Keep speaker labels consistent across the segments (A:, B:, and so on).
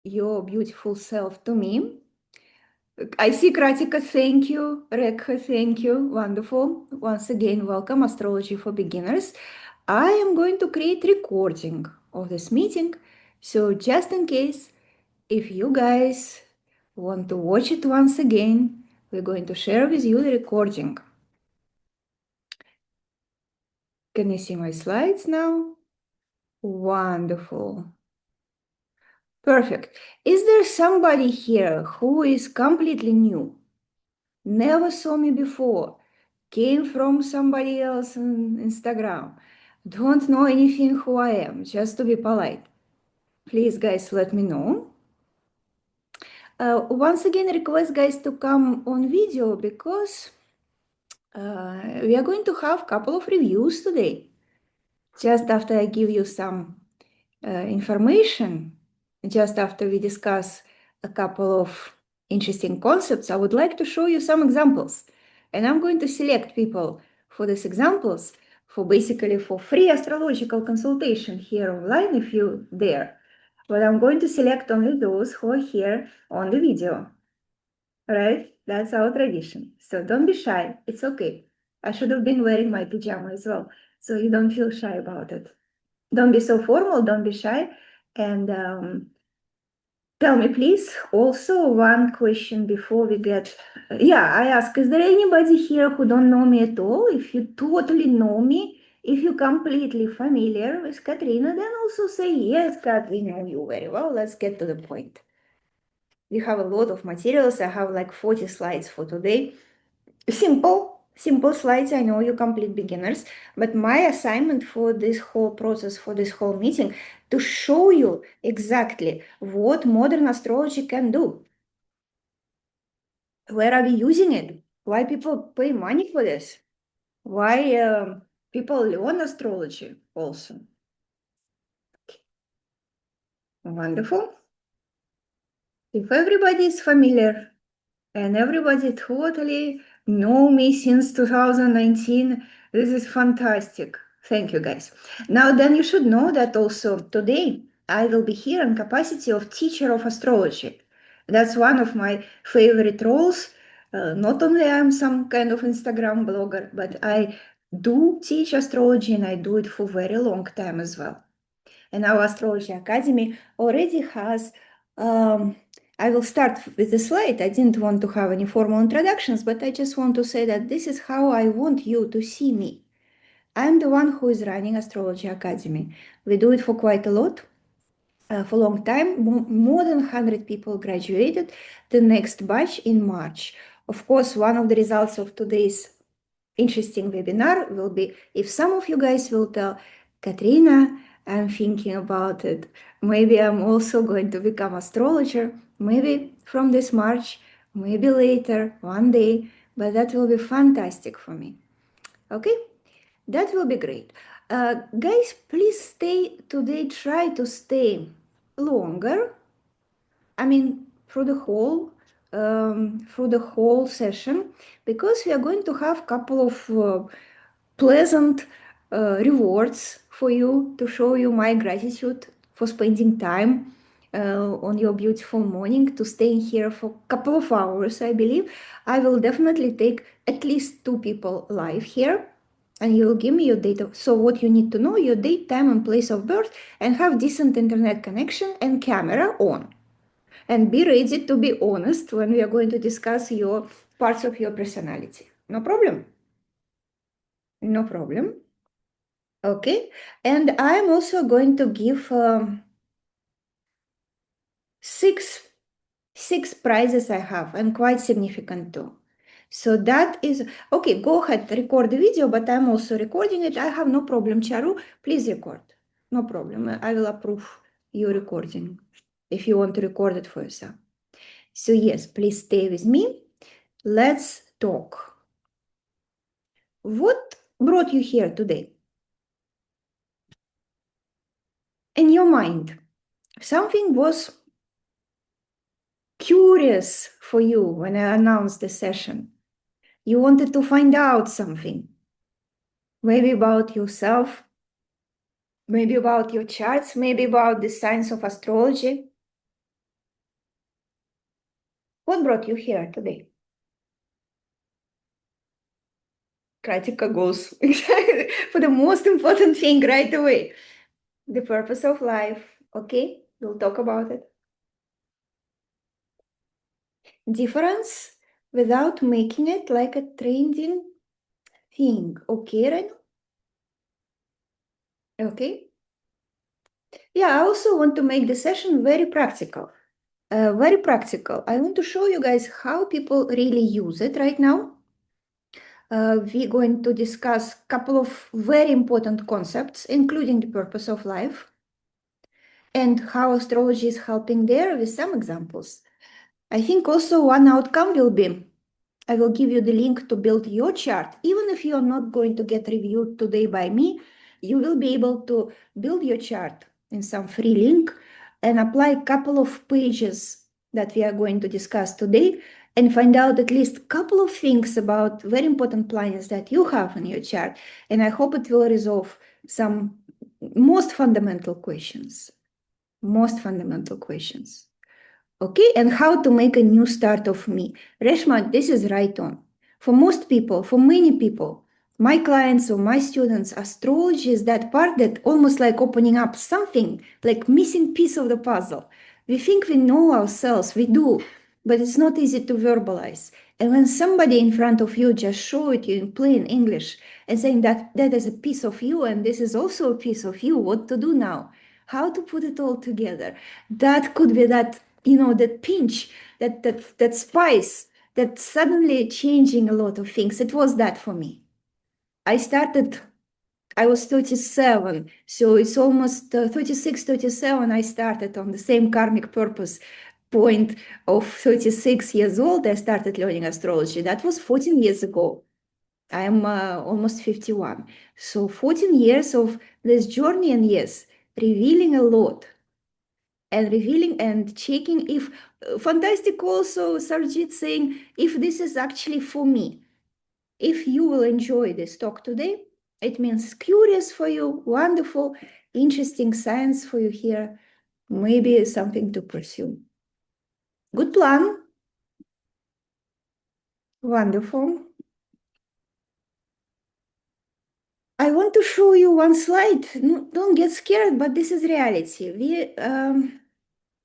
A: your beautiful self to me. I see Kratika, thank you. Rekha, thank you. Wonderful. Once again, welcome Astrology for Beginners. I am going to create recording of this meeting. So just in case, if you guys want to watch it once again, we're going to share with you the recording. Can you see my slides now? Wonderful. Perfect. Is there somebody here who is completely new? Never saw me before? Came from somebody else on Instagram? Don't know anything who I am, just to be polite. Please, guys, let me know. Once again, request guys to come on video because we are going to have a couple of reviews today. Just after I give you some information, just after we discuss a couple of interesting concepts, I would like to show you some examples. And I'm going to select people for these examples for basically for free astrological consultation here online if you dare. But I'm going to select only those who are here on the video. Right? That's our tradition. So don't be shy. It's okay. I should have been wearing my pajama as well. So you don't feel shy about it. Don't be so formal, don't be shy. And tell me, please, also one question before we get. Yeah, I ask, is there anybody here who don't know me at all? If you totally know me, if you're completely familiar with Katrina, then also say, yes, Kat, we know you very well. Let's get to the point. We have a lot of materials. I have like 40 slides for today. Simple slides. I know you complete beginners, but my assignment for this whole process, for this whole meeting, to show you exactly what modern astrology can do. Where are we using it? Why people pay money for this? Why people learn astrology also? Wonderful. If everybody is familiar and everybody totally know me since 2019. This is fantastic. Thank you, guys. Now, then you should know that also today I will be here in capacity of teacher of astrology. That's one of my favorite roles. Not only I'm some kind of Instagram blogger, but I do teach astrology and I do it for very long time as well. And our Astrology Academy already has, I will start with the slide. I didn't want to have any formal introductions, but I just want to say that this is how I want you to see me. I'm the one who is running Astrology Academy. We do it for quite a lot, for a long time. More than 100 people graduated. The next batch in March. Of course, one of the results of today's interesting webinar will be if some of you guys will tell, Katrina, I'm thinking about it. Maybe I'm also going to become astrologer, maybe from this March, maybe later, one day, but that will be fantastic for me. Okay, that will be great. Guys, please stay today, try to stay longer. I mean, through the whole session, because we are going to have a couple of pleasant rewards for you to show you my gratitude for spending time on your beautiful morning to staying here for a couple of hours. I believe I will definitely take at least two people live here, and you will give me your date of, so what you need to know, your date, time and place of birth, and have decent internet connection and camera on, and be ready to be honest when we are going to discuss your parts of your personality. No problem. No problem. Okay. And I'm also going to give six prizes I have, and quite significant too. So that is okay. Go ahead, record the video, but I'm also recording it. I have no problem. Charu, please record. No problem. I will approve your recording if you want to record it for yourself. So yes, please stay with me. Let's talk. What brought you here today? In your mind, something was curious for you when I announced the session. You wanted to find out something, maybe about yourself, maybe about your charts, maybe about the science of astrology. What brought you here today? Kritika goes exactly for the most important thing right away. The purpose of life. Okay, we'll talk about it. Difference without making it like a trending thing. Okay, Renu? Okay. Yeah, I also want to make the session very practical. Very practical. I want to show you guys how people really use it right now. We're going to discuss a couple of very important concepts, including the purpose of life and how astrology is helping there with some examples. I think also one outcome will be I will give you the link to build your chart. Even if you are not going to get reviewed today by me, you will be able to build your chart in some free link and apply a couple of pages that we are going to discuss today and find out at least a couple of things about very important planets that you have in your chart. And I hope it will resolve some most fundamental questions. Most fundamental questions. Okay, and how to make a new start of me. Reshma, this is right on. For most people, for many people, my clients or my students, astrology is that part that almost like opening up something, like missing piece of the puzzle. We think we know ourselves, we do, but it's not easy to verbalize. And when somebody in front of you just show it you in plain English and saying that that is a piece of you and this is also a piece of you, what to do now? How to put it all together? That could be that, that pinch, that spice, that suddenly changing a lot of things. It was that for me. I was 37, so it's almost 36, 37. I started on the same karmic purpose point of 36 years old. I started learning astrology. That was 14 years ago. I'm almost 51. So 14 years of this journey, and yes, revealing a lot and revealing and checking if fantastic also Sarjit saying if this is actually for me. If you will enjoy this talk today, it means curious for you, wonderful, interesting science for you here, maybe something to pursue. Good plan. Wonderful. I want to show you one slide. No, don't get scared, but this is reality.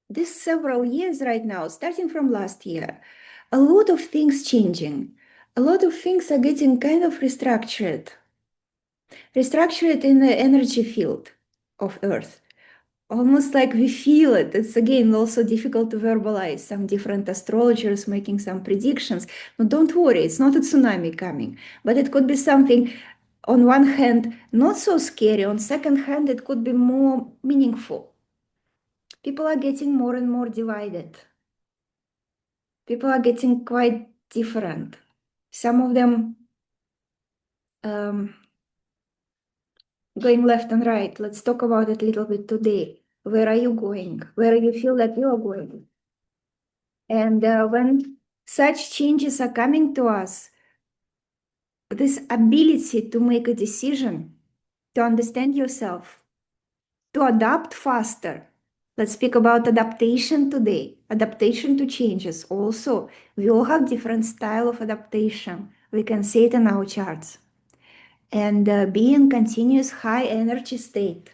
A: This several years right now, starting from last year, a lot of things changing. A lot of things are getting kind of restructured in the energy field of Earth. Almost like we feel it. It's again also difficult to verbalize. Some different astrologers making some predictions. But don't worry, it's not a tsunami coming, but it could be something on one hand not so scary, on second hand it could be more meaningful. People are getting more and more divided. People are getting quite different. Some of them going left and right. Let's talk about it a little bit today. Where are you going? Where you feel that you are going? And when such changes are coming to us, this ability to make a decision, to understand yourself, to adapt faster. Let's speak about adaptation today. Adaptation to changes. Also, we all have different style of adaptation. We can see it in our charts. And be in continuous high energy state.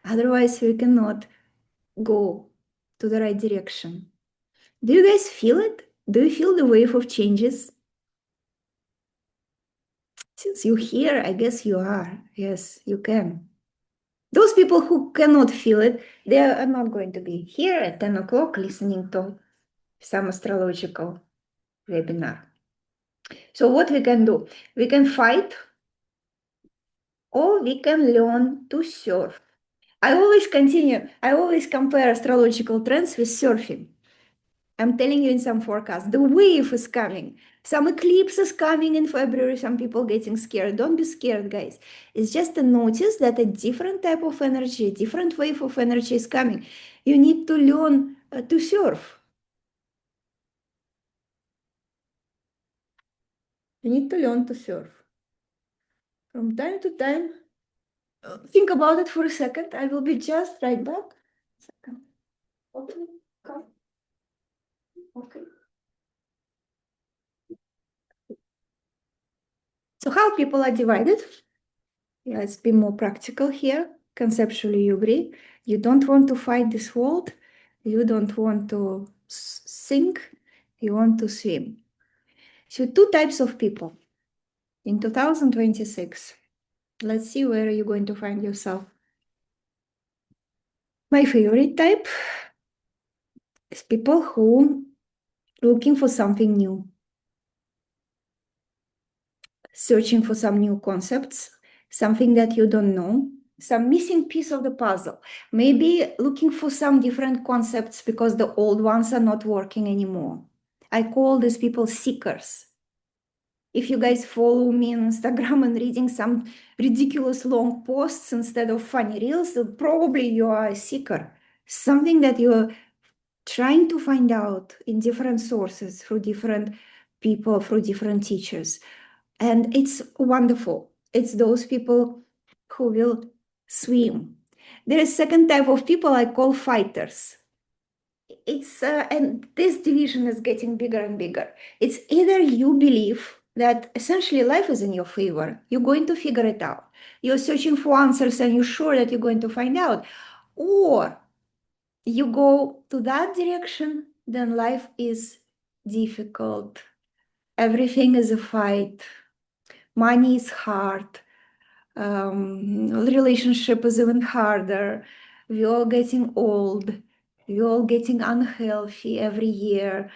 A: Otherwise, we cannot go to the right direction. Do you guys feel it? Do you feel the wave of changes? Since you're here, I guess you are. Yes, you can. Those people who cannot feel it, they are not going to be here at 10 o'clock listening to some astrological webinar. So what we can do? We can fight or we can learn to surf. I always compare astrological trends with surfing. I'm telling you in some forecast, the wave is coming. Some eclipse is coming in February, some people getting scared. Don't be scared, guys. It's just a notice that a different type of energy, a different wave of energy is coming. You need to learn to surf. You need to learn to surf. From time to time, think about it for a second. I will be just right back. Second. Okay, come. Okay. So how people are divided? Let's be more practical here. Conceptually, you agree. You don't want to fight this world. You don't want to sink. You want to swim. So two types of people in 2026. Let's see where you're going to find yourself. My favorite type is people who looking for something new, searching for some new concepts, something that you don't know, some missing piece of the puzzle, maybe looking for some different concepts because the old ones are not working anymore. I call these people seekers. If you guys follow me on Instagram and reading some ridiculous long posts instead of funny reels, probably you are a seeker. Something that you're trying to find out in different sources, through different people, through different teachers. And it's wonderful. It's those people who will swim. There is a second type of people I call fighters. And this division is getting bigger and bigger. It's either you believe that essentially life is in your favor, you're going to figure it out. You're searching for answers and you're sure that you're going to find out. Or you go to that direction, then life is difficult. Everything is a fight. Money is hard. Relationship is even harder. We're all getting old. We're all getting unhealthy every year.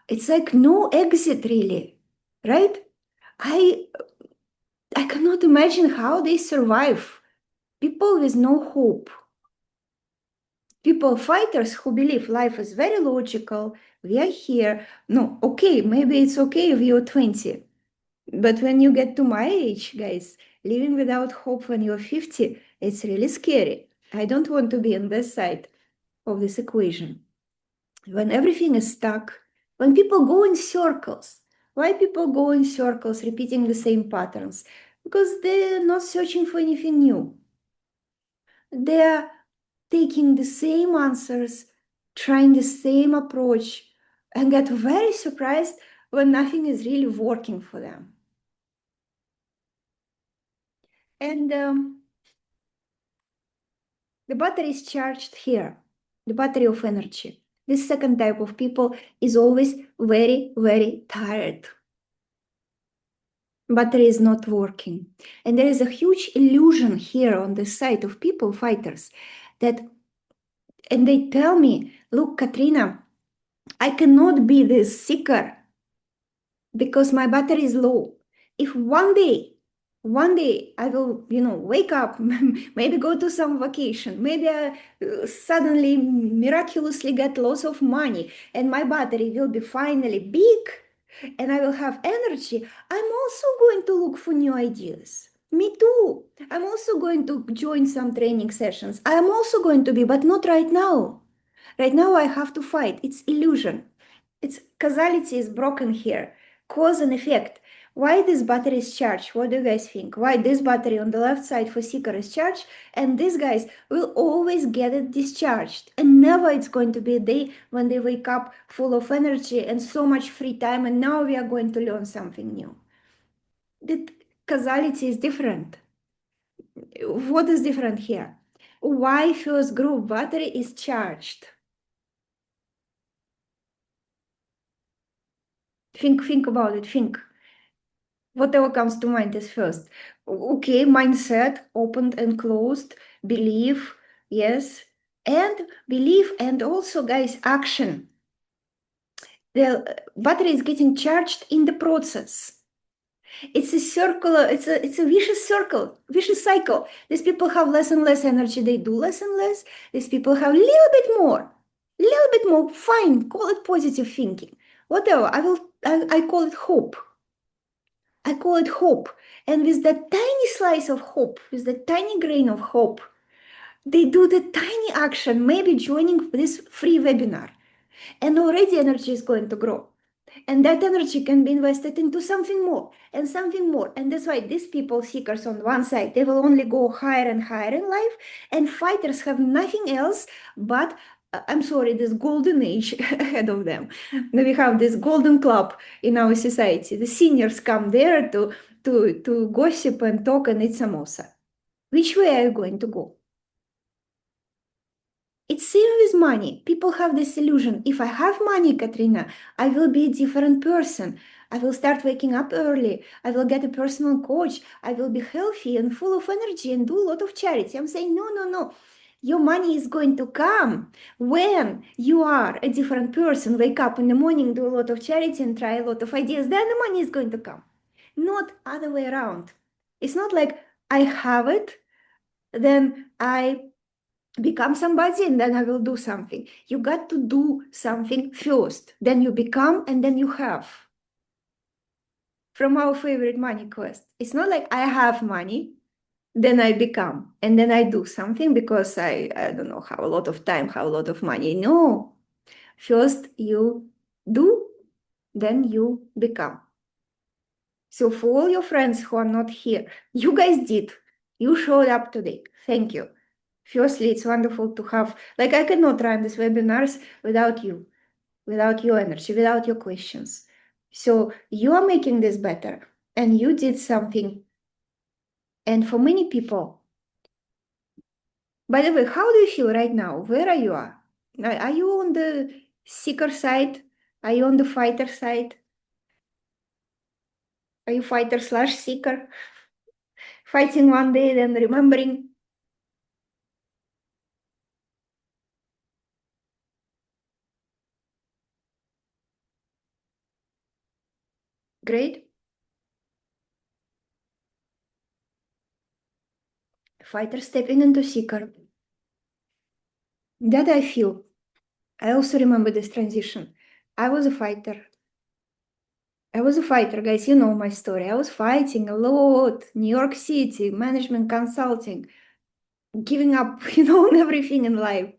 A: It's like no exit, really, right? I cannot imagine how they survive. People with no hope. People, fighters who believe life is very logical. We are here. No, okay, maybe it's okay if you're 20. But when you get to my age, guys, living without hope when you're 50, it's really scary. I don't want to be on this side of this equation. When everything is stuck, when people go in circles, why people go in circles repeating the same patterns? Because they're not searching for anything new. They're taking the same answers, trying the same approach, and get very surprised when nothing is really working for them. And the battery is charged here, the battery of energy. This second type of people is always very, very tired. Battery is not working. And there is a huge illusion here on the side of people, fighters, and they tell me, look, Katrina, I cannot be this seeker because my battery is low. If one day I will, wake up, maybe go to some vacation, maybe I suddenly miraculously get lots of money and my battery will be finally big and I will have energy, I'm also going to look for new ideas. Me too. I'm also going to join some training sessions. I'm also going to be, but not right now. Right now I have to fight. It's illusion. It's causality is broken here. Cause and effect. Why this battery is charged? What do you guys think? Why this battery on the left side for seeker is charged and these guys will always get it discharged. And never it's going to be a day when they wake up full of energy and so much free time and now we are going to learn something new. The causality is different. What is different here? Why first group battery is charged? Think about it, think. Whatever comes to mind is first. Okay, mindset, opened and closed, belief, yes. And belief and also, guys, action. The battery is getting charged in the process. It's a circular, it's a vicious circle, vicious cycle. These people have less and less energy, they do less and less. These people have a little bit more, fine, call it positive thinking. Whatever, I call it hope. I call it hope. And with that tiny slice of hope, with the tiny grain of hope, they do the tiny action, maybe joining this free webinar. And already energy is going to grow. And that energy can be invested into something more and something more. And that's why these people, seekers on one side, they will only go higher and higher in life. And fighters have nothing else but I'm sorry, this golden age ahead of them. Now we have this golden club in our society. The seniors come there to gossip and talk and eat samosa. Which way are you going to go? It's same with money. People have this illusion. If I have money, Katrina, I will be a different person. I will start waking up early. I will get a personal coach. I will be healthy and full of energy and do a lot of charity. I'm saying, no, no, no. Your money is going to come when you are a different person. Wake up in the morning, do a lot of charity and try a lot of ideas. Then the money is going to come. Not other way around. It's not like I have it, then I become somebody and then I will do something. You got to do something first, then you become and then you have. From our favorite money quest, it's not like I have money, then I become and then I do something because I don't know, have a lot of time, have a lot of money. No, first you do, then you become. So for all your friends who are not here, you guys did. You showed up today. Thank you. Firstly, it's wonderful to have, like I cannot run these webinars without you, without your energy, without your questions. So you are making this better and you did something. And for many people, by the way, how do you feel right now? Where are you? Are you on the seeker side? Are you on the fighter side? Are you fighter slash seeker? Fighting one day, then remembering. Great. Fighter stepping into seeker. That I feel. I also remember this transition. I was a fighter. I was a fighter, guys. You know my story. I was fighting a lot. New York City, management consulting, giving up, on everything in life.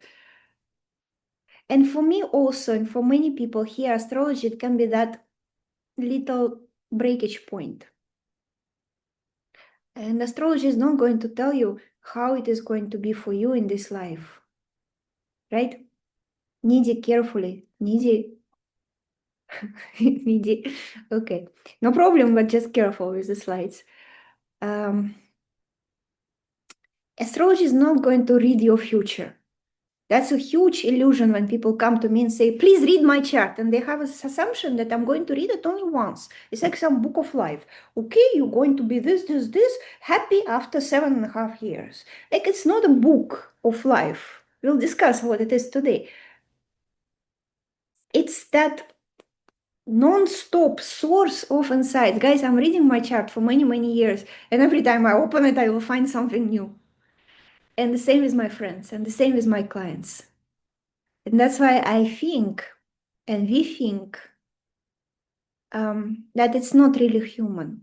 A: And for me also, and for many people here, astrology, it can be that little breakage point. And astrology is not going to tell you how it is going to be for you in this life, right? Needy carefully, needy, needy. Okay, no problem, but just careful with the slides. Astrology is not going to read your future. That's a huge illusion when people come to me and say, please read my chart. And they have this assumption that I'm going to read it only once. It's like some book of life. Okay, you're going to be this, happy after 7.5 years. Like it's not a book of life. We'll discuss what it is today. It's that non-stop source of insights. Guys, I'm reading my chart for many, many years. And every time I open it, I will find something new. And the same with my friends and the same with my clients. And that's why I think, and we think, that it's not really human.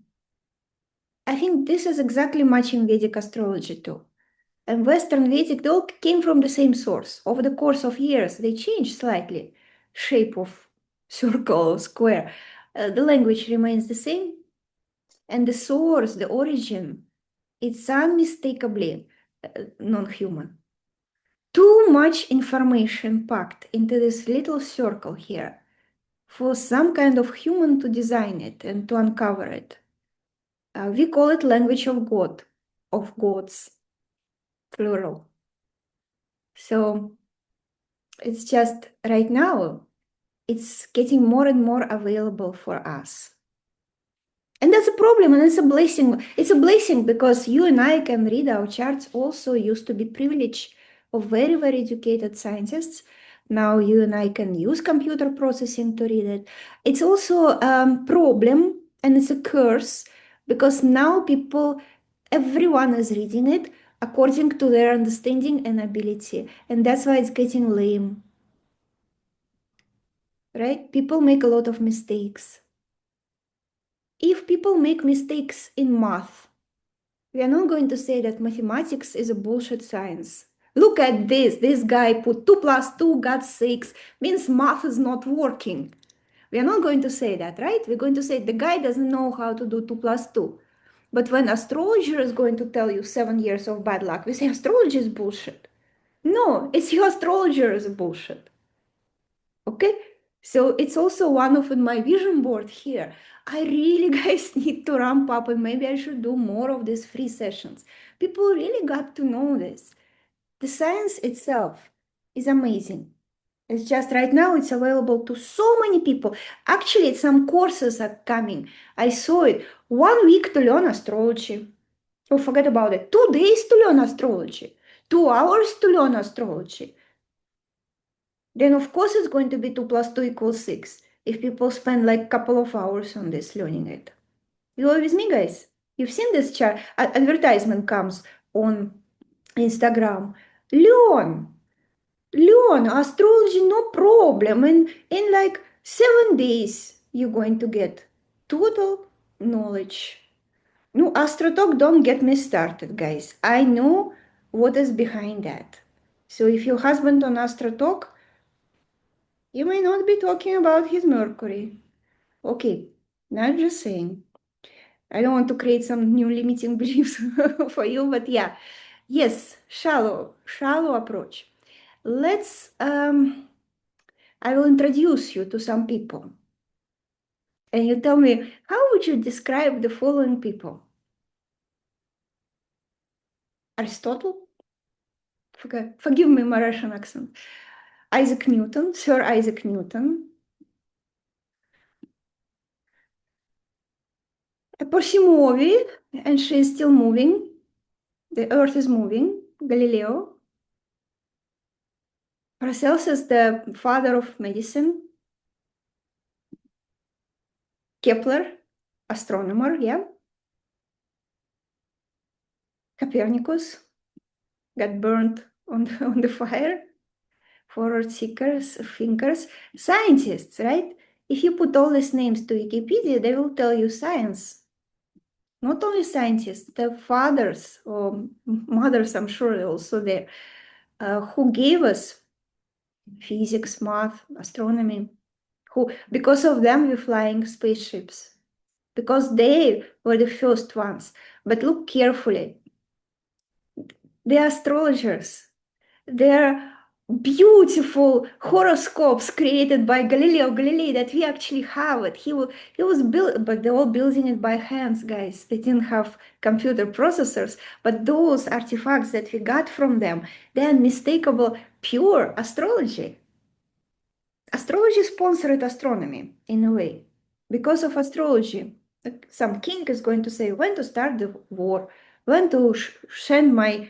A: I think this is exactly matching Vedic astrology too. And Western Vedic, they all came from the same source. Over the course of years, they changed slightly shape of circle, square. The language remains the same. And the source, the origin, it's unmistakably non-human. Too much information packed into this little circle here for some kind of human to design it and to uncover it. We call it language of God, of gods, plural. So it's just right now, it's getting more and more available for us. And that's a problem, and it's a blessing. It's a blessing because you and I can read our charts. Also used to be privilege of very, very educated scientists. Now you and I can use computer processing to read it. It's also a problem and it's a curse because now everyone is reading it according to their understanding and ability. And that's why it's getting lame, right? People make a lot of mistakes. If people make mistakes in math, we are not going to say that mathematics is a bullshit science. Look at this. This guy put 2 plus 2 got 6, means math is not working. We are not going to say that, right? We're going to say the guy doesn't know how to do 2 plus 2. But when astrologer is going to tell you 7 years of bad luck, we say astrology is bullshit. No, it's your astrologer's bullshit. Okay? So it's also one of my vision board here. I really, guys, need to ramp up and maybe I should do more of these free sessions. People really got to know this. The science itself is amazing. It's just right now it's available to so many people. Actually, some courses are coming. I saw it. 1 week to learn astrology. Oh, forget about it. 2 days to learn astrology. 2 hours to learn astrology. Then of course it's going to be 2 plus 2 equals 6 if people spend like a couple of hours on this learning it. You are with me, guys? You've seen this chart. Advertisement comes on Instagram. Learn, learn astrology, no problem. And in like 7 days, you're going to get total knowledge. No, AstroTalk, don't get me started, guys. I know what is behind that. So if your husband on AstroTalk, you may not be talking about his Mercury. Okay, not just saying. I don't want to create some new limiting beliefs for you, but yeah, yes, shallow approach. Let's, I will introduce you to some people. And you tell me, how would you describe the following people? Aristotle? Forgive me my Russian accent. Isaac Newton, Sir Isaac Newton. Movie, and she is still moving. The earth is moving. Galileo. Paracelsus, the father of medicine. Kepler, astronomer, yeah. Copernicus got burned on the fire. Forward seekers, thinkers, scientists, right? If you put all these names to Wikipedia, they will tell you science. Not only scientists, the fathers or mothers, I'm sure, also there, who gave us physics, math, astronomy, who, because of them, we're flying spaceships, because they were the first ones. But look carefully, the astrologers, they're beautiful horoscopes created by Galileo Galilei that we actually have it. He was built, but they're all building it by hands, guys. They didn't have computer processors, but those artifacts that we got from them, they're unmistakable, pure astrology. Astrology sponsored astronomy in a way. Because of astrology, some king is going to say when to start the war, when to send my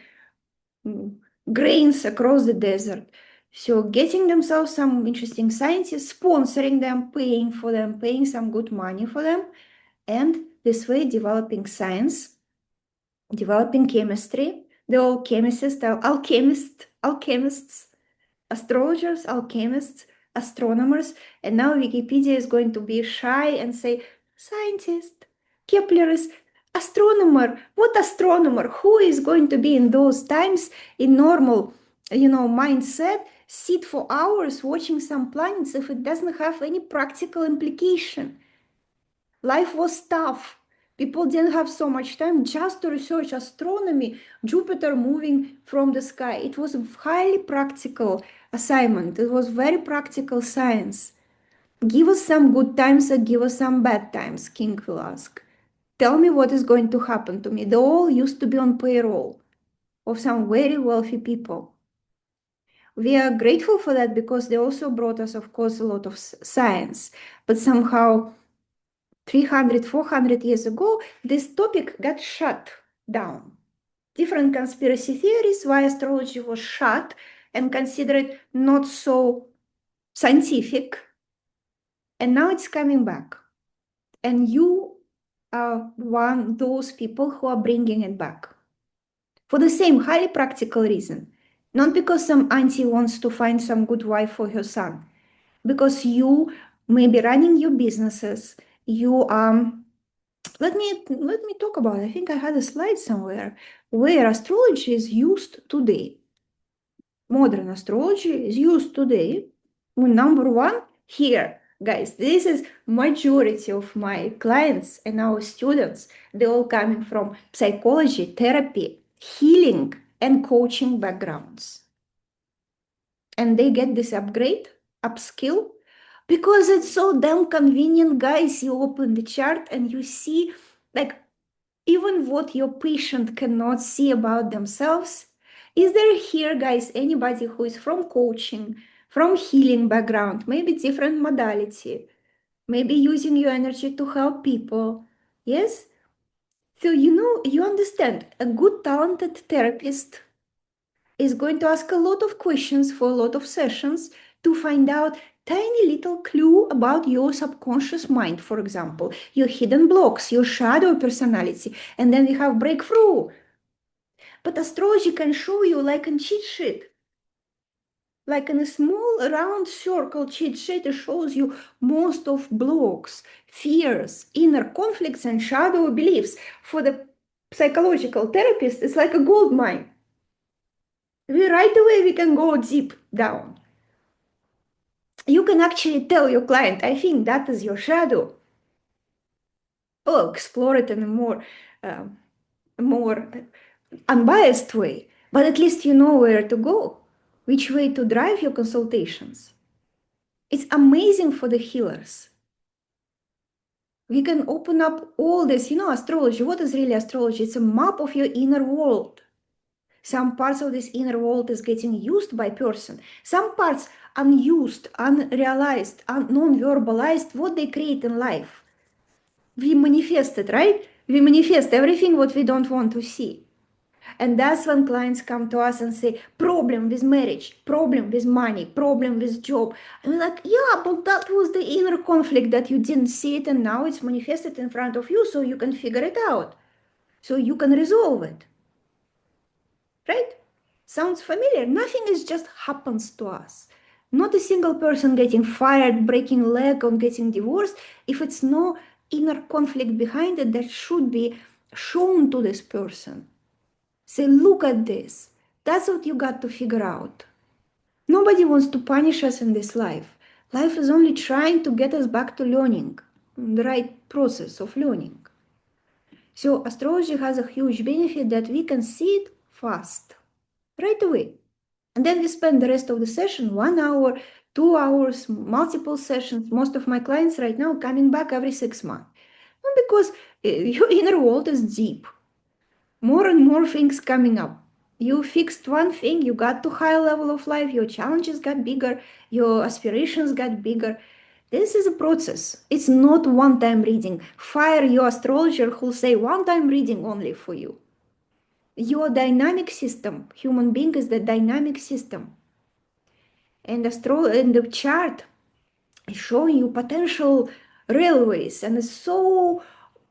A: grains across the desert. So getting themselves some interesting scientists, sponsoring them, paying for them, paying some good money for them, and this way developing science, developing chemistry. They're all chemists, alchemists, astrologers, alchemists, astronomers, and now Wikipedia is going to be shy and say, scientist, Kepler is astronomer. What astronomer? Who is going to be in those times in normal, mindset, sit for hours watching some planets if it doesn't have any practical implication? Life was tough. People didn't have so much time just to research astronomy, Jupiter moving from the sky. It was a highly practical assignment. It was very practical science. Give us some good times and give us some bad times, King will ask. Tell me what is going to happen to me. They all used to be on payroll of some very wealthy people. We are grateful for that because they also brought us, of course, a lot of science. But somehow 300, 400 years ago, this topic got shut down. Different conspiracy theories why astrology was shut and considered not so scientific. And now it's coming back. And you are one those people who are bringing it back. For the same highly practical reason. Not because some auntie wants to find some good wife for her son. Because you may be running your businesses. You let me talk about it. I think I had a slide somewhere where astrology is used today. Modern astrology is used today. Number one here, guys. This is majority of my clients and our students. They're all coming from psychology, therapy, healing, and coaching backgrounds. and they get this upskill, because it's so damn convenient, guys. You open the chart and you see, like, even what your patient cannot see about themselves. Is there here, guys, anybody who is from coaching, from healing background, maybe different modality, maybe using your energy to help people? Yes? So, you understand, a good, talented therapist is going to ask a lot of questions for a lot of sessions to find out tiny little clue about your subconscious mind, for example, your hidden blocks, your shadow personality, and then we have breakthrough. But astrology can show you like a cheat sheet. Like in a small round circle cheat sheet, it shows you most of blocks, fears, inner conflicts, and shadow beliefs. For the psychological therapist, it's like a gold mine. Right away we can go deep down. You can actually tell your client, I think that is your shadow. Oh, explore it in a uh, more unbiased way. But at least you know where to go, which way to drive your consultations. It's amazing for the healers. We can open up all this, astrology. What is really astrology? It's a map of your inner world. Some parts of this inner world is getting used by person. Some parts unused, unrealized, non-verbalized, what they create in life. We manifest it, right? We manifest everything what we don't want to see. And that's when clients come to us and say, problem with marriage, problem with money, problem with job. And we're like, yeah, but that was the inner conflict that you didn't see it, and now it's manifested in front of you, so you can figure it out. So you can resolve it. Right? Sounds familiar. Nothing is just happens to us. Not a single person getting fired, breaking leg, or getting divorced if it's no inner conflict behind it that should be shown to this person. Say, look at this. That's what you got to figure out. Nobody wants to punish us in this life. Life is only trying to get us back to learning, the right process of learning. So astrology has a huge benefit that we can see it fast, right away. And then we spend the rest of the session, 1 hour, 2 hours, multiple sessions. Most of my clients right now coming back every 6 months. Not because your inner world is deep. More and more things coming up. You fixed one thing, you got to higher level of life, your challenges got bigger, your aspirations got bigger. This is a process. It's not one-time reading. Fire your astrologer who'll say one-time reading only for you. Your dynamic system, human being is the dynamic system. And the chart is showing you potential railways, and it's so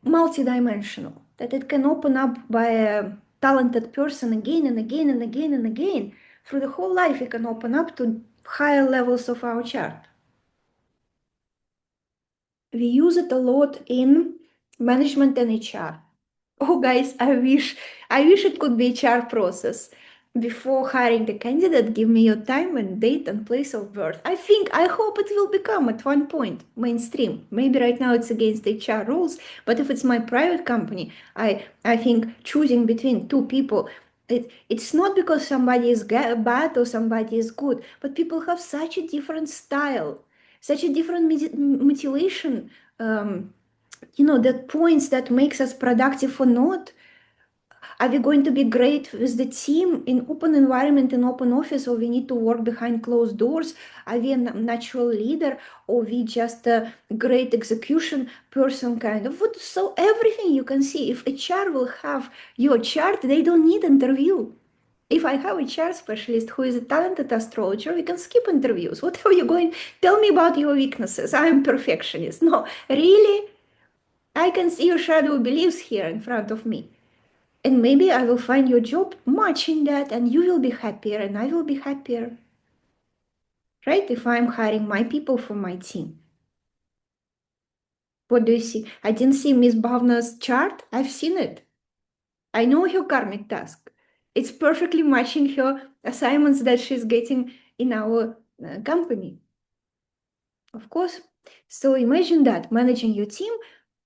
A: multidimensional that it can open up by a talented person again and again and again and again. Through the whole life, it can open up to higher levels of our chart. We use it a lot in management and HR. Oh, guys, I wish it could be HR process. Before hiring the candidate, give me your time and date and place of birth. I hope it will become at one point mainstream. Maybe right now it's against HR rules, but if it's my private company, I think choosing between two people, it's not because somebody is bad or somebody is good, but people have such a different style, such a different motivation. The points that makes us productive or not. Are we going to be great with the team in open environment, in open office, or we need to work behind closed doors? Are we a natural leader, or we just a great execution person kind of? So everything you can see. If HR will have your chart, they don't need interview. If I have a HR specialist who is a talented astrologer, we can skip interviews. What are you going? Tell me about your weaknesses. I am perfectionist. No, really, I can see your shadow beliefs here in front of me. And maybe I will find your job matching that, and you will be happier and I will be happier. Right? If I'm hiring my people for my team. What do you see? I didn't see Miss Bhavna's chart. I've seen it. I know her karmic task. It's perfectly matching her assignments that she's getting in our company. Of course. So imagine that managing your team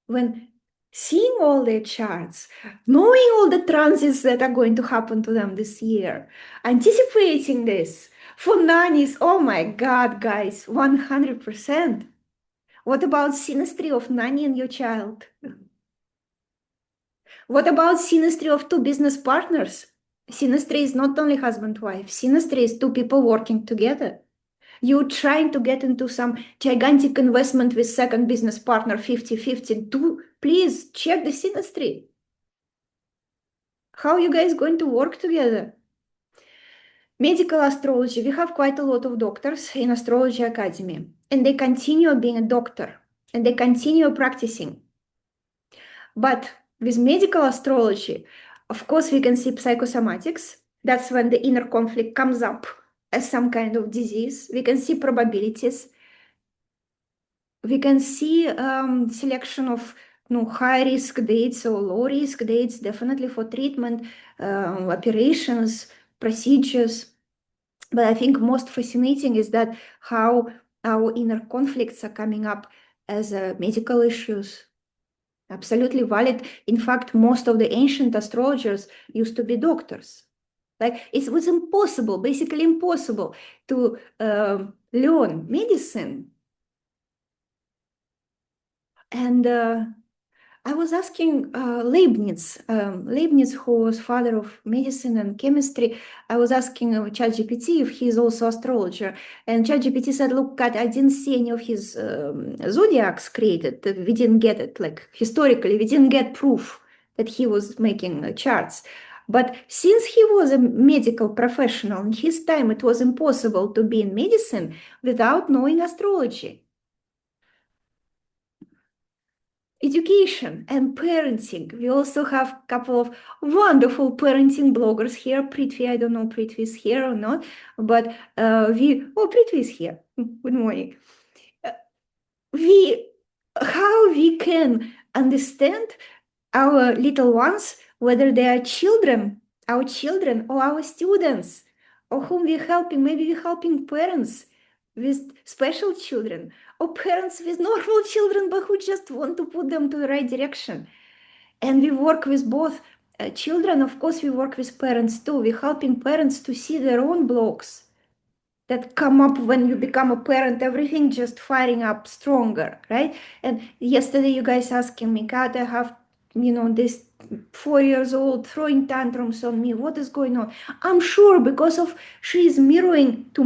A: when seeing all their charts, knowing all the transits that are going to happen to them this year, anticipating this. For nannies, oh my God, guys, 100%. What about synastry of nanny and your child? What about synastry of two business partners? Synastry is not only husband-wife. Synastry is two people working together. You're trying to get into some gigantic investment with second business partner 50-50. Do please check the synastry. How are you guys going to work together? Medical astrology, we have quite a lot of doctors in Astrology Academy, and they continue being a doctor, and they continue practicing. But with medical astrology, of course, we can see psychosomatics. That's when the inner conflict comes up as some kind of disease. We can see probabilities. We can see selection of high risk dates or low risk dates, definitely for treatment, operations, procedures. But I think most fascinating is that how our inner conflicts are coming up as medical issues. Absolutely valid. In fact, most of the ancient astrologers used to be doctors. Like it was impossible, basically impossible to learn medicine. And I was asking Leibniz, who was father of medicine and chemistry. I was asking ChatGPT if he's also astrologer, and ChatGPT said, "Look, Kat, I didn't see any of his zodiacs created. We didn't get it. Like historically, we didn't get proof that he was making charts." But since he was a medical professional in his time, it was impossible to be in medicine without knowing astrology. Education and parenting. We also have a couple of wonderful parenting bloggers here. Prithvi, I don't know Prithvi is here or not, but Prithvi is here. Good morning. Uh, how we can understand our little ones, whether they are children, our children, or our students, or whom we're helping. Maybe we're helping parents with special children, or parents with normal children, but who just want to put them to the right direction. And we work with both children. Of course, we work with parents too. We're helping parents to see their own blocks that come up when you become a parent, everything just firing up stronger, right? And yesterday you guys asking me, Kat, I have, this 4 years old throwing tantrums on me. What is going on? I'm sure because of she's mirroring to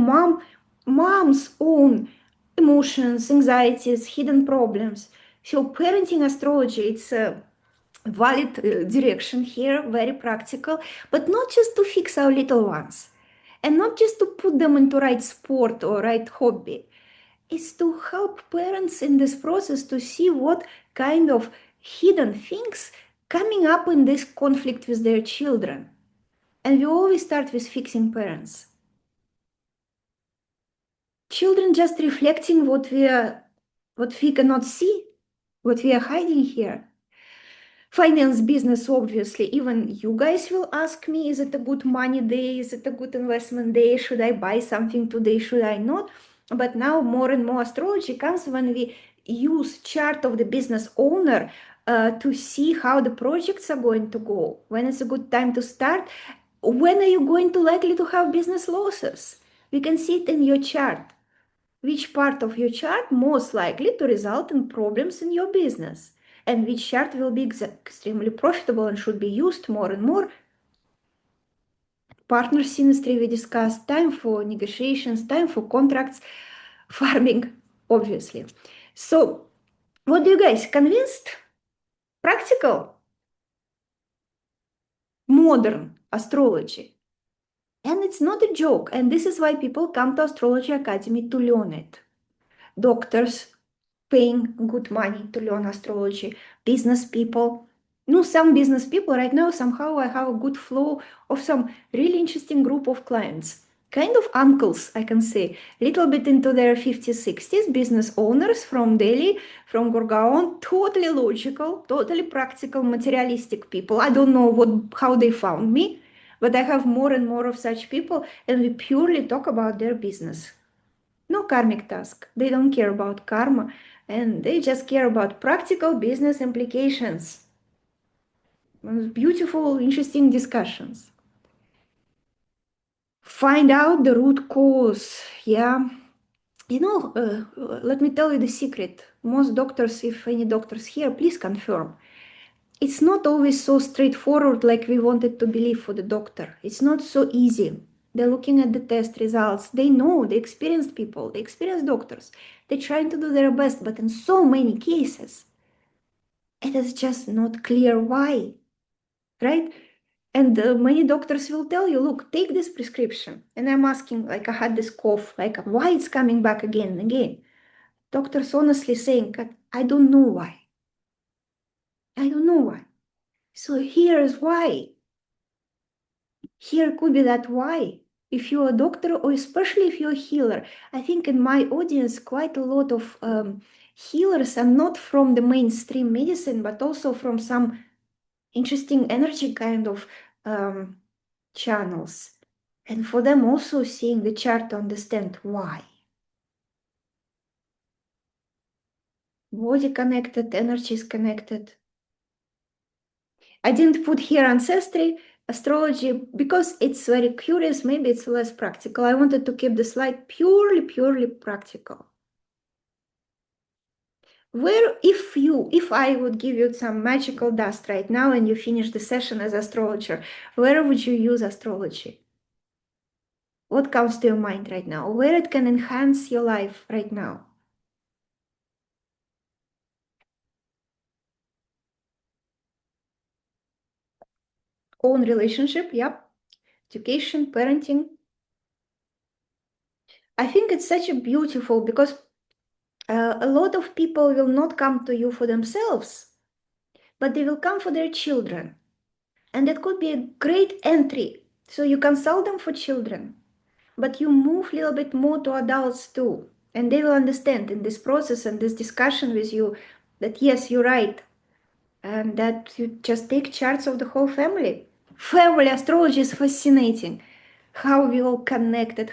A: mom's own emotions, anxieties, hidden problems. So parenting astrology, it's a valid direction here, very practical, but not just to fix our little ones and not just to put them into right sport or right hobby. It's to help parents in this process to see what kind of hidden things coming up in this conflict with their children. And we always start with fixing parents. Children just reflecting what we cannot see, what we are hiding here. Finance, business, obviously, even you guys will ask me, is it a good money day? Is it a good investment day? Should I buy something today? Should I not? But now more and more astrology comes when we use chart of the business owner to see how the projects are going to go, when it's a good time to start, when are you going to likely to have business losses? We can see it in your chart. Which part of your chart most likely to result in problems in your business, and which chart will be extremely profitable and should be used more and more. Partner synastry we discussed, time for negotiations, time for contracts, farming, obviously. So what do you guys, convinced? Practical? Modern astrology. And it's not a joke, and this is why people come to Astrology Academy to learn it. Doctors, paying good money to learn astrology, business people. No, some business people right now, somehow I have a good flow of some really interesting group of clients. Kind of uncles, I can say, little bit into their 50s, 60s, business owners from Delhi, from Gurgaon, totally logical, totally practical, materialistic people. I don't know how they found me, but I have more and more of such people, and we purely talk about their business. No karmic task. They don't care about karma, and they just care about practical business implications. Beautiful, interesting discussions. Find out the root cause. Yeah. Let me tell you the secret. Most doctors, if any doctors here, please confirm. It's not always so straightforward like we wanted to believe for the doctor. It's not so easy. They're looking at the test results. They know, the experienced people, the experienced doctors. They're trying to do their best, but in so many cases, it is just not clear why, right? And many doctors will tell you, look, take this prescription. And I'm asking, like, I had this cough, like, why it's coming back again and again? Doctors honestly saying, I don't know why. I don't know why. So here's why. Here could be that why. If you're a doctor, or especially if you're a healer, I think in my audience, quite a lot of healers are not from the mainstream medicine, but also from some interesting energy kind of channels. And for them also seeing the chart to understand why. Body connected, energy is connected. I didn't put here ancestry, astrology, because it's very curious, maybe it's less practical. I wanted to keep the slide purely practical. Where, if I would give you some magical dust right now and you finish the session as astrologer, where would you use astrology? What comes to your mind right now? Where it can enhance your life right now? Own relationship, yep. Education, parenting. I think it's such a beautiful because a lot of people will not come to you for themselves, but they will come for their children. And that could be a great entry. So you consult them for children, but you move a little bit more to adults too. And they will understand in this process and this discussion with you that yes, you're right. And that you just take charts of the whole family. Family astrology is fascinating. How we all connected,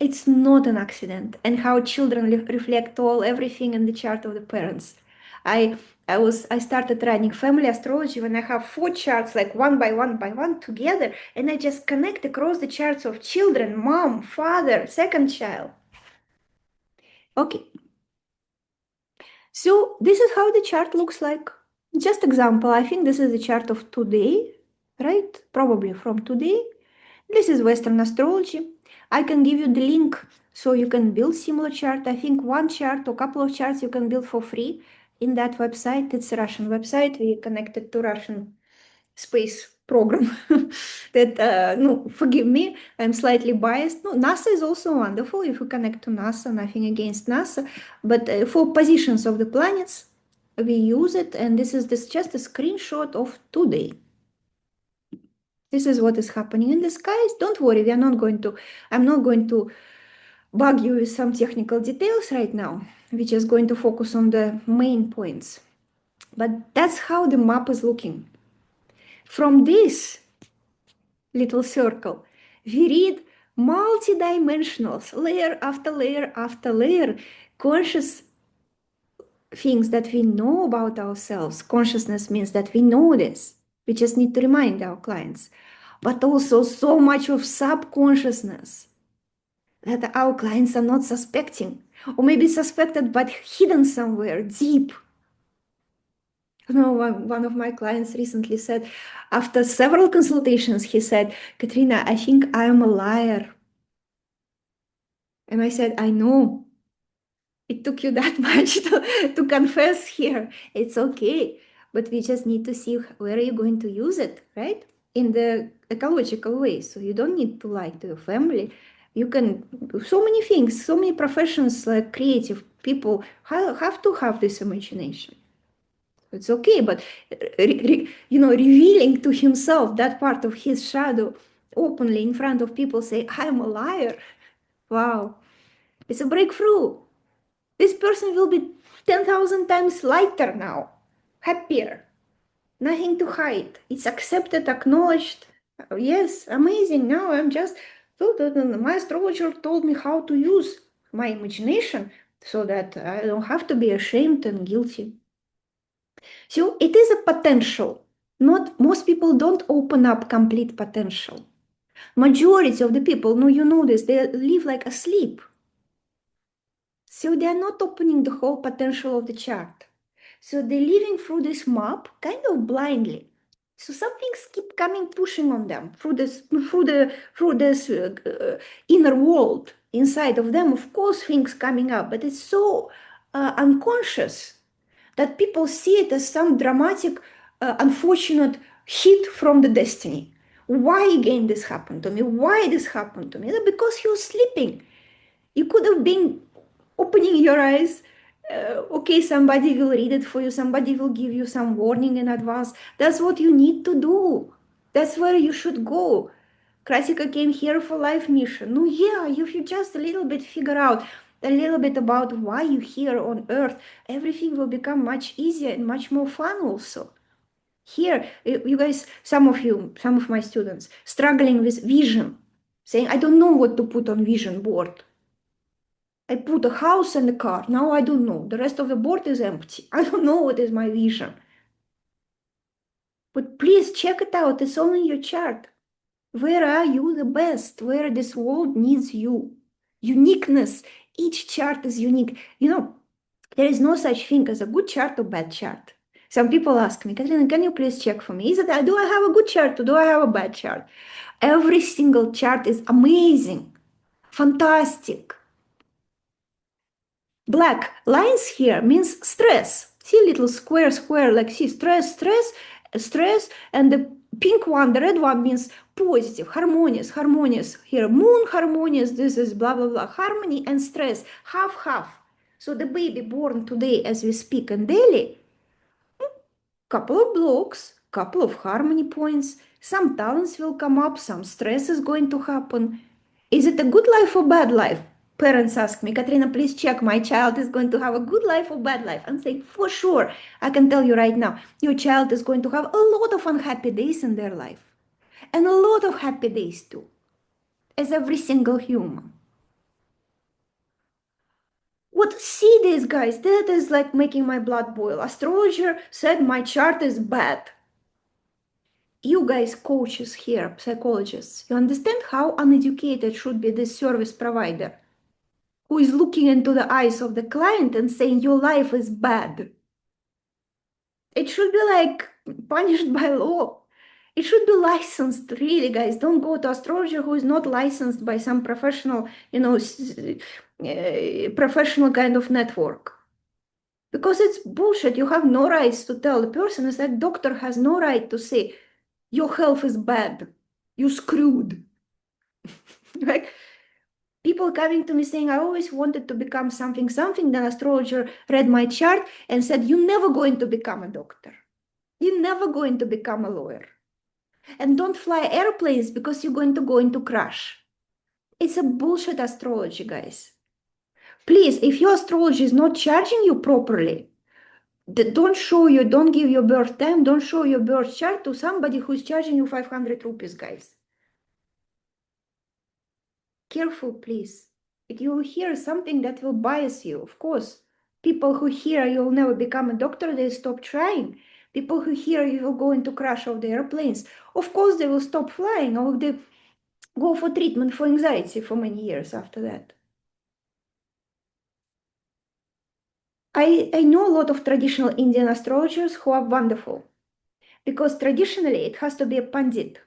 A: it's not an accident, and how children reflect all everything in the chart of the parents. I I started running family astrology when I have 4 charts, like one by one together, and I just connect across the charts of children, mom, father, second child. Okay, so this is how the chart looks like. Just example, I think this is the chart of today, right? Probably from today. This is Western astrology. I can give you the link so you can build similar chart. I think one chart or couple of charts you can build for free in that website. It's a Russian website. We connected to Russian space program. That no, forgive me, I'm slightly biased. No, NASA is also wonderful. If you connect to NASA, nothing against NASA, but for positions of the planets, we use it, and this is just a screenshot of today. This is what is happening in the skies. Don't worry, I'm not going to bug you with some technical details right now. We're just going to focus on the main points. But that's how the map is looking. From this little circle, we read multi-dimensionals, layer after layer after layer, conscious things that we know about ourselves. Consciousness means that we know this. We just need to remind our clients. But also so much of subconsciousness that our clients are not suspecting, or maybe suspected but hidden somewhere deep. One of my clients recently said, after several consultations, he said, Katerina, I think I'm a liar. And I said, I know. It took you that much to confess here. It's okay. But we just need to see where are you going to use it, right? In the ecological way. So you don't need to lie to your family. You can do so many things, so many professions, like creative people have to have this imagination. It's okay, but revealing to himself that part of his shadow openly in front of people, say, I'm a liar. Wow, it's a breakthrough. This person will be 10,000 times lighter now, happier, nothing to hide. It's accepted, acknowledged. Yes, amazing. Now I'm just So my astrologer told me how to use my imagination so that I don't have to be ashamed and guilty. So it is a potential. Not most people don't open up complete potential. Majority of the people, no, you know this, they live like asleep. So they are not opening the whole potential of the chart. So they're living through this map kind of blindly. So some things keep coming, pushing on them through this inner world inside of them. Of course, things coming up, but it's so unconscious that people see it as some dramatic, unfortunate hit from the destiny. Why again this happened to me? Why this happened to me? Because you're sleeping. You could have been opening your eyes. Okay, somebody will read it for you, somebody will give you some warning in advance. That's what you need to do. That's where you should go. Krasika came here for life mission. No, yeah, if you just a little bit figure out a little bit about why you're here on earth, everything will become much easier and much more fun also. Here, you guys, some of you, some of my students, struggling with vision, saying, I don't know what to put on vision board. I put a house and a car. Now I don't know. The rest of the board is empty. I don't know what is my vision. But please check it out. It's all in your chart. Where are you the best? Where this world needs you? Uniqueness. Each chart is unique. You know, there is no such thing as a good chart or bad chart. Some people ask me, Katerina, can you please check for me? Is it, do I have a good chart or do I have a bad chart? Every single chart is amazing, fantastic. Black lines here means stress. See little square, like see stress, and the pink one, the red one means positive, harmonious. Here, moon harmonious, this is blah, blah, blah, harmony and stress, half. So the baby born today as we speak in Delhi, couple of blocks, couple of harmony points, some talents will come up, some stress is going to happen. Is it a good life or bad life? Parents ask me, Katrina, please check my child is going to have a good life or bad life. I'm saying, for sure, I can tell you right now, your child is going to have a lot of unhappy days in their life and a lot of happy days too, as every single human. What see this, guys? That is like making my blood boil. Astrologer said my chart is bad. You guys, coaches here, psychologists, you understand how uneducated should be this service provider who is looking into the eyes of the client and saying your life is bad. It should be like punished by law. It should be licensed, really, guys. Don't go to astrologer who is not licensed by some professional, professional kind of network. Because it's bullshit. You have no rights to tell the person. It's like doctor has no right to say your health is bad. You screwed. Like people coming to me saying, I always wanted to become something. Then astrologer read my chart and said, you're never going to become a doctor. You're never going to become a lawyer. And don't fly airplanes because you're going to go into crash. It's a bullshit astrology, guys. Please, if your astrology is not charging you properly, don't give your birth time, don't show your birth chart to somebody who's charging you 500 rupees, guys. Careful, please. You will hear something that will bias you, of course. People who hear you'll never become a doctor, they stop trying. People who hear you will go into crash of the airplanes, of course they will stop flying or they go for treatment for anxiety for many years after that. I know a lot of traditional Indian astrologers who are wonderful because traditionally it has to be a pandit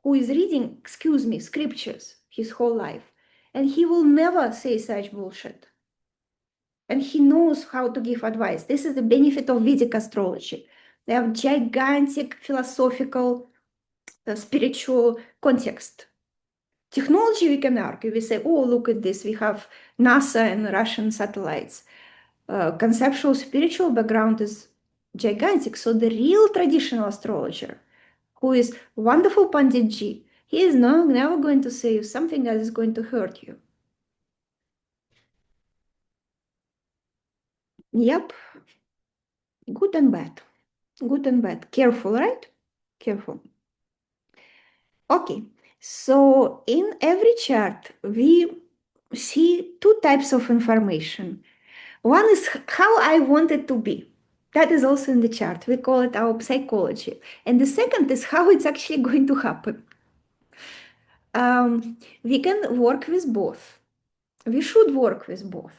A: who is reading, excuse me, scriptures his whole life. And he will never say such bullshit. And he knows how to give advice. This is the benefit of Vedic astrology. They have gigantic philosophical, spiritual context. Technology, we can argue. We say, oh, look at this. We have NASA and Russian satellites. Conceptual, spiritual background is gigantic. So the real traditional astrologer, who is wonderful Pandit Ji, he is never going to say something that is going to hurt you. Yep, good and bad. Good and bad. Careful, right? Careful. Okay, So in every chart, we see two types of information. One is how I want it to be. That is also in the chart. We call it our psychology. And the second is how it's actually going to happen. We can work with both. We should work with both.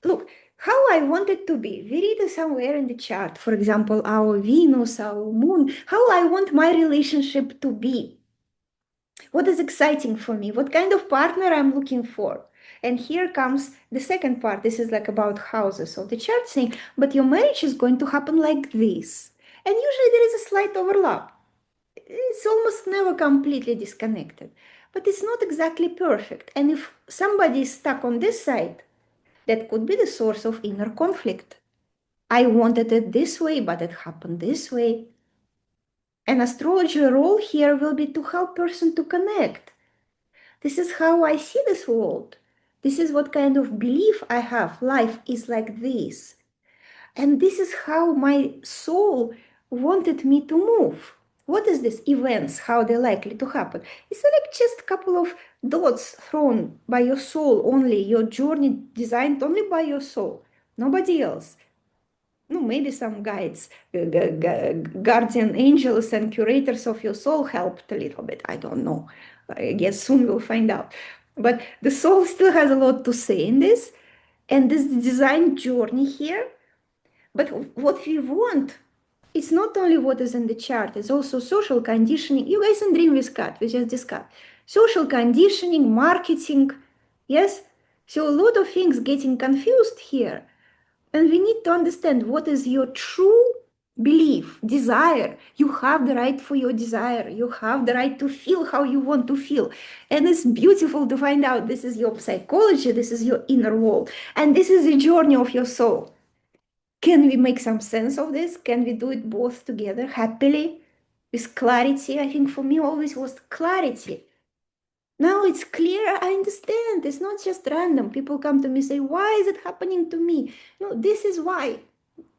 A: Look, how I want it to be. We read somewhere in the chart, for example, our Venus, our moon, how I want my relationship to be. What is exciting for me? What kind of partner I'm looking for? And here comes the second part. This is like about houses of the chart saying, but your marriage is going to happen like this. And usually there is a slight overlap. It's almost never completely disconnected, but it's not exactly perfect. And if somebody is stuck on this side, that could be the source of inner conflict. I wanted it this way, but it happened this way. And astrology role here will be to help person to connect. This is how I see this world. This is what kind of belief I have. Life is like this. And this is how my soul wanted me to move. What is this events, how they're likely to happen? It's like just a couple of dots thrown by your soul only, your journey designed only by your soul, nobody else. No, maybe some guides, guardian angels and curators of your soul helped a little bit. I don't know. I guess soon we'll find out. But the soul still has a lot to say in this. And this design journey here. But what we want, it's not only what is in the chart, it's also social conditioning. You guys in Dream with Cat, we just discussed. Social conditioning, marketing, yes? So a lot of things getting confused here. And we need to understand what is your true belief, desire. You have the right for your desire. You have the right to feel how you want to feel. And it's beautiful to find out this is your psychology, this is your inner world, and this is the journey of your soul. Can we make some sense of this? Can we do it both together happily with clarity? I think for me always was clarity. Now it's clear, I understand. It's not just random. People come to me say, why is it happening to me? No, this is why.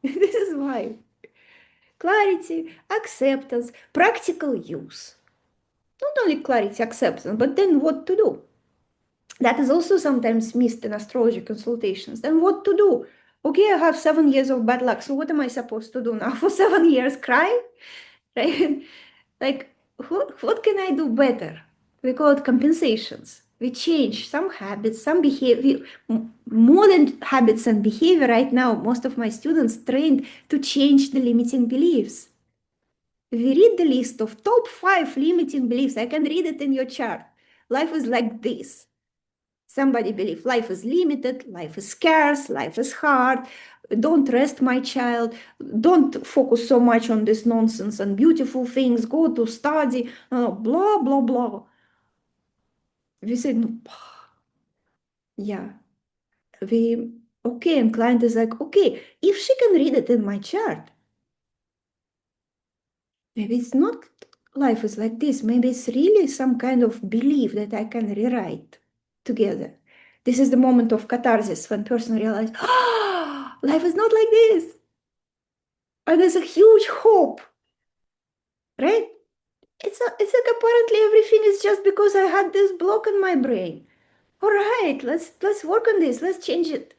A: This is why. Clarity, acceptance, practical use. Not only clarity, acceptance, but then what to do. That is also sometimes missed in astrology consultations. Then what to do? Okay, I have 7 years of bad luck. So what am I supposed to do now? For 7 years, cry? Right? Like, what can I do better? We call it compensations. We change some habits, some behavior, more than habits and behavior right now. Most of my students trained to change the limiting beliefs. We read the list of top 5 limiting beliefs. I can read it in your chart. Life is like this. Somebody believes life is limited, life is scarce, life is hard. Don't rest, my child. Don't focus so much on this nonsense and beautiful things. Go to study, blah, blah, blah. We say, no, yeah. Okay, and client is like, okay, if she can read it in my chart, maybe it's not life is like this. Maybe it's really some kind of belief that I can rewrite together. This is the moment of catharsis when person realizes, ah, life is not like this. And there's a huge hope, right? It's like apparently everything is just because I had this block in my brain. All right, let's work on this. Let's change it.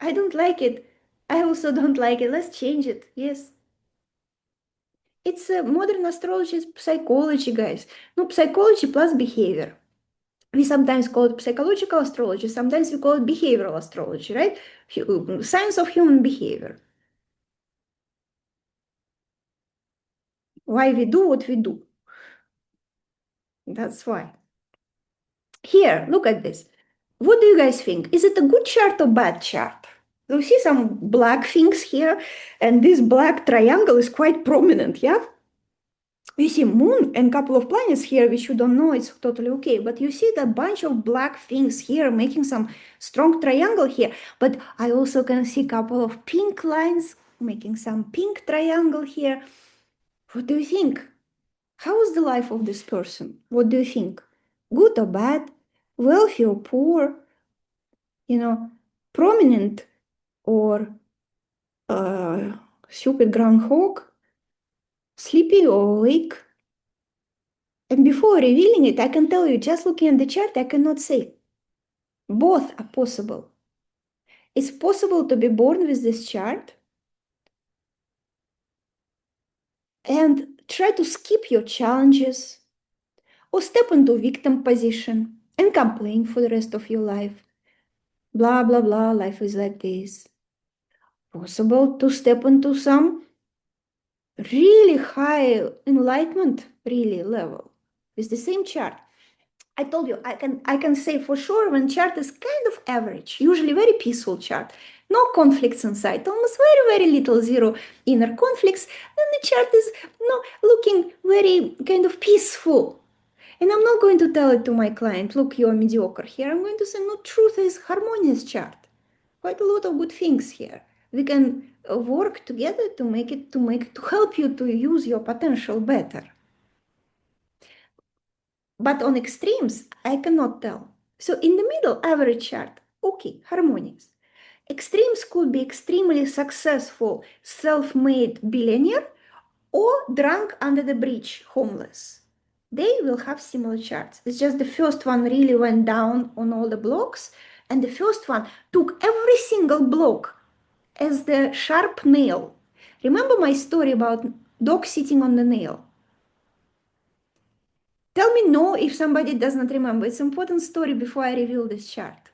A: I don't like it. I also don't like it. Let's change it. Yes. It's modern astrology is psychology, guys. No, psychology plus behavior. We sometimes call it psychological astrology. Sometimes we call it behavioral astrology, right? Science of human behavior. Why we do what we do. That's why. Here, look at this. What do you guys think? Is it a good chart or bad chart? You see some black things here, and this black triangle is quite prominent, yeah? You see moon and couple of planets here, which you don't know, it's totally okay. But you see the bunch of black things here, making some strong triangle here. But I also can see couple of pink lines, making some pink triangle here. What do you think? How is the life of this person? What do you think? Good or bad? Wealthy or poor? You know, prominent or uh, stupid groundhog? Sleepy or awake? And before revealing it, I can tell you, just looking at the chart, I cannot say. Both are possible. It's possible to be born with this chart and try to skip your challenges or step into victim position and complain for the rest of your life. Blah, blah, blah, life is like this. Possible to step into some really high enlightenment, really level with the same chart. I told you, I can say for sure when chart is kind of average, usually very peaceful chart, no conflicts inside, almost very, very little zero inner conflicts, then the chart is looking very kind of peaceful. And I'm not going to tell it to my client, look, you're mediocre here. I'm going to say, no, truth is harmonious chart. Quite a lot of good things here. We can work together to help you to use your potential better. But on extremes, I cannot tell. So in the middle, average chart, okay, harmonious. Extremes could be extremely successful, self-made billionaire or drunk under the bridge, homeless. They will have similar charts. It's just the first one really went down on all the blocks, and the first one took every single block as the sharp nail. Remember my story about dog sitting on the nail? Tell me no if somebody does not remember. It's an important story before I reveal this chart.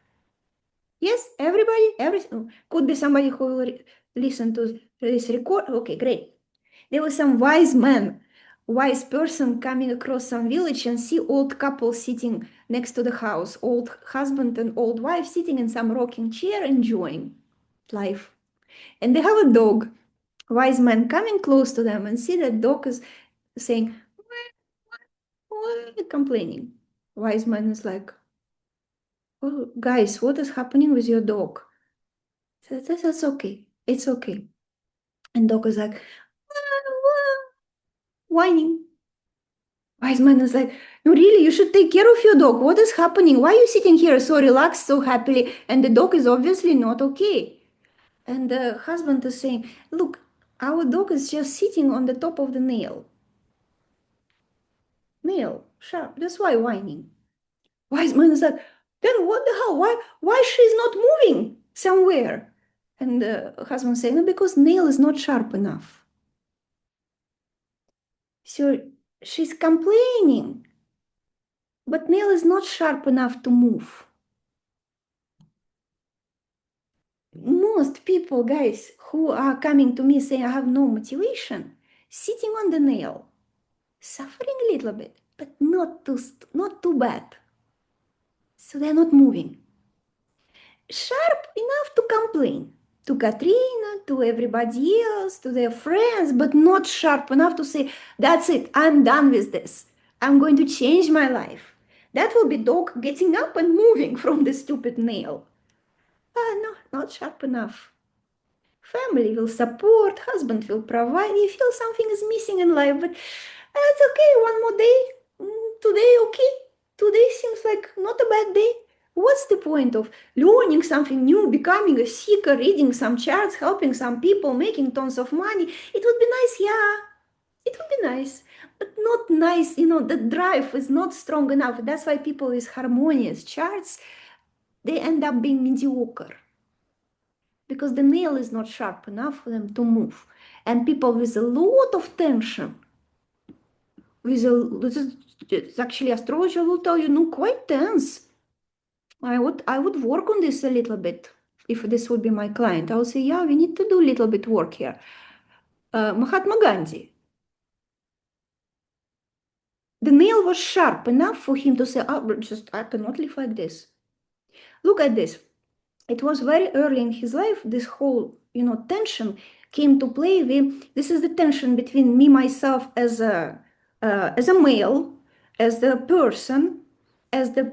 A: Yes, everybody, could be somebody who will listen to this record. Okay, great. There was some wise person coming across some village and see old couple sitting next to the house, old husband and old wife sitting in some rocking chair enjoying life. And they have a dog. Wise man coming close to them and see that dog is saying, complaining. Wise man is like, oh, guys, what is happening with your dog? That's okay. It's okay. And dog is like, whining. Wise man is like, no, really, you should take care of your dog. What is happening? Why are you sitting here so relaxed, so happily? And the dog is obviously not okay. And the husband is saying, look, our dog is just sitting on the top of the nail. Nail, sharp. That's why whining. Wise man is like, then what the hell? Why she's not moving somewhere? And the husband saying, no, because nail is not sharp enough. So she's complaining, but nail is not sharp enough to move. Most people, guys, who are coming to me saying, I have no motivation, sitting on the nail, suffering a little bit, but not too bad. So they're not moving. Sharp enough to complain to Katrina, to everybody else, to their friends, but not sharp enough to say, that's it, I'm done with this. I'm going to change my life. That will be dog getting up and moving from the stupid nail. No, not sharp enough. Family will support, husband will provide. You feel something is missing in life, but that's okay, one more day. Today, okay. Today seems like not a bad day. What's the point of learning something new, becoming a seeker, reading some charts, helping some people, making tons of money? It would be nice, yeah. It would be nice, but not nice. The drive is not strong enough. That's why people with harmonious charts, they end up being mediocre because the nail is not sharp enough for them to move. And people with a lot of tension, it's actually astrology will tell you, no, quite tense. I would work on this a little bit if this would be my client. I would say, yeah, we need to do a little bit work here. Mahatma Gandhi, the nail was sharp enough for him to say, oh, I cannot live like this. Look at this. It was very early in his life, this whole, tension came to play. This is the tension between me, myself, as a male, as the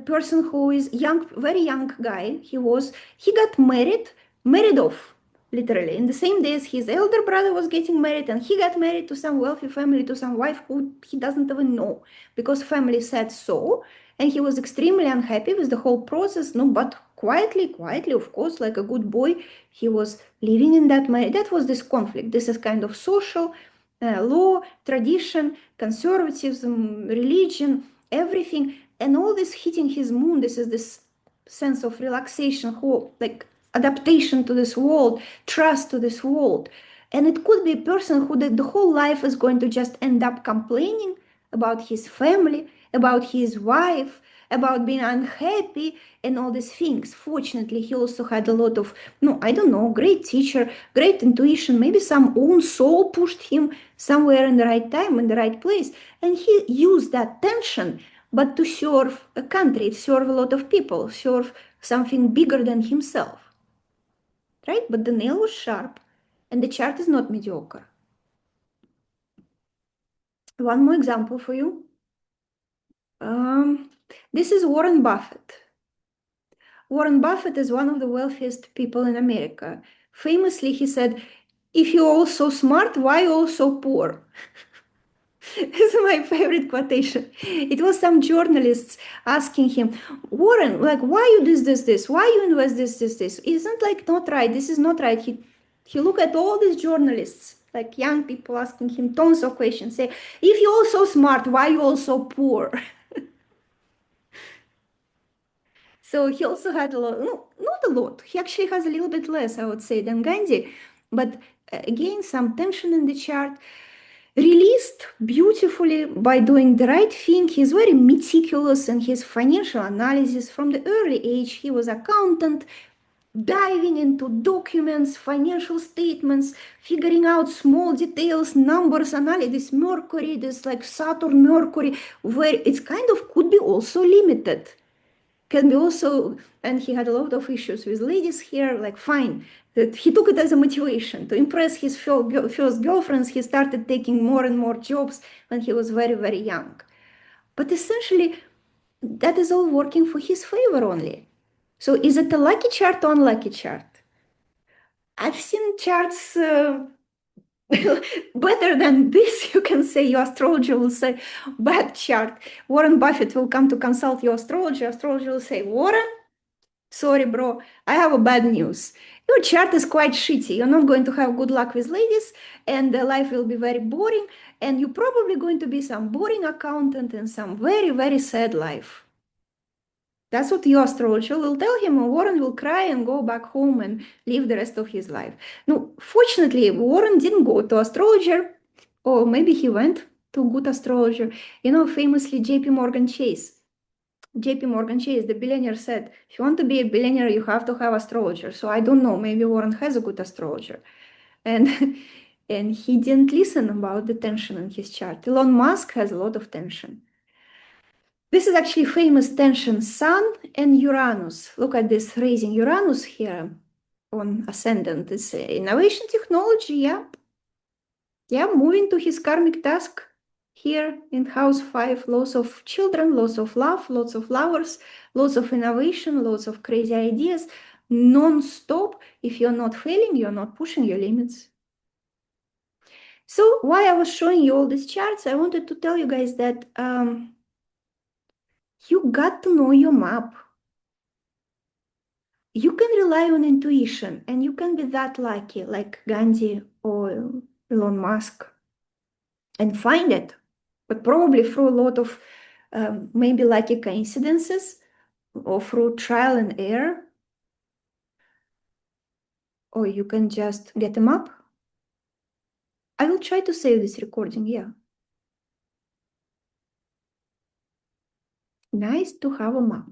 A: person who is young, very young guy. He got married off, literally, in the same day as his elder brother was getting married, and he got married to some wealthy family, to some wife who he doesn't even know, because family said so, and he was extremely unhappy with the whole process. No, but quietly, of course, like a good boy, he was living in that marriage. That was this conflict. This is kind of social. law, tradition, conservatism, religion, everything, and all this hitting his moon. This is this sense of relaxation, hope, like adaptation to this world, trust to this world. And it could be a person who the whole life is going to just end up complaining about his family, about his wife, about being unhappy and all these things. Fortunately, he also had a lot of, no, I don't know, great teacher, great intuition, maybe some own soul pushed him somewhere in the right time, in the right place. And he used that tension, but to serve a country, serve a lot of people, serve something bigger than himself. Right? But the nail was sharp, and the chart is not mediocre. One more example for you. This is Warren Buffett. Warren Buffett is one of the wealthiest people in America. Famously, he said, "If you're all so smart, why all so poor?" This is my favorite quotation. It was some journalists asking him, "Warren, like, why you this? Why you invest this? Isn't like not right? This is not right." He looked at all these journalists, like young people asking him tons of questions, say, "If you're all so smart, why you all so poor?" So he also had a lot, no, not a lot. He actually has a little bit less, I would say, than Gandhi. But again, some tension in the chart, released beautifully by doing the right thing. He's very meticulous in his financial analysis. From the early age, he was accountant, diving into documents, financial statements, figuring out small details, numbers, analysis, Mercury, this like Saturn, Mercury, where it's kind of could be also limited. Can be also, and he had a lot of issues with ladies here, like fine. That he took it as a motivation to impress his first girlfriends. He started taking more and more jobs when he was very, very young. But essentially, that is all working for his favor only. So is it a lucky chart or unlucky chart? I've seen charts better than this. You can say your astrologer will say bad chart. Warren Buffett will come to consult your astrologer. Astrologer will say, Warren, sorry, bro, I have a bad news. Your chart is quite shitty. You're not going to have good luck with ladies, and life will be very boring, and you're probably going to be some boring accountant and some very, very sad life. That's what your astrologer will tell him, and Warren will cry and go back home and live the rest of his life. No, fortunately, Warren didn't go to astrologer, or maybe he went to a good astrologer. You know, famously, JP Morgan Chase. JP Morgan Chase, the billionaire, said, if you want to be a billionaire, you have to have astrologer. So I don't know, maybe Warren has a good astrologer. And and he didn't listen about the tension in his chart. Elon Musk has a lot of tension. This is actually famous tension, Sun and Uranus. Look at this raising Uranus here on ascendant. It's innovation technology, yeah. Yeah, moving to his karmic task here in house 5, lots of children, lots of love, lots of lovers, lots of innovation, lots of crazy ideas, non-stop. If you're not failing, you're not pushing your limits. So while I was showing you all these charts, I wanted to tell you guys that you got to know your map. You can rely on intuition, and you can be that lucky, like Gandhi or Elon Musk, and find it, but probably through a lot of maybe lucky coincidences or through trial and error, or you can just get them up. I will try to save this recording, yeah. Nice to have a map.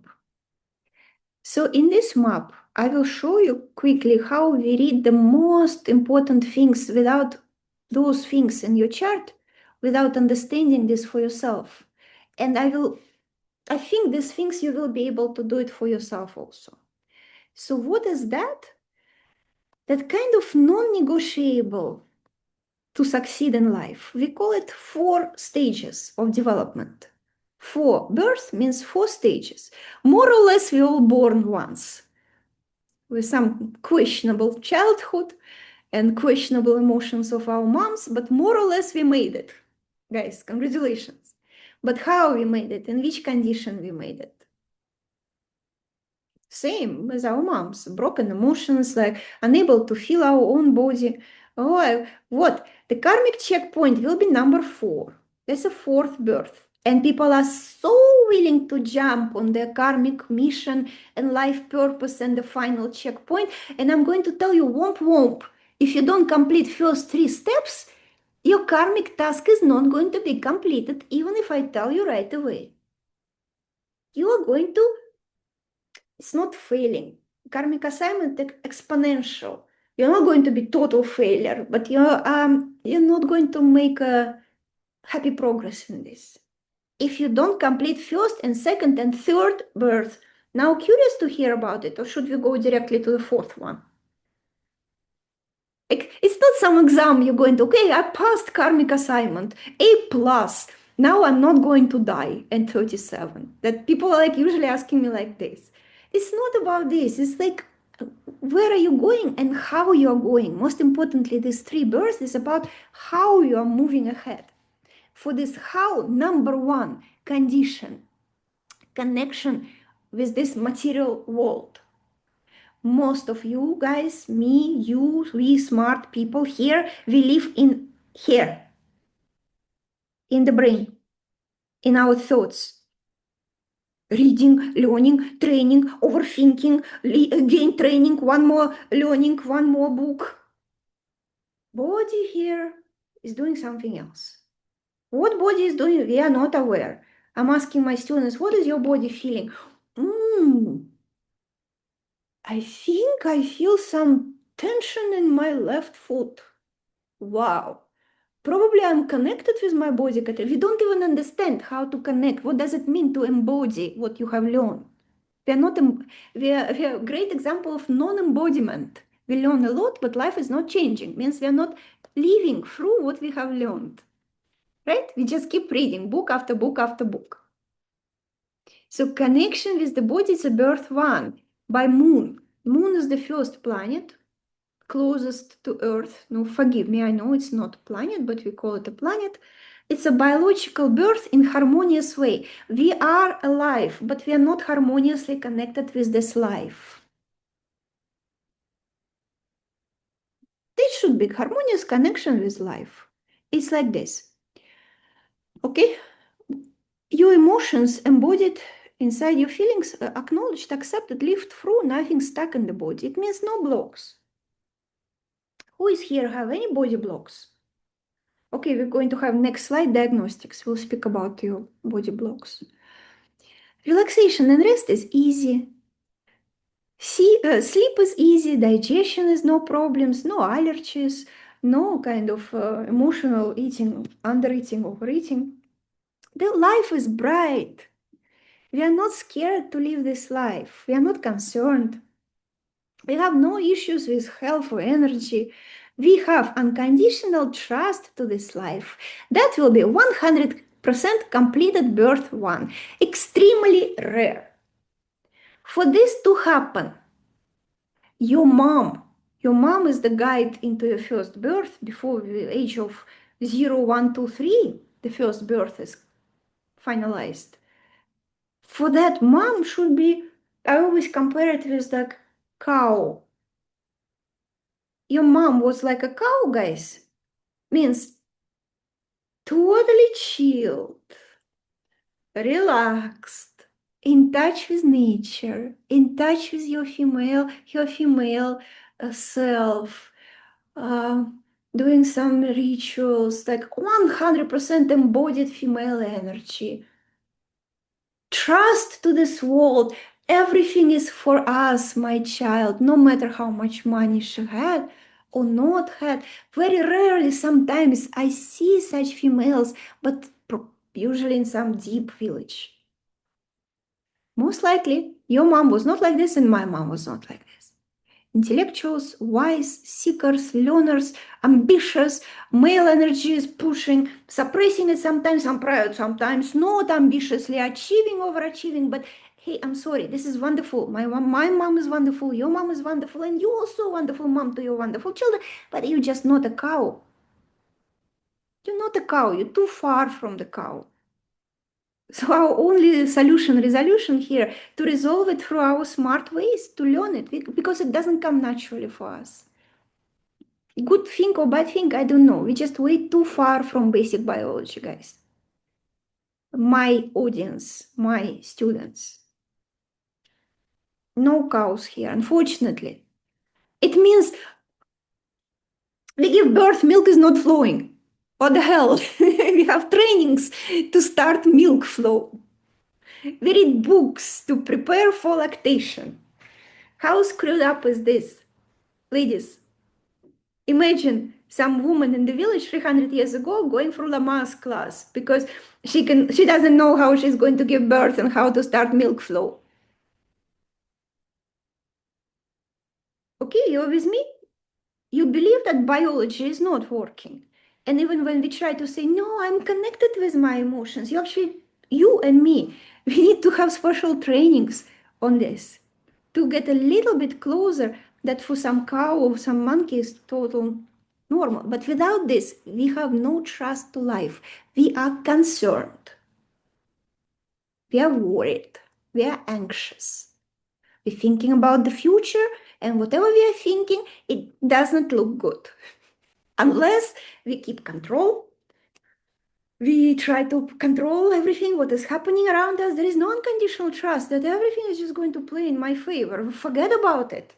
A: So in this map, I will show you quickly how we read the most important things without those things in your chart, without understanding this for yourself. And I think these things you will be able to do it for yourself also. So what is that? That kind of non-negotiable to succeed in life. We call it 4 stages of development. 4, birth means 4 stages. More or less, we all born once with some questionable childhood and questionable emotions of our moms, but more or less we made it. Guys, congratulations. But how we made it, in which condition we made it. Same as our moms, broken emotions, like unable to feel our own body. Oh, what? The karmic checkpoint will be number 4. That's a fourth birth. And people are so willing to jump on their karmic mission and life purpose and the final checkpoint. And I'm going to tell you, womp womp, if you don't complete first 3 steps, your karmic task is not going to be completed, even if I tell you right away. You are going to, it's not failing. Karmic assignment exponential. You're not going to be total failure, but you're not going to make a happy progress in this. If you don't complete first and second and third birth, now curious to hear about it, or should we go directly to the fourth one? It's not some exam you're going to, okay, I passed karmic assignment, A plus. Now I'm not going to die at 37. That people are like usually asking me like this. It's not about this. It's like, where are you going and how you are going? Most importantly, this 3 births is about how you are moving ahead. For this how, number 1 condition, connection with this material world. Most of you guys, me, you, we smart people here, we live in here, in the brain, in our thoughts. Reading, learning, training, overthinking, again training, one more learning, one more book. Body here is doing something else. What body is doing, we are not aware. I'm asking my students, what is your body feeling? I think I feel some tension in my left foot. Wow. Probably I'm connected with my body. We don't even understand how to connect. What does it mean to embody what you have learned? We are not, we are a great example of non-embodiment. We learn a lot, but life is not changing. Means we are not living through what we have learned, right? We just keep reading book after book after book. So connection with the body is a birth 1 by moon. Moon is the first planet closest to Earth. No, forgive me, I know it's not a planet, but we call it a planet. It's a biological birth in harmonious way. We are alive, but we are not harmoniously connected with this life. This should be harmonious connection with life. It's like this. Okay? Your emotions embodied inside your feelings, acknowledged, accepted, lived through, nothing stuck in the body. It means no blocks. Who is here have any body blocks? Okay, we're going to have next slide, diagnostics. We'll speak about your body blocks. Relaxation and rest is easy. Sleep is easy, digestion is no problems, no allergies, no kind of emotional eating, undereating, overeating. The life is bright. We are not scared to live this life. We are not concerned. We have no issues with health or energy. We have unconditional trust to this life. That will be 100% completed birth 1. Extremely rare. For this to happen, your mom is the guide into your first birth before the age of 0, 1, 2, 3. The first birth is finalized. For that, mom should be, I always compare it with like cow. Your mom was like a cow, guys. Means totally chilled, relaxed, in touch with nature, in touch with your female self, uh, doing some rituals, like 100% embodied female energy. Trust to this world. Everything is for us, my child, no matter how much money she had or not had. Very rarely, sometimes I see such females, but usually in some deep village. Most likely, your mom was not like this and my mom was not like this. Intellectuals, wise, seekers, learners, ambitious, male energy is pushing, suppressing it sometimes, I'm proud, sometimes not ambitiously, achieving, overachieving, but hey, I'm sorry, this is wonderful. My mom is wonderful, your mom is wonderful, and you also wonderful mom to your wonderful children, but you're just not a cow. You're not a cow, you're too far from the cow. So our only resolution here, to resolve it through our smart ways, to learn it, because it doesn't come naturally for us. Good thing or bad thing, I don't know. We just way too far from basic biology, guys. My audience, my students. No cows here, unfortunately. It means we give birth, milk is not flowing. What the hell? We have trainings to start milk flow. We read books to prepare for lactation. How screwed up is this? Ladies, imagine some woman in the village 300 years ago going through Lamar's class because she doesn't know how she's going to give birth and how to start milk flow. Okay, you're with me? You believe that biology is not working. And even when we try to say, no, I'm connected with my emotions, you and me, we need to have special trainings on this to get a little bit closer that for some cow or some monkey is total normal. But without this, we have no trust to life. We are concerned. We are worried. We are anxious. We're thinking about the future, and whatever we are thinking, it doesn't look good. Unless we keep control, we try to control everything what is happening around us. There is no unconditional trust that everything is just going to play in my favor. Forget about it.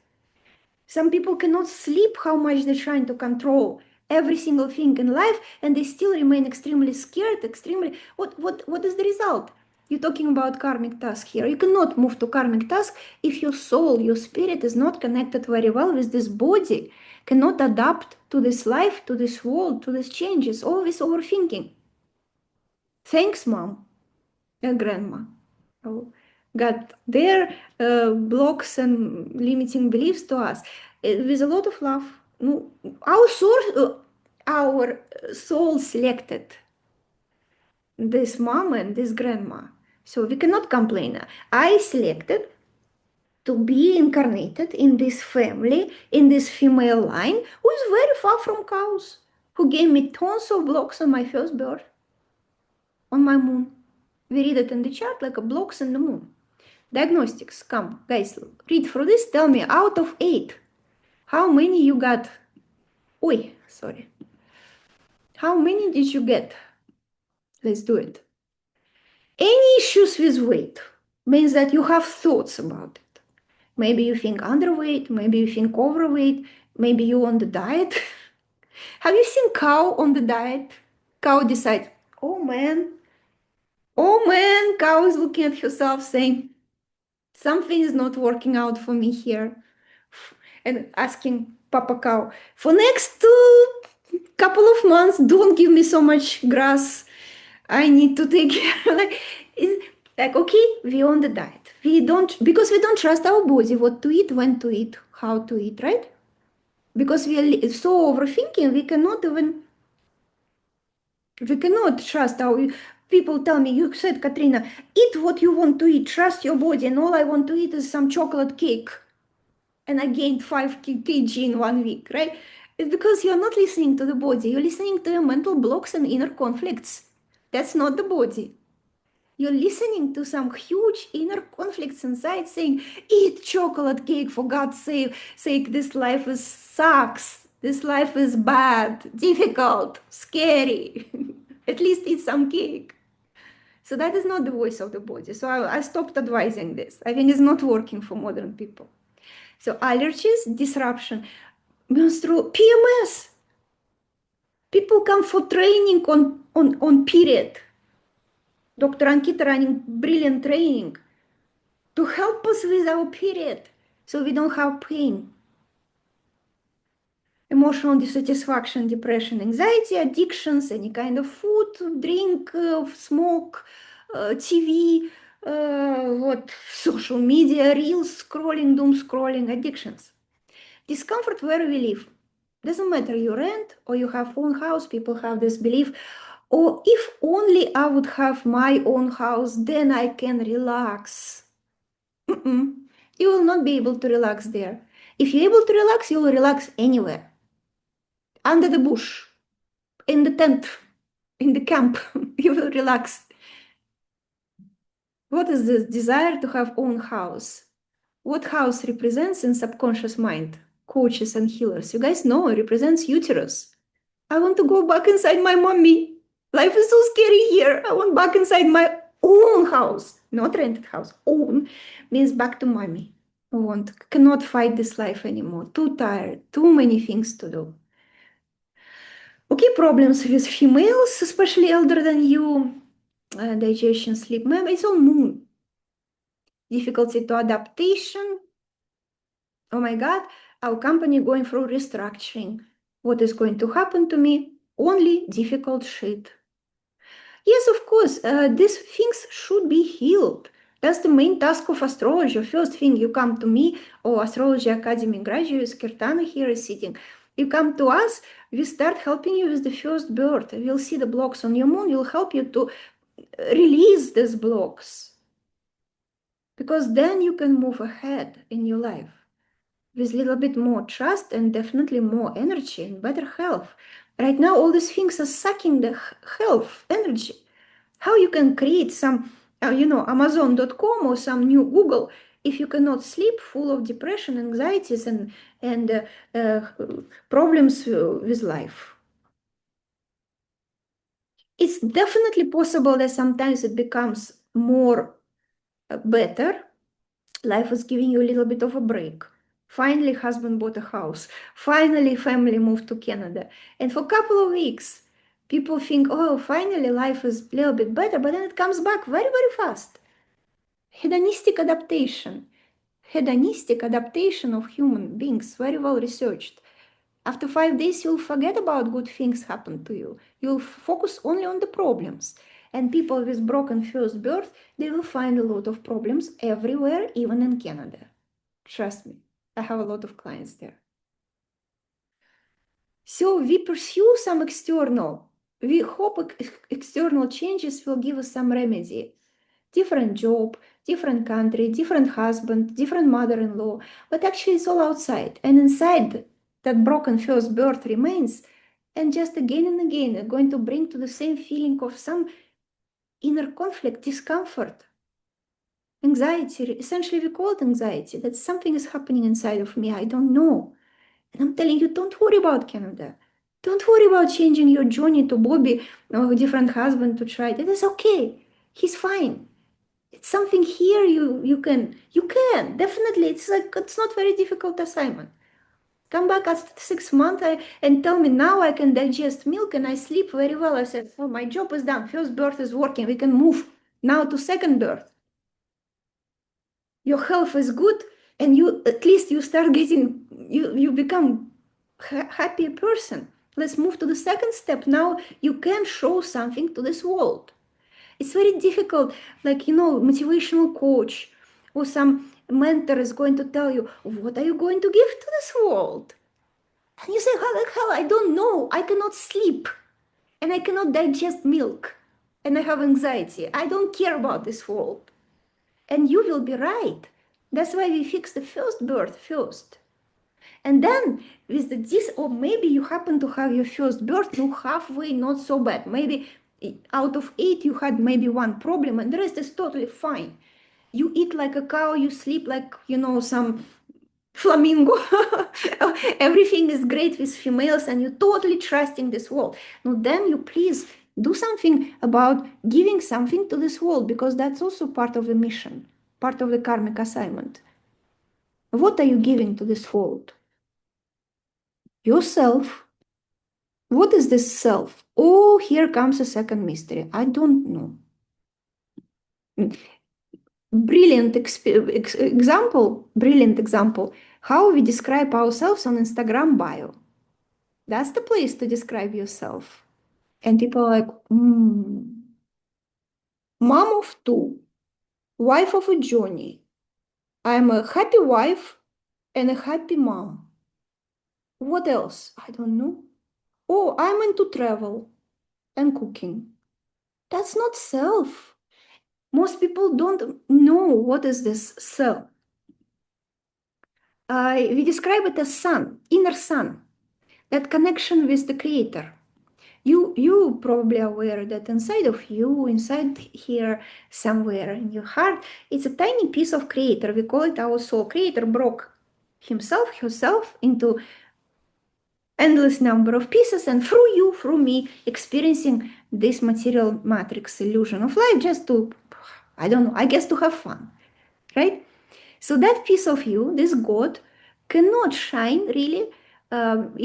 A: Some people cannot sleep how much they're trying to control every single thing in life, and they still remain extremely scared, extremely what is the result? You're talking about karmic task here. You cannot move to karmic task if your soul, your spirit is not connected very well with this body, cannot adapt to this life, to this world, to these changes, always overthinking. Thanks, mom and grandma. Oh, got their blocks and limiting beliefs to us with a lot of love. No, our soul selected this mom and this grandma, so we cannot complain. I selected to be incarnated in this family, in this female line, who is very far from cows, who gave me tons of blocks on my first birth, on my moon. We read it in the chart like a blocks in the moon. Diagnostics, come, guys, read through this. Tell me, out of 8, how many you got? Oi, sorry. How many did you get? Let's do it. Any issues with weight means that you have thoughts about it. Maybe you think underweight, maybe you think overweight, maybe you on the diet. Have you seen cow on the diet? Cow decides, oh man, cow is looking at herself saying, something is not working out for me here. And asking Papa Cow, for next couple of months, don't give me so much grass. I need to take care. like, okay, we on the diet. Because we don't trust our body, what to eat, when to eat, how to eat, right? Because we are so overthinking, we cannot trust our people. Tell me, you said, Katrina, eat what you want to eat, trust your body, and all I want to eat is some chocolate cake. And I gained 5 kg in 1 week, right? It's because you're not listening to the body. You're listening to your mental blocks and inner conflicts. That's not the body. You're listening to some huge inner conflicts inside saying, eat chocolate cake for God's sake. This life is sucks. This life is bad, difficult, scary. At least eat some cake. So that is not the voice of the body. So I stopped advising this. I think it's not working for modern people. So allergies, disruption, menstrual PMS. People come for training on period. Dr. Ankita running brilliant training to help us with our period so we don't have pain. Emotional dissatisfaction, depression, anxiety, addictions, any kind of food, drink, smoke, TV, social media, reels, scrolling, doom scrolling, addictions. Discomfort where we live. Doesn't matter you rent or you have own house, people have this belief, or if only I would have my own house, then I can relax. Mm-mm. You will not be able to relax there. If you're able to relax, you will relax anywhere. Under the bush, in the tent, in the camp, you will relax. What is this desire to have own house? What house represents in subconscious mind? Coaches and healers. You guys know it represents uterus. I want to go back inside my mommy. Life is so scary here. I want back inside my own house, not rented house. Own means back to mommy. Cannot fight this life anymore. Too tired, too many things to do. Okay, problems with females, especially elder than you, digestion, sleep. Maybe it's all moon. Difficulty to adaptation. Oh my God, our company going through restructuring. What is going to happen to me? Only difficult shit. Yes, of course, these things should be healed. That's the main task of astrology. First thing, you come to me, or Astrology Academy graduates, Kirtana here is sitting. You come to us, we start helping you with the first birth. We'll see the blocks on your moon, we'll help you to release these blocks. Because then you can move ahead in your life with a little bit more trust and definitely more energy and better health. Right now, all these things are sucking the health energy. How you can create some, Amazon.com or some new Google if you cannot sleep, full of depression, anxieties, and problems with life? It's definitely possible that sometimes it becomes more better. Life is giving you a little bit of a break. Finally, husband bought a house. Finally, family moved to Canada. And for a couple of weeks, people think, oh, finally, life is a little bit better, but then it comes back very, very fast. Hedonistic adaptation. Hedonistic adaptation of human beings, very well researched. After 5 days, you'll forget about good things happen to you. You'll focus only on the problems. And people with broken first birth, they will find a lot of problems everywhere, even in Canada. Trust me, I have a lot of clients there. So we pursue some external. We hope external changes will give us some remedy. Different job, different country, different husband, different mother-in-law, but actually it's all outside. And inside, that broken first birth remains, and just again and again, are going to bring to the same feeling of some inner conflict, discomfort, anxiety. Essentially, we call it anxiety, that something is happening inside of me, I don't know. And I'm telling you, don't worry about Canada. Don't worry about changing your journey to Bobby or a different husband to try it. It is okay. He's fine. It's something here you can definitely. It's not very difficult assignment. Come back after 6 months and tell me now I can digest milk and I sleep very well. I said, oh, my job is done. First birth is working. We can move now to second birth. Your health is good, and you at least you start getting you become happier person. Let's move to the second step. Now you can show something to this world. It's very difficult, like, motivational coach or some mentor is going to tell you, what are you going to give to this world? And you say, how the hell, I don't know. I cannot sleep and I cannot digest milk and I have anxiety. I don't care about this world. And you will be right. That's why we fix the first birth first. And then with this, or maybe you happen to have your first birth, no, halfway, not so bad. Maybe out of 8, you had maybe one problem and the rest is totally fine. You eat like a cow, you sleep like, some flamingo. Everything is great with females and you're totally trusting this world. Now then you please do something about giving something to this world, because that's also part of the mission, part of the karmic assignment. What are you giving to this world? Yourself. What is this self? Oh, here comes a second mystery. I don't know. Brilliant example, how we describe ourselves on Instagram bio. That's the place to describe yourself. And people are like, mom of 2, wife of a Johnny. I'm a happy wife and a happy mom. What else? I don't know. Oh, I'm into travel and cooking. That's not self. Most people don't know what is this self. We describe it as sun, inner sun, that connection with the creator. You probably aware that inside of you, inside here, somewhere in your heart, it's a tiny piece of creator. We call it our soul. Creator broke himself, herself into endless number of pieces, and through you, through me, experiencing this material matrix illusion of life just to, I don't know, I guess to have fun, right? So that piece of you, this God, cannot shine really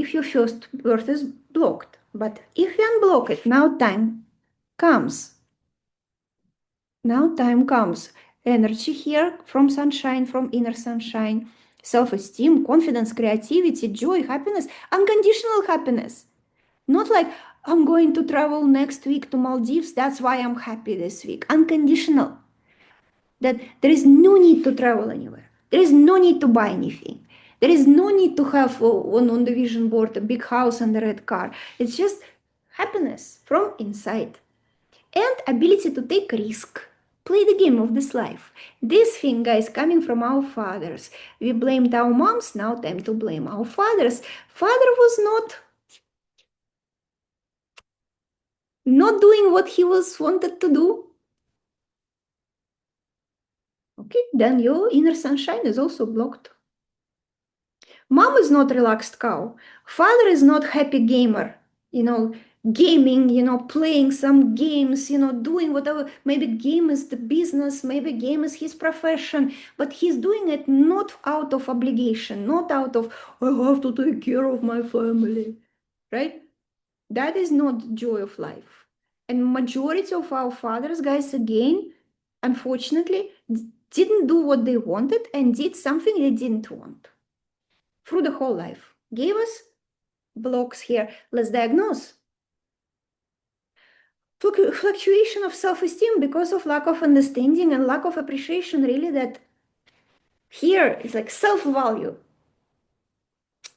A: if your first birth is blocked. But if you unblock it, now time comes. Now time comes. Energy here from sunshine, from inner sunshine, self-esteem, confidence, creativity, joy, happiness, unconditional happiness. Not like I'm going to travel next week to Maldives, that's why I'm happy this week. Unconditional. That there is no need to travel anywhere. There is no need to buy anything. There is no need to have on the vision board a big house and a red car. It's just happiness from inside and ability to take risk. Play the game of this life. This thing, guys, coming from our fathers. We blamed our moms, now time to blame our fathers. Father was not doing what he was wanted to do. Okay, then your inner sunshine is also blocked. Mom is not relaxed cow. Father is not happy gamer, gaming, playing some games, doing whatever. Maybe game is the business, maybe game is his profession, but he's doing it not out of obligation, not out of, I have to take care of my family, right? That is not joy of life. And majority of our fathers, guys, again, unfortunately, didn't do what they wanted and did something they didn't want through the whole life. Gave us blocks here. Let's diagnose. Fluctuation of self-esteem because of lack of understanding and lack of appreciation, really, that here is like self-value.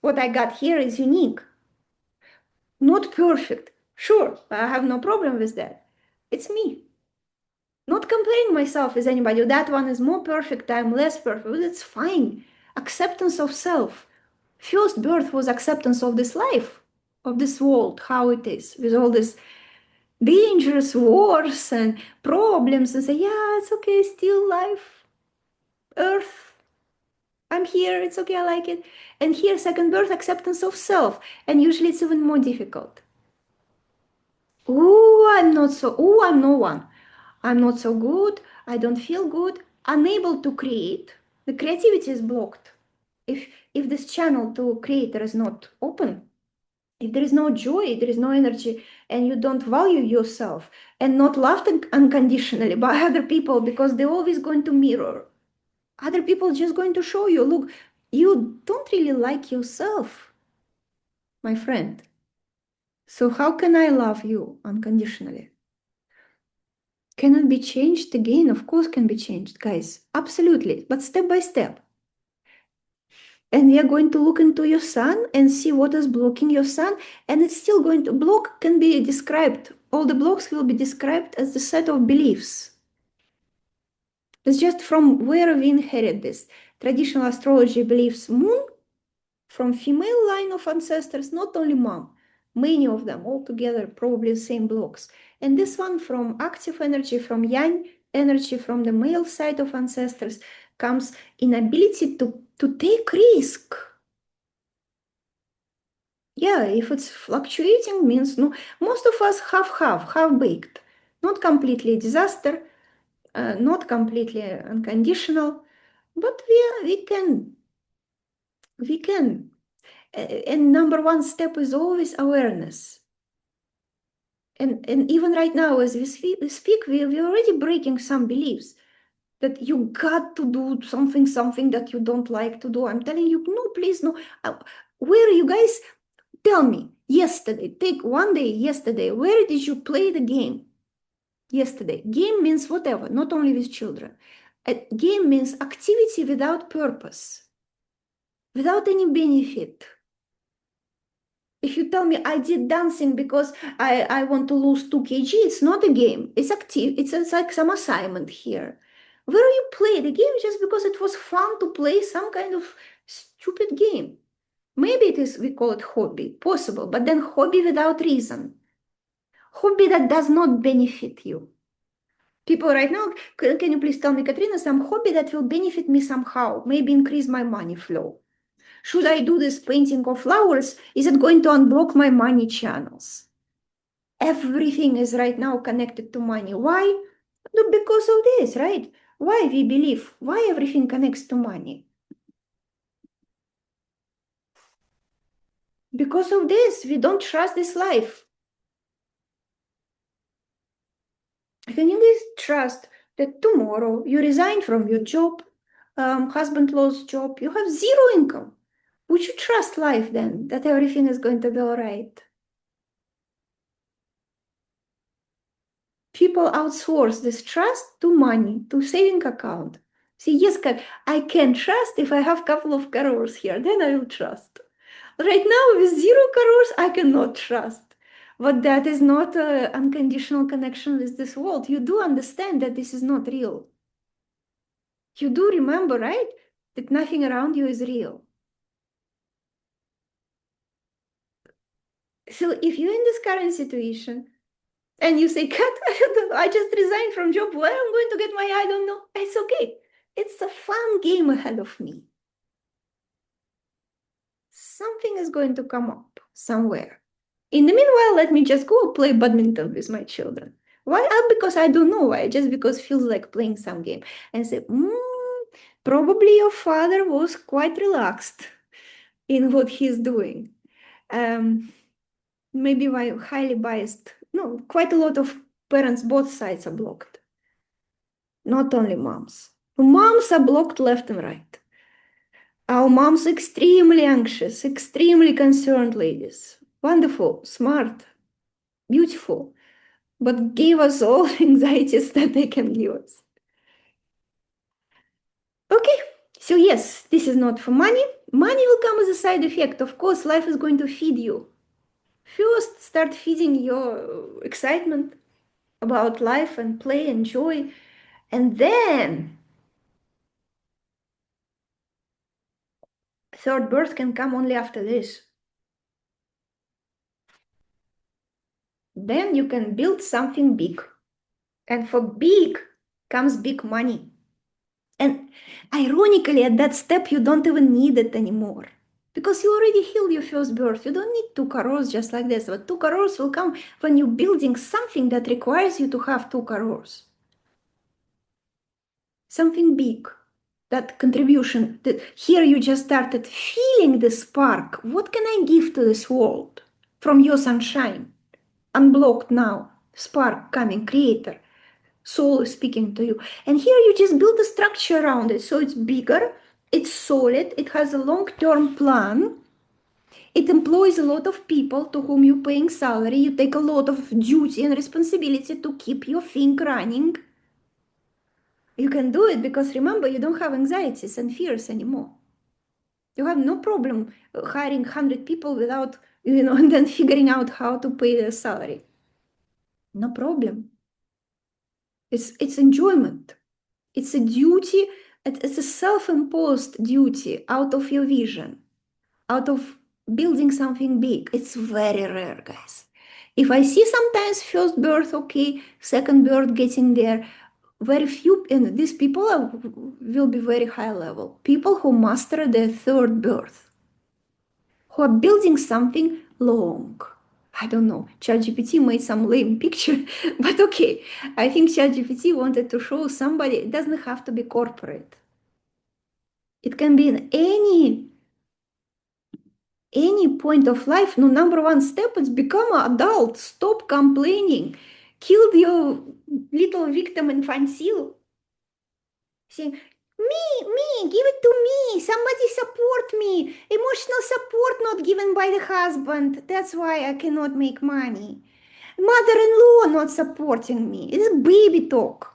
A: What I got here is unique. Not perfect. Sure, I have no problem with that. It's me. Not comparing myself with anybody. That one is more perfect, I'm less perfect. It's fine. Acceptance of self. First birth was acceptance of this life, of this world, how it is, with all these dangerous wars and problems, and say, yeah, it's okay, still life, earth, I'm here, it's okay, I like it. And here, second birth, acceptance of self. And usually it's even more difficult. I'm no one. I'm not so good, I don't feel good, unable to create. The creativity is blocked. If this channel to creator is not open, if there is no joy, there is no energy, and you don't value yourself and not loved unconditionally by other people because they're always going to mirror. Other people just going to show you, look, you don't really like yourself, my friend. So how can I love you unconditionally? Can it be changed again? Of course can be changed, guys. Absolutely. But step by step. And we are going to look into your sun and see what is blocking your sun. And it's still going to block can be described. All the blocks will be described as the set of beliefs. It's just from where we inherit this. Traditional astrology believes moon from female line of ancestors, not only mom, many of them all together, probably the same blocks. And this one from active energy, from yang energy, from the male side of ancestors, comes inability to take risk. Yeah, if it's fluctuating means no, most of us half-baked, not completely disaster, not completely unconditional, but we can. And number one step is always awareness. And even right now, as we speak, we're already breaking some beliefs that you got to do something that you don't like to do. I'm telling you, no, please, no. Where you guys, tell me, yesterday, take one day yesterday, where did you play the game? Yesterday. Game means whatever, not only with children. A game means activity without purpose, without any benefit. If you tell me I did dancing because I want to lose 2 kg, it's not a game. It's active. It's like some assignment here. Where you play the game just because it was fun to play some kind of stupid game. Maybe it is, we call it hobby, possible, but then hobby without reason. Hobby that does not benefit you. People right now, can you please tell me, Katrina, some hobby that will benefit me somehow, maybe increase my money flow? Should I do this painting of flowers? Is it going to unblock my money channels? Everything is right now connected to money. Why? Because of this, right? Why we believe? Why everything connects to money? Because of this, we don't trust this life. Can you guys trust that tomorrow you resign from your job, husband lost job, you have zero income? Would you trust life then that everything is going to be all right? People outsource this trust to money, to saving account. See, yes, I can trust if I have a couple of crores here, then I will trust. Right now, with zero crores, I cannot trust. But that is not an unconditional connection with this world. You do understand that this is not real. You do remember, right? That nothing around you is real. So if you're in this current situation and you say, Kat, I don't know, I just resigned from job, where I'm going to get my, I don't know. It's okay. It's a fun game ahead of me. Something is going to come up somewhere. In the meanwhile, let me just go play badminton with my children. Why? Because I don't know why. Just because it feels like playing some game. And say, probably your father was quite relaxed in what he's doing. Maybe why highly biased. No, quite a lot of parents, both sides are blocked. Not only moms. Moms are blocked left and right. Our moms extremely anxious, extremely concerned ladies. Wonderful, smart, beautiful, but gave us all anxieties that they can give us. Okay, so yes, this is not for money. Money will come as a side effect. Of course, life is going to feed you. First, start feeding your excitement about life and play and joy. And then, third birth can come only after this. Then you can build something big. And for big comes big money. And ironically, at that step, you don't even need it anymore. Because you already healed your first birth. You don't need 2 crores just like this. But 2 crores will come when you're building something that requires you to have 2 crores. Something big. That contribution. That here you just started feeling the spark. What can I give to this world from your sunshine? Unblocked now. Spark coming, creator. Soul is speaking to you. And here you just build a structure around it. So it's bigger, it's solid, it has a long-term plan. It employs a lot of people to whom you're paying salary. You take a lot of duty and responsibility to keep your thing running. You can do it because remember, you don't have anxieties and fears anymore. You have no problem hiring 100 people without, and then figuring out how to pay their salary. No problem. It's enjoyment. It's a duty, it's a self-imposed duty out of your vision, out of building something big. It's very rare, guys. If I see sometimes first birth, okay, second birth getting there, very few, and these people will be very high level. People who master their third birth, who are building something long. I don't know, ChatGPT made some lame picture, but okay. I think ChatGPT wanted to show somebody, it doesn't have to be corporate. It can be in any point of life. No, number one step is become an adult. Stop complaining. Kill your little victim infantile. Saying, give it to me. Somebody support me. Emotional support not given by the husband. That's why I cannot make money. Mother-in-law not supporting me. It's baby talk.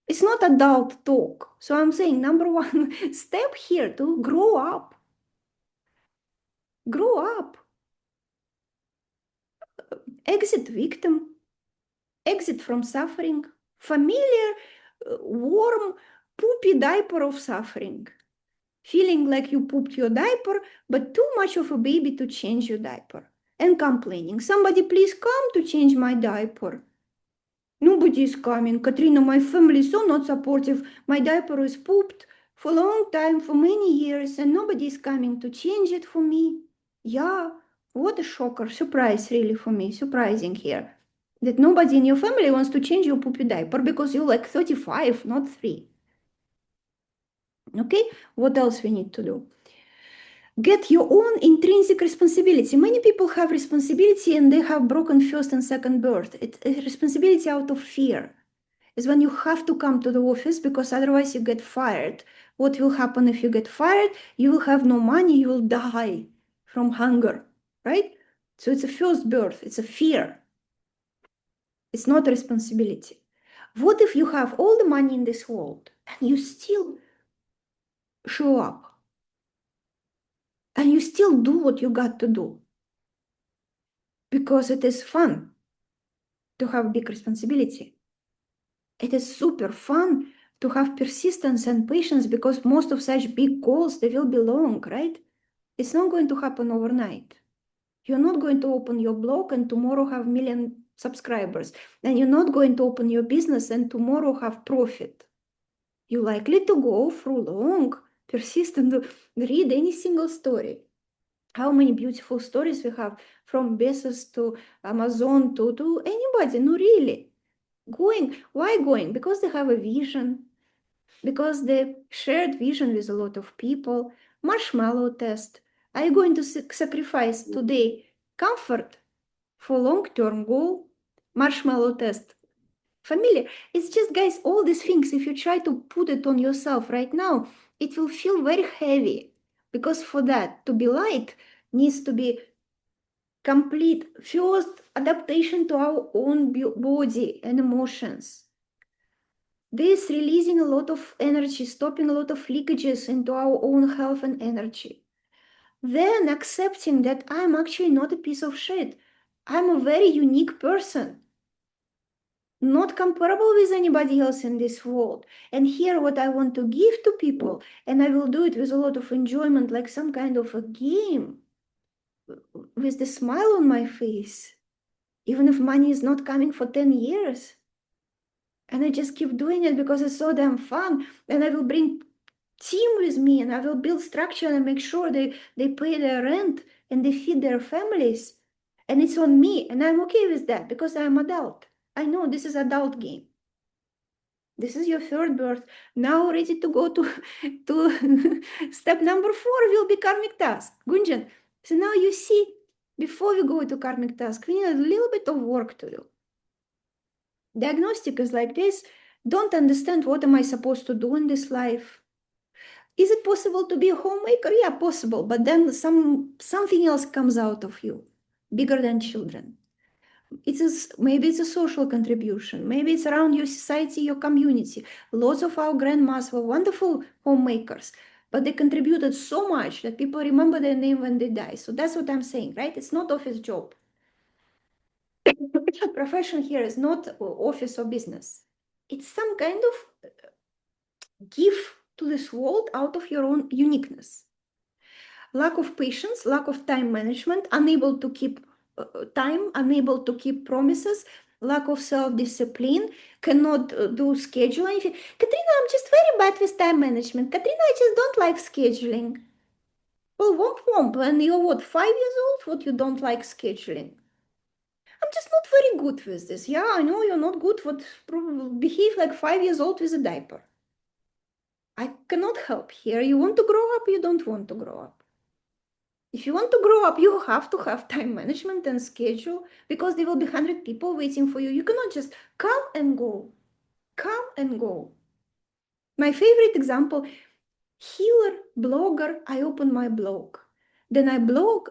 A: It's not adult talk. So I'm saying number one step here to grow up. Grow up. Exit victim. Exit from suffering. Familiar, warm, poopy diaper of suffering. Feeling like you pooped your diaper, but too much of a baby to change your diaper. and complaining. Somebody please come to change my diaper. Nobody is coming. Katrina, my family is so not supportive. My diaper is pooped for a long time, for many years, and nobody is coming to change it for me. Yeah, what a shocker. Surprise, really, for me. Surprising here. That nobody in your family wants to change your poopy diaper because you're like 35, not 3. Okay, what else we need to do? Get your own intrinsic responsibility. Many people have responsibility and they have broken first and second birth. It's a responsibility out of fear. Is when you have to come to the office because otherwise you get fired. What will happen if you get fired? You will have no money, you will die from hunger, right? So it's a first birth, it's a fear. It's not a responsibility. What if you have all the money in this world and you still show up and you still do what you got to do? Because it is fun to have big responsibility. It is super fun to have persistence and patience because most of such big goals, they will be long, right? It's not going to happen overnight. You're not going to open your blog and tomorrow have million subscribers. And you're not going to open your business and tomorrow have profit. You're likely to go through long, persistent, read any single story. How many beautiful stories we have from Bezos to Amazon to anybody, no really. Going, why going? Because they have a vision, because they shared vision with a lot of people. Marshmallow test. Are you going to sacrifice today comfort for long-term goal? Marshmallow test. Familiar? It's just, guys, all these things, if you try to put it on yourself right now, it will feel very heavy because for that to be light needs to be complete first adaptation to our own body and emotions. This releasing a lot of energy, stopping a lot of leakages into our own health and energy. Then accepting that I'm actually not a piece of shit. I'm a very unique person, not comparable with anybody else in this world. And here what I want to give to people, and I will do it with a lot of enjoyment, like some kind of a game, with the smile on my face, even if money is not coming for 10 years. And I just keep doing it because it's so damn fun. And I will bring team with me and I will build structure and make sure they pay their rent and they feed their families. And it's on me. And I'm okay with that because I'm adult. I know this is adult game. This is your third birth. Now ready to go to step number 4 will be karmic task. Gunjan. So now you see, before we go to karmic task, we need a little bit of work to do. Diagnostic is like this. Don't understand what am I supposed to do in this life. Is it possible to be a homemaker? Yeah, possible. But then something else comes out of you, bigger than children. Maybe it's a social contribution. Maybe it's around your society, your community. Lots of our grandmas were wonderful homemakers, but they contributed so much that people remember their name when they die. So that's what I'm saying, right? It's not office job. Profession here is not office or business. It's some kind of give to this world out of your own uniqueness. Lack of patience, lack of time management, unable to keep time, unable to keep promises, lack of self-discipline, cannot do scheduling. Katrina, I'm just very bad with time management. Katrina, I just don't like scheduling. Well, womp. When you're what, 5 years old, what you don't like scheduling? I'm just not very good with this. Yeah, I know you're not good, but behave like 5 years old with a diaper. I cannot help here. You want to grow up, you don't want to grow up. If you want to grow up, you have to have time management and schedule because there will be 100 people waiting for you. You cannot just come and go. Come and go. My favorite example, healer, blogger, I open my blog. Then I blog,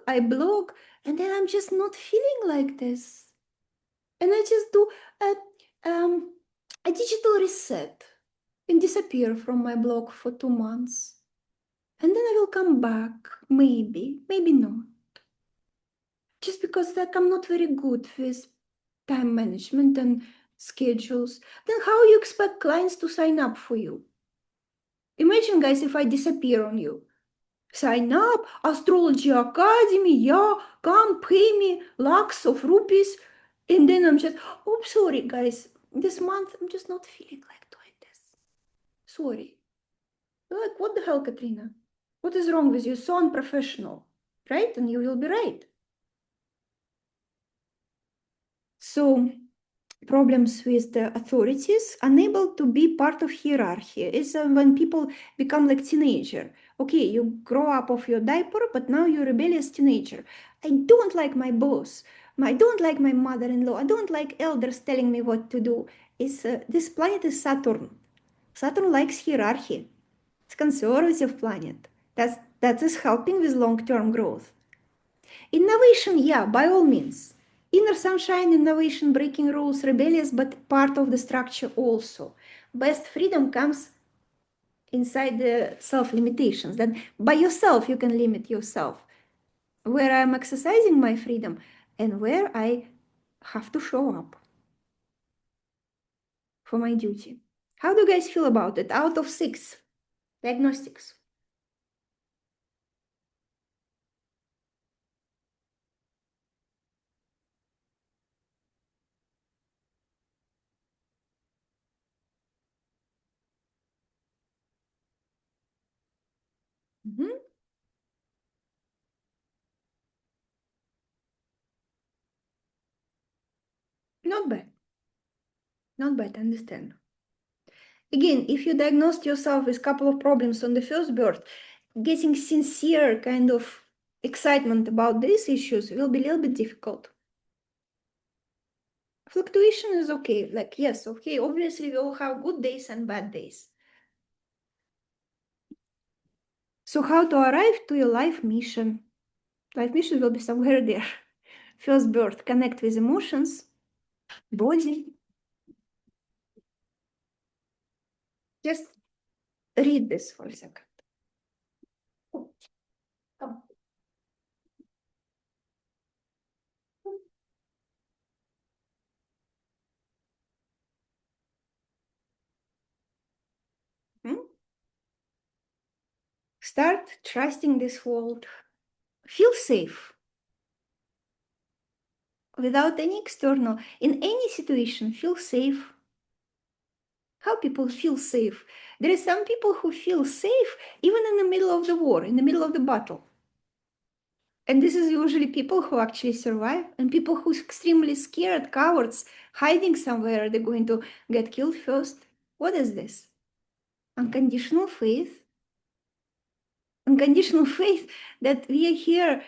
A: and then I'm just not feeling like this. And I just do a digital reset and disappear from my blog for 2 months. And then I will come back, maybe not. Just because like I'm not very good with time management and schedules, then how you expect clients to sign up for you? Imagine, guys, if I disappear on you. Sign up, Astrology Academy, yeah, come pay me lakhs of rupees. And then I'm just, oh, sorry, guys, this month I'm just not feeling like doing this. Sorry. Like, what the hell, Katrina? What is wrong with you? So unprofessional, right? And you will be right. So, problems with the authorities, unable to be part of hierarchy, is when people become like teenager. Okay, you grow up of your diaper, but now you're a rebellious teenager. I don't like my boss. I don't like my mother-in-law. I don't like elders telling me what to do. This planet is Saturn. Saturn likes hierarchy. It's a conservative planet. That is helping with long-term growth. Innovation, yeah, by all means. Inner sunshine, innovation, breaking rules, rebellious, but part of the structure also. Best freedom comes inside the self-limitations. That by yourself you can limit yourself. Where I'm exercising my freedom and where I have to show up for my duty. How do you guys feel about it? Out of 6 diagnostics. Mm-hmm. Not bad. Not bad, understand. Again, if you diagnosed yourself with a couple of problems on the first birth, getting sincere kind of excitement about these issues will be a little bit difficult. Fluctuation is okay. Like, yes, okay, obviously we all have good days and bad days. So how to arrive to your life mission? Life mission will be somewhere there. First birth, connect with emotions, body. Just read this for a second. Come. Hmm? Start trusting this world. Feel safe without any external. In any situation, feel safe. How people feel safe? There are some people who feel safe even in the middle of the war, in the middle of the battle. And this is usually people who actually survive and people who are extremely scared, cowards, hiding somewhere, they're going to get killed first. What is this? Unconditional faith. Unconditional faith that we are here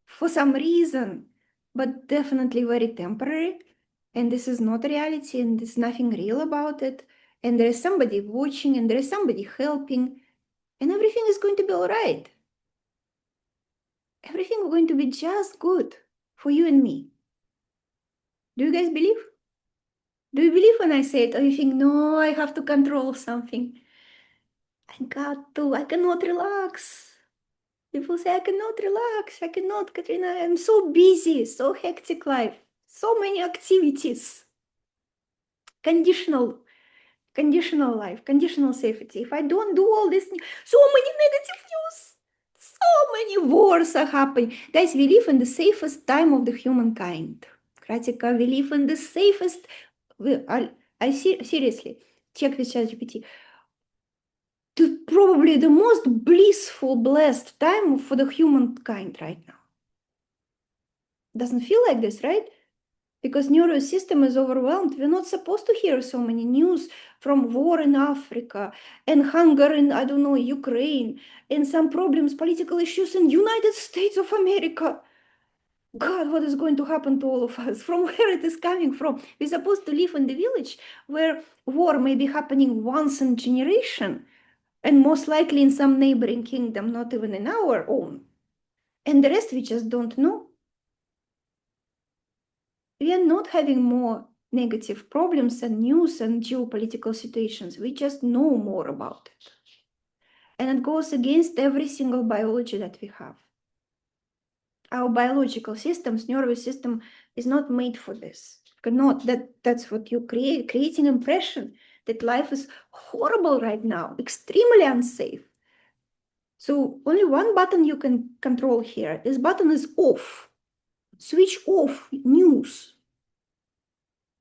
A: for some reason, but definitely very temporary. And this is not reality, and there's nothing real about it. And there is somebody watching, and there is somebody helping, and everything is going to be all right. Everything is going to be just good for you and me. Do you guys believe? Do you believe when I say it? Or you think, no, I have to control something? I got to, I cannot relax. People say, I cannot relax. I cannot, Katrina. I'm so busy, so hectic life, so many activities. Conditional life, conditional safety. If I don't do all this, so many negative news, so many wars are happening. Guys, we live in the safest time of the humankind. Kratika, we live in the safest. Seriously, check with ChatGPT. Probably the most blissful, blessed time for the humankind right now. Doesn't feel like this, right? Because nervous system is overwhelmed. We're not supposed to hear so many news from war in Africa and hunger in, I don't know, Ukraine and some problems, political issues in United States of America. God, what is going to happen to all of us? From where it is coming from? We're supposed to live in the village where war may be happening once in a generation and most likely in some neighboring kingdom, not even in our own. And the rest we just don't know. We are not having more negative problems and news and geopolitical situations. We just know more about it. And it goes against every single biology that we have. Our biological systems, nervous system is not made for this. Cannot, that's what you creating impression that life is horrible right now, extremely unsafe. So only one button you can control here. This button is off. Switch off news.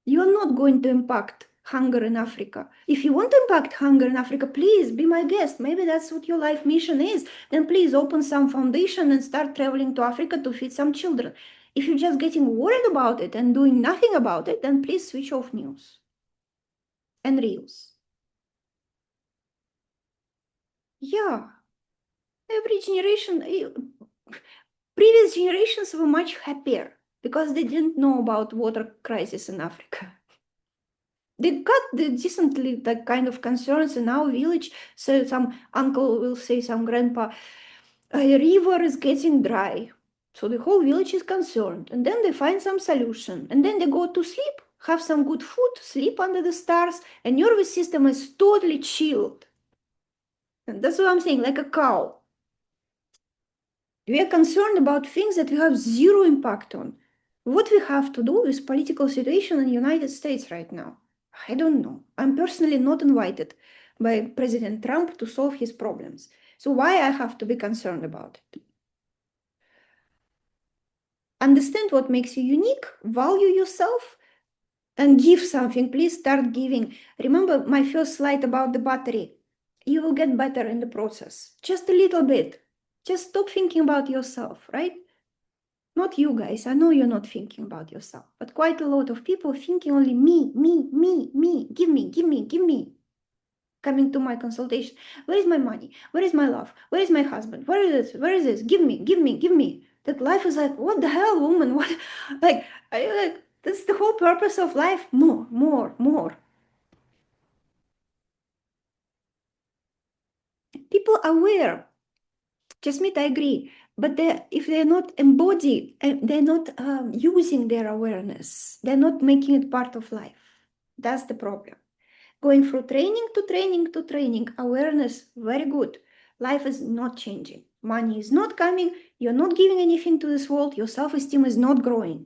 A: You are not going to impact hunger in Africa. If you want to impact hunger in Africa, please be my guest. Maybe that's what your life mission is. Then please open some foundation and start traveling to Africa to feed some children. If you're just getting worried about it and doing nothing about it, then please switch off news and reels. Yeah, every generation, previous generations were much happier because they didn't know about water crisis in Africa. They got the decently like kind of concerns in our village. So some uncle will say, some grandpa, a river is getting dry. So the whole village is concerned. And then they find some solution. And then they go to sleep, have some good food, sleep under the stars, and nervous system is totally chilled. And that's what I'm saying, like a cow. We are concerned about things that we have zero impact on. What we have to do with political situation in the United States right now? I don't know. I'm personally not invited by President Trump to solve his problems. So why I have to be concerned about it? Understand what makes you unique, value yourself, and give something. Please start giving. Remember my first slide about the battery. You will get better in the process. Just a little bit. Just stop thinking about yourself, right? Not you guys, I know you're not thinking about yourself, but quite a lot of people thinking only me, me, me, me, give me, give me, give me. Coming to my consultation, where is my money? Where is my love? Where is my husband? Where is this? Where is this? Give me, give me, give me. That life is like, what the hell, woman? What? Like, that's the whole purpose of life. More, more, more. People are aware. Jasmeet, I agree. But if they're not embodied, they're not using their awareness, they're not making it part of life. That's the problem. Going through training to training to training, awareness, very good. Life is not changing. Money is not coming. You're not giving anything to this world. Your self-esteem is not growing.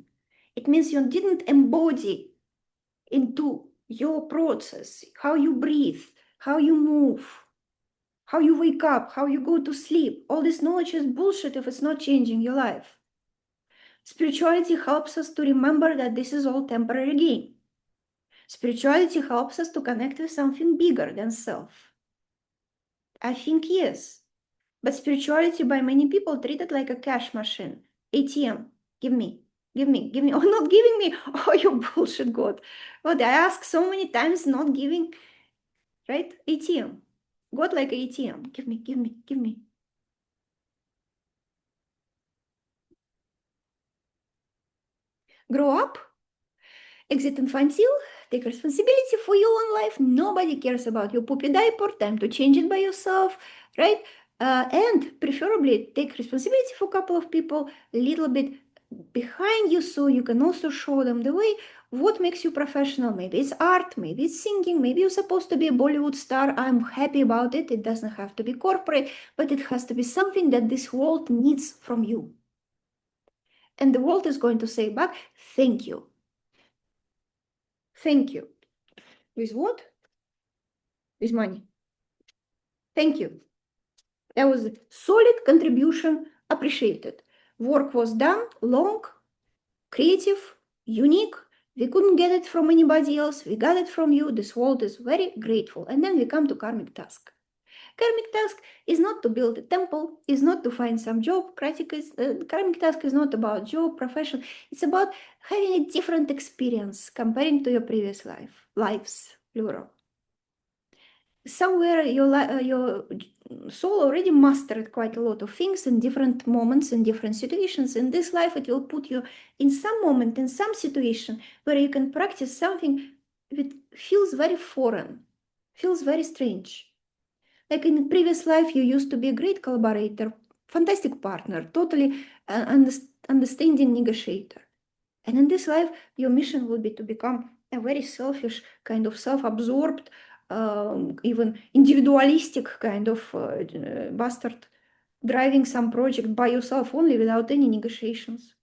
A: It means you didn't embody into your process, how you breathe, how you move, how you wake up, how you go to sleep. All this knowledge is bullshit if it's not changing your life. Spirituality helps us to remember that this is all temporary gain. Spirituality helps us to connect with something bigger than self. I think yes. But spirituality by many people treated like a cash machine. ATM, give me, give me, give me. Oh, not giving me. Oh, you bullshit God. What I ask so many times, not giving, right? ATM. God like ATM. Give me, give me, give me. Grow up, exit infantile, take responsibility for your own life. Nobody cares about your poopy diaper. Time to change it by yourself, right? And preferably take responsibility for a couple of people a little bit behind you so you can also show them the way what makes you professional. Maybe it's art, maybe it's singing, maybe you're supposed to be a Bollywood star. I'm happy about it. It doesn't have to be corporate, but it has to be something that this world needs from you. And the world is going to say back, thank you. Thank you. With what? With money. Thank you. That was a solid contribution, appreciated. Work was done, long, creative, unique. We couldn't get it from anybody else. We got it from you. This world is very grateful. And then we come to karmic task. Karmic task is not to build a temple, is not to find some job. Karmic task is not about job, profession. It's about having a different experience comparing to your previous lives, plural. Somewhere your soul already mastered quite a lot of things in different moments, in different situations. In this life, it will put you in some moment, in some situation where you can practice something that feels very foreign, feels very strange. Like in previous life, you used to be a great collaborator, fantastic partner, totally understanding negotiator. And in this life, your mission will be to become a very selfish, kind of self-absorbed, even individualistic kind of bastard, driving some project by yourself only without any negotiations.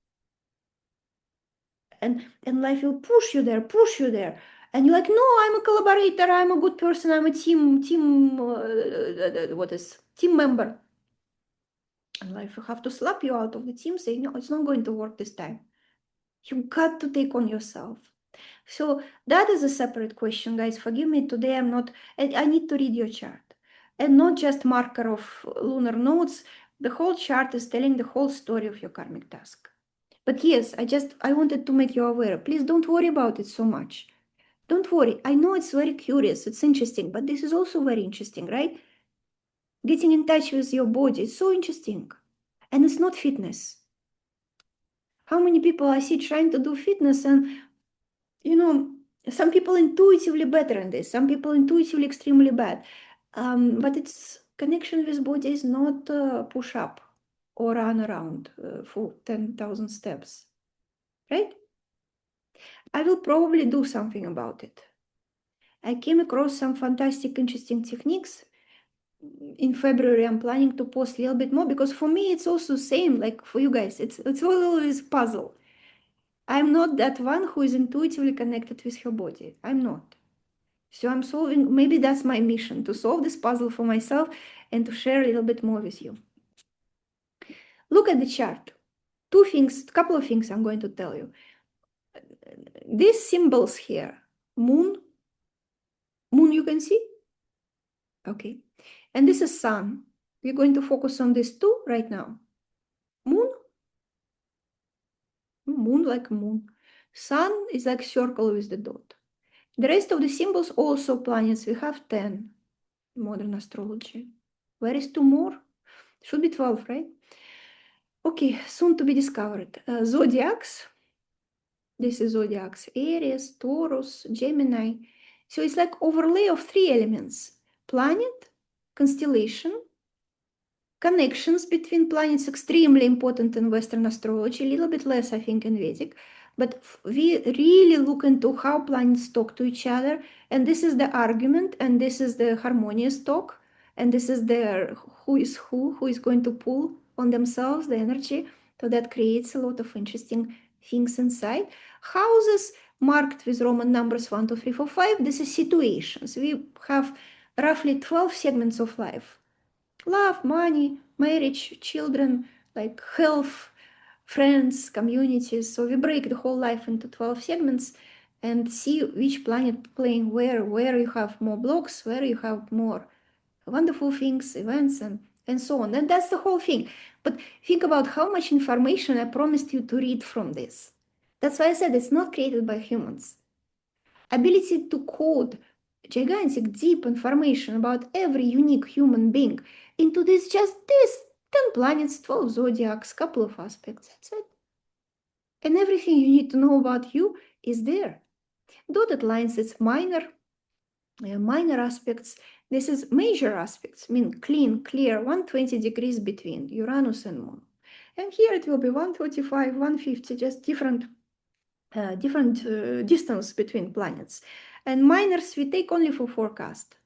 A: And life will push you there, push you there. And you're like, no, I'm a collaborator, I'm a good person, I'm a team member. Life will have to slap you out of the team, saying, no, it's not going to work this time. You got to take on yourself. So that is a separate question, guys. Forgive me, today I need to read your chart. And not just marker of lunar nodes. The whole chart is telling the whole story of your karmic task. But yes, I wanted to make you aware. Please don't worry about it so much. Don't worry. I know it's very curious, it's interesting, but this is also very interesting, right? Getting in touch with your body is so interesting. And it's not fitness. How many people I see trying to do fitness and, some people intuitively better in this, some people intuitively extremely bad. But it's connection with body is not push up or run around for 10,000 steps, right? I will probably do something about it. I came across some fantastic, interesting techniques. In February, I'm planning to post a little bit more because for me, it's also same like for you guys. It's always puzzle. I'm not that one who is intuitively connected with her body. I'm not. So I'm solving, maybe that's my mission, to solve this puzzle for myself and to share a little bit more with you. Look at the chart. Couple of things I'm going to tell you. These symbols here, moon you can see? Okay. And this is sun. We're going to focus on this too right now. Moon like moon. Sun is like circle with the dot. The rest of the symbols also planets. We have 10 modern astrology. Where is two more? Should be 12, right? Okay, soon to be discovered. Zodiacs. This is zodiacs. Aries, Taurus, Gemini. So it's like overlay of 3 elements. Planet, constellation, connections between planets extremely important in Western astrology, a little bit less, I think, in Vedic. But we really look into how planets talk to each other. And this is the argument, and this is the harmonious talk. And this is the who is going to pull on themselves, the energy. So that creates a lot of interesting things inside. Houses marked with Roman numbers 1, 2, 3, 4, 5. This is situations. We have roughly 12 segments of life. Love, money, marriage, children, like health, friends, communities. So we break the whole life into 12 segments and see which planet playing where you have more blocks, where you have more wonderful things, events, and so on. And that's the whole thing. But think about how much information I promised you to read from this. That's why I said it's not created by humans. Ability to code gigantic, deep information about every unique human being into this 10 planets, 12 zodiacs, couple of aspects. That's it. And everything you need to know about you is there. Dotted lines, it's minor aspects. This is major aspects, mean clean, clear, 120 degrees between Uranus and Moon. And here it will be 135, 150, just different distance between planets. And minors we take only for forecast.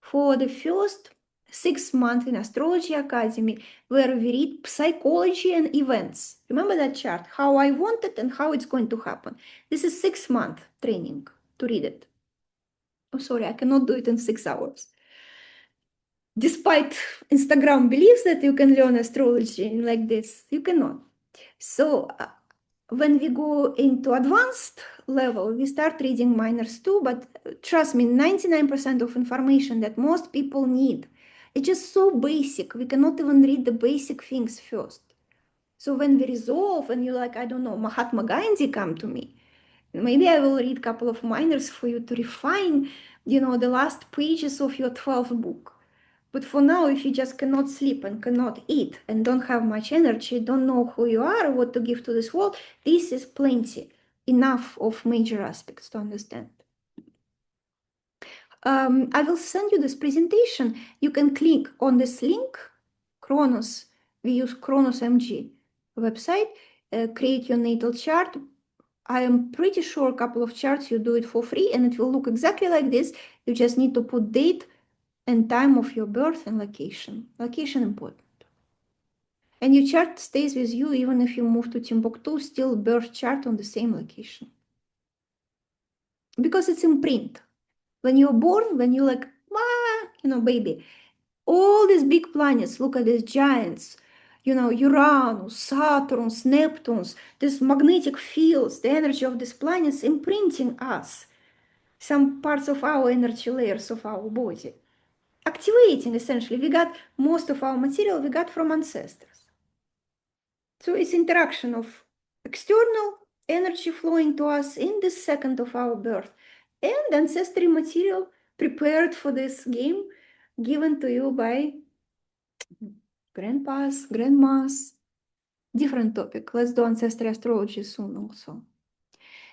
A: For the first 6 months in Astrology Academy, where we read psychology and events. Remember that chart, how I want it and how it's going to happen. This is 6-month training to read it. Oh, sorry, I cannot do it in 6 hours. Despite Instagram believes that you can learn astrology like this, you cannot. So when we go into advanced level, we start reading minors too, but trust me, 99% of information that most people need, it's just so basic. We cannot even read the basic things first. So when we resolve and you're like, I don't know, Mahatma Gandhi come to me, maybe I will read a couple of minors for you to refine, the last pages of your 12th book. But for now, if you just cannot sleep and cannot eat and don't have much energy, don't know who you are or what to give to this world, this is plenty, enough of major aspects to understand. I will send you this presentation. You can click on this link, Chronos. We use Chronos MG website, create your natal chart. I am pretty sure a couple of charts you do it for free and it will look exactly like this. You just need to put date and time of your birth and location. Location important. And your chart stays with you even if you move to Timbuktu, still birth chart on the same location. Because it's imprint. When you're born, when you're like, baby, all these big planets, look at these giants, Uranus, Saturn, Neptunes, these magnetic fields, the energy of these planets imprinting us, some parts of our energy layers of our body, activating essentially. We got most of our material we got from ancestors. So it's interaction of external energy flowing to us in the second of our birth and ancestry material prepared for this game given to you by grandpas, grandmas. Different topic. Let's do ancestry astrology soon also.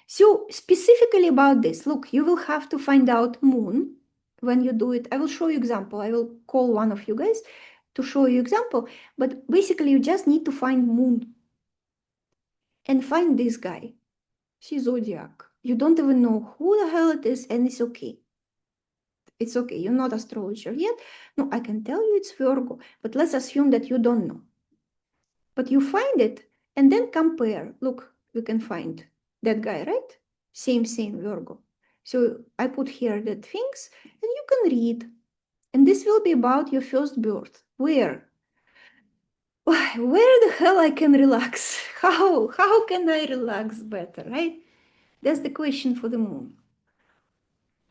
A: So specifically about this, look, you will have to find out moon when you do it. I will show you example. I will call one of you guys to show you example. But basically you just need to find moon and find this guy. See zodiac. You don't even know who the hell it is, and it's okay. It's okay. You're not astrologer yet. No, I can tell you it's Virgo, but let's assume that you don't know. But you find it and then compare. Look, you can find that guy, right? Same, Virgo. So I put here the things and you can read. And this will be about your first birth. Where? Where the hell I can relax? How can I relax better, right? That's the question for the moon.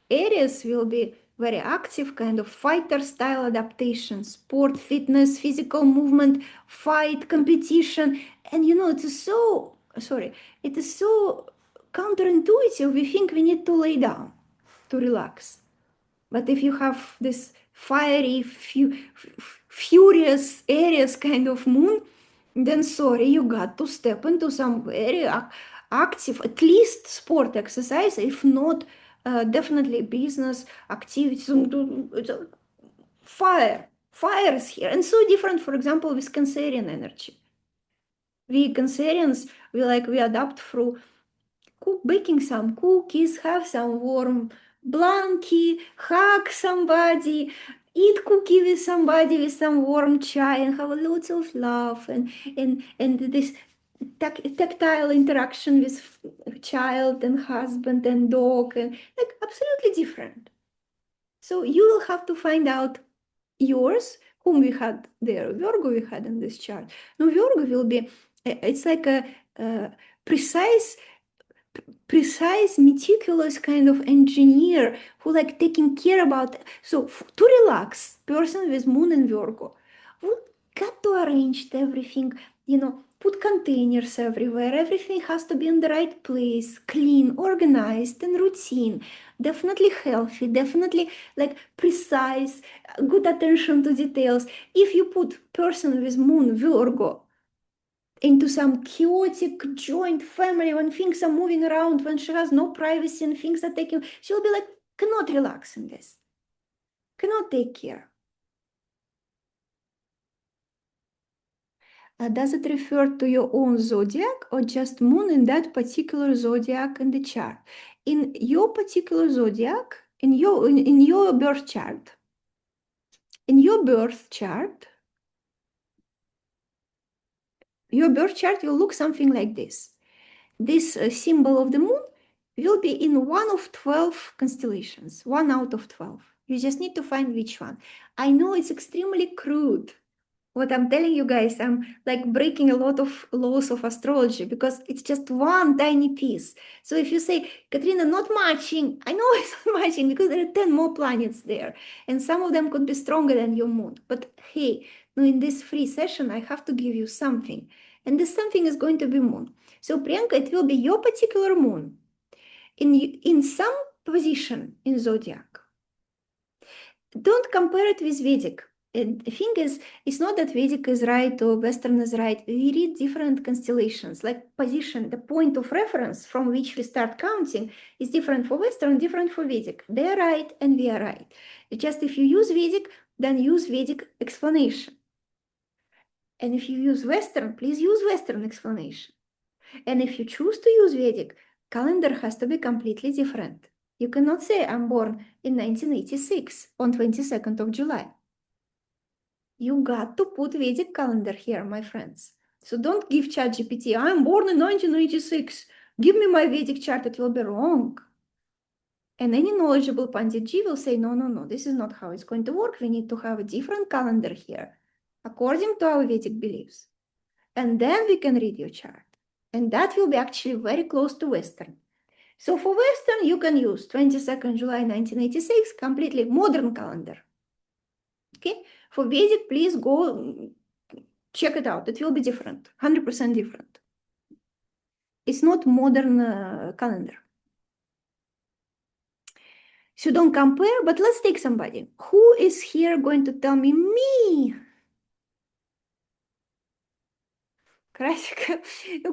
A: Aries will be very active, kind of fighter style adaptation, sport, fitness, physical movement, fight, competition. And it is so, it is so counterintuitive. We think we need to lay down to relax. But if you have this fiery, furious Aries kind of moon, then sorry, you got to step into some very active, at least sport exercise, if not definitely business activities. Fire is here. And so different, for example, with Cancerian energy. We Cancerians, we adapt through baking some cookies, have some warm blankie, hug somebody, eat cookie with somebody with some warm chai, and have lots of love and this tactile interaction with child and husband and dog, and like absolutely different. So you will have to find out yours, whom we had there, Virgo we had in this chart. Now Virgo will be, it's like a precise, meticulous kind of engineer who like taking care about. So to relax, person with moon in Virgo would got to arrange everything, put containers everywhere. Everything has to be in the right place, clean, organized, and routine. Definitely healthy, definitely like precise, good attention to details. If you put person with moon Virgo into some chaotic joint family when things are moving around, when she has no privacy and things are taking, she'll be like, cannot relax in this, cannot take care. Does it refer to your own zodiac or just moon in that particular zodiac in the chart? In your particular zodiac, in your birth chart, your birth chart will look something like this. This symbol of the moon will be in one of 12 constellations, 1 out of 12. You just need to find which one. I know it's extremely crude. What I'm telling you guys, I'm like breaking a lot of laws of astrology because it's just one tiny piece. So if you say, Katerina, not matching, I know it's not matching because there are 10 more planets there and some of them could be stronger than your moon. But hey, now in this free session, I have to give you something. And this something is going to be moon. So Priyanka, it will be your particular moon in some position in zodiac. Don't compare it with Vedic. The thing is, it's not that Vedic is right or Western is right. We read different constellations, like position, the point of reference from which we start counting is different for Western, different for Vedic. They're right and we are right. It's just if you use Vedic, then use Vedic explanation. And if you use Western, please use Western explanation. And if you choose to use Vedic, calendar has to be completely different. You cannot say I'm born in 1986 on 22nd of July. You got to put Vedic calendar here, my friends. So don't give ChatGPT, I'm born in 1986. Give me my Vedic chart, it will be wrong. And any knowledgeable Panditji will say, no, this is not how it's going to work. We need to have a different calendar here, according to our Vedic beliefs. And then we can read your chart. And that will be actually very close to Western. So for Western, you can use 22nd July 1986, completely modern calendar. Okay, for Vedic, please go check it out. It will be different, 100% different. It's not modern calendar. So don't compare, but let's take somebody. Who is here going to tell me? Me! Kratika,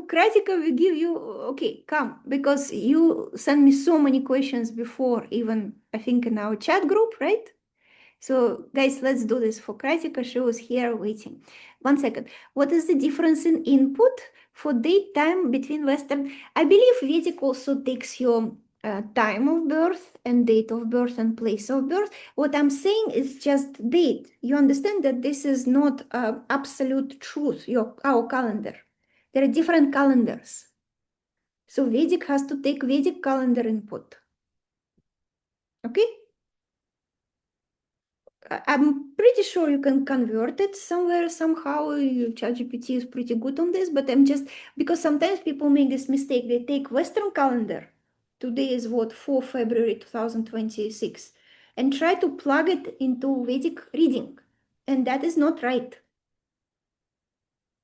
A: Kratika will give you, okay, come, because you sent me so many questions before, even I think in our chat group, right? So guys, let's do this for Kratika. She was here waiting. 1 second. What is the difference in input for date time between Western? I believe Vedic also takes your time of birth and date of birth and place of birth. What I'm saying is just date. You understand that this is not absolute truth, our calendar. There are different calendars. So Vedic has to take Vedic calendar input. Okay? I'm pretty sure you can convert it somewhere, somehow. ChatGPT is pretty good on this, but I'm just, because sometimes people make this mistake. They take Western calendar. Today is what, 4 February 2026, and try to plug it into Vedic reading. And that is not right.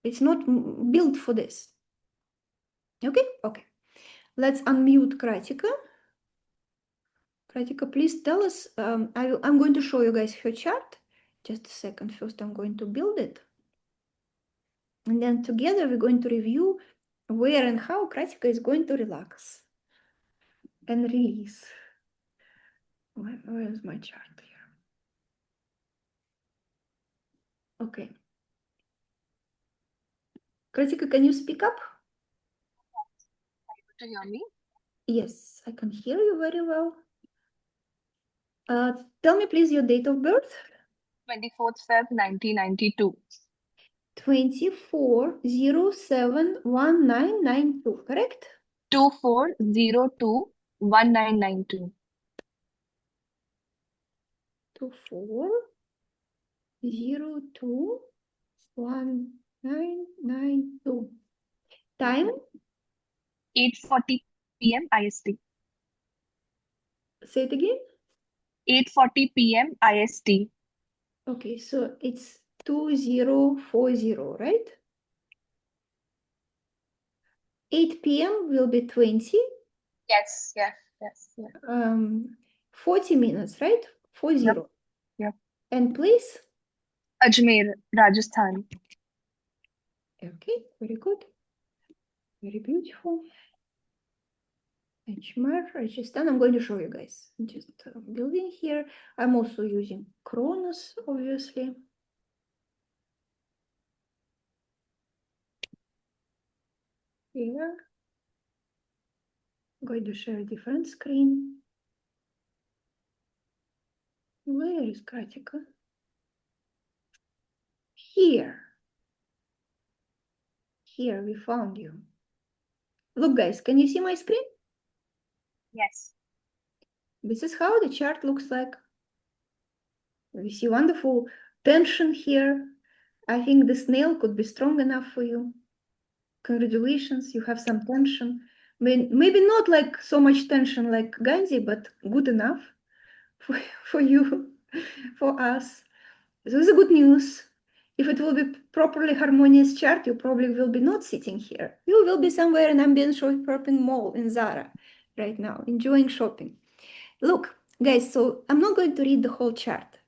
A: It's not built for this. Okay? Okay. Let's unmute Kratika. Kratika, please tell us. I'm going to show you guys her chart. Just a second. First, I'm going to build it. And then together we're going to review where and how Kratika is going to relax and release. Where is my chart here? Okay. Kratika, can you speak up?
B: Able to hear me?
A: Yes, I can hear you very well. Tell me please your date of birth.
B: 24th Feb 1992.
A: 24071992, correct?
B: 24021992.
A: 24021992. Time?
B: 8:40 p.m. IST.
A: Say it again.
B: 8:40 p.m. IST.
A: Okay, so it's 2040, right? 8 p.m. will be 20.
B: Yes, yes, yes, yes.
A: 40 minutes, right? 40.
B: Yep, yep.
A: And place?
B: Ajmer, Rajasthan.
A: Okay, very good. Very beautiful. Ajmer, Rajasthan. I'm going to show you guys. Just building here. I'm also using Kronos, obviously. Here. I'm going to share a different screen. Where is Kratika? Here. Here, we found you. Look, guys, can you see my screen?
B: Yes.
A: This is how the chart looks like. We see wonderful tension here. I think the snail could be strong enough for you. Congratulations, you have some tension. Maybe not like so much tension like Gandhi, but good enough for you, for us. So this is good news. If it will be properly harmonious chart, you probably will be not sitting here. You will be somewhere in Ambient Shopping Mall in Zara right now, enjoying shopping. Look, guys, so I'm not going to read the whole chart.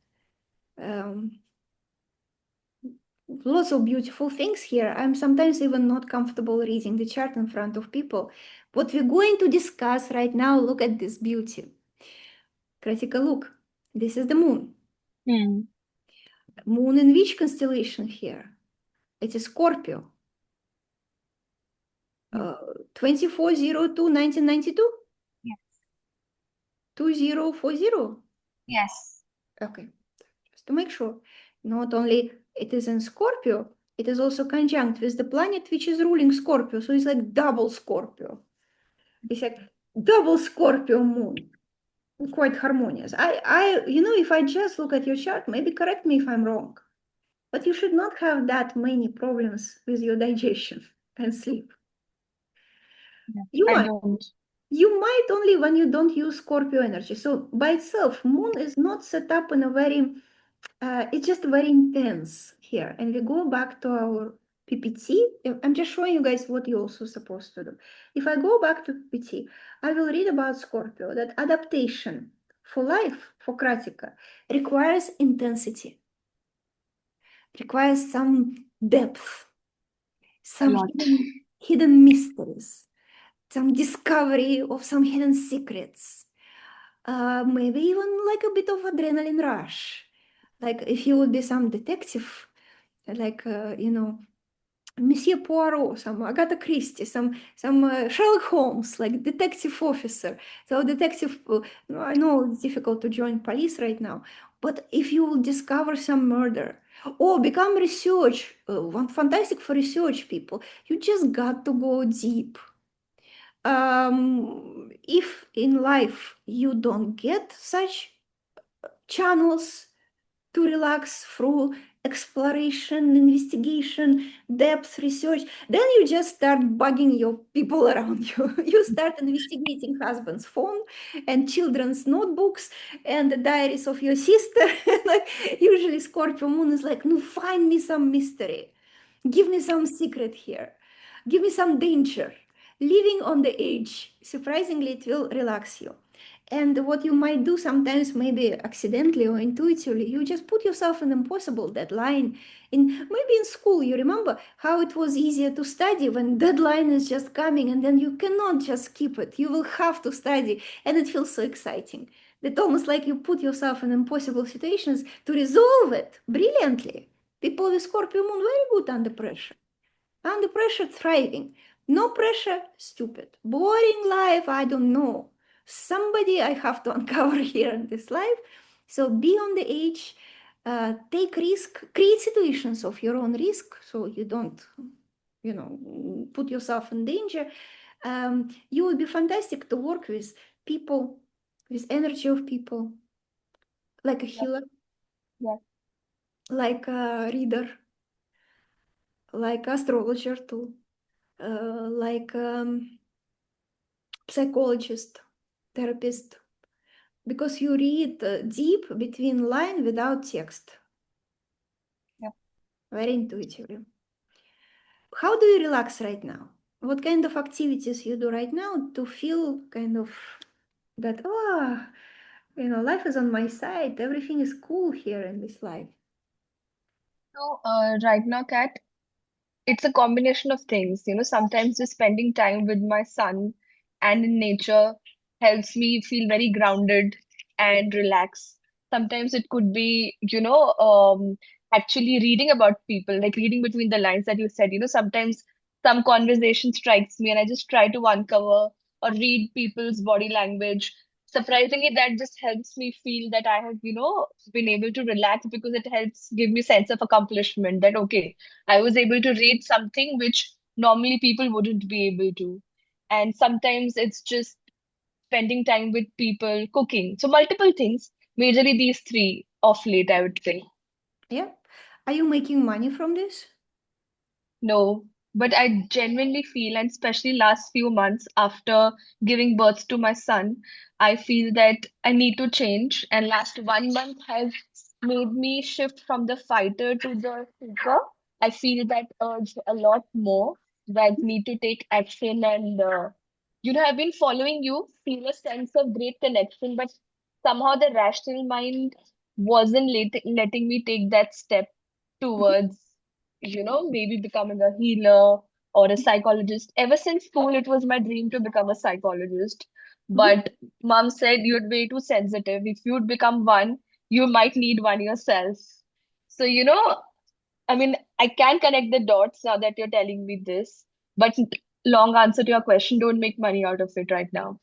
A: Lots of beautiful things here. I'm sometimes even not comfortable reading the chart in front of people. What we're going to discuss right now, look at this beauty. Kritika, look, this is the moon. Moon in which constellation here? It is Scorpio. 2402-1992?
B: Yes.
A: 2040?
B: Yes.
A: Okay, just to make sure. Not only it is in Scorpio, it is also conjunct with the planet which is ruling Scorpio. So it's like double Scorpio. It's like double Scorpio moon. Quite harmonious. If I just look at your chart, maybe correct me if I'm wrong. but you should not have that many problems with your digestion and sleep.
B: Yeah.
A: You
B: I
A: might.
B: don't.
A: You might only when you don't use Scorpio energy. So by itself, Moon is not set up in a very, it's just very intense here. And we go back to our PPT. I'm just showing you guys what you're also supposed to do. If I go back to PPT, I will read about Scorpio, that adaptation for life, for Kratika, requires intensity, requires some depth,
B: A
A: some
B: lot.
A: hidden mysteries, some discovery of some hidden secrets, maybe even like a bit of adrenaline rush. Like if you would be some detective, like Monsieur Poirot, some Agatha Christie, some Sherlock Holmes, like detective officer. So detective, I know it's difficult to join police right now, but if you will discover some murder or become research, one fantastic for research people, you just got to go deep. If in life you don't get such channels to relax through exploration, investigation, depth research, then you just start bugging your people around you. You start investigating husband's phone and children's notebooks and the diaries of your sister. Like usually Scorpio moon is like, no, find me some mystery. Give me some secret here. Give me some danger. Living on the edge, surprisingly, it will relax you. And what you might do sometimes, maybe accidentally or intuitively, you just put yourself an impossible deadline. In maybe in school, you remember how it was easier to study when deadline is just coming, and then you cannot just keep it. You will have to study, and it feels so exciting. That almost like you put yourself in impossible situations to resolve it brilliantly. People with Scorpio moon very good under pressure. Under pressure, thriving. No pressure, stupid. Boring life, I don't know. Somebody I have to uncover here in this life. So be on the edge, take risk, create situations of your own risk so you don't, put yourself in danger. You would be fantastic to work with people, with energy of people, like a
B: Yeah.
A: healer,
B: Yeah.
A: like a reader, like astrologer too, like psychologist, therapist, because you read deep between line without text,
B: Yeah.
A: very intuitively. How do you relax right now? What kind of activities you do right now to feel kind of that, life is on my side, everything is cool here in this life?
B: So, right now, Kat, it's a combination of things. Sometimes just spending time with my son and in nature helps me feel very grounded and relaxed. Sometimes it could be, actually reading about people, like reading between the lines that you said. Sometimes some conversation strikes me and I just try to uncover or read people's body language. Surprisingly, that just helps me feel that I have, been able to relax because it helps give me sense of accomplishment that, okay, I was able to read something which normally people wouldn't be able to. And sometimes it's just spending time with people, cooking. So multiple things, majorly these three of late, I would say.
A: Yeah. Are you making money from this?
B: No, but I genuinely feel, and especially last few months after giving birth to my son, I feel that I need to change. And last 1 month has made me shift from the fighter to the seeker. I feel that urge a lot more, that need to take action. And, I've been following you, feel a sense of great connection, but somehow the rational mind wasn't letting me take that step
A: Mhm.
B: towards maybe becoming a healer or a psychologist. Ever since school, it was my dream to become a psychologist.
A: Mhm.
B: But mom said you're way too sensitive. If you'd become one, you might need one yourself. So, I mean, I can connect the dots now that you're telling me this. But long answer to your question, don't make money out of it right now.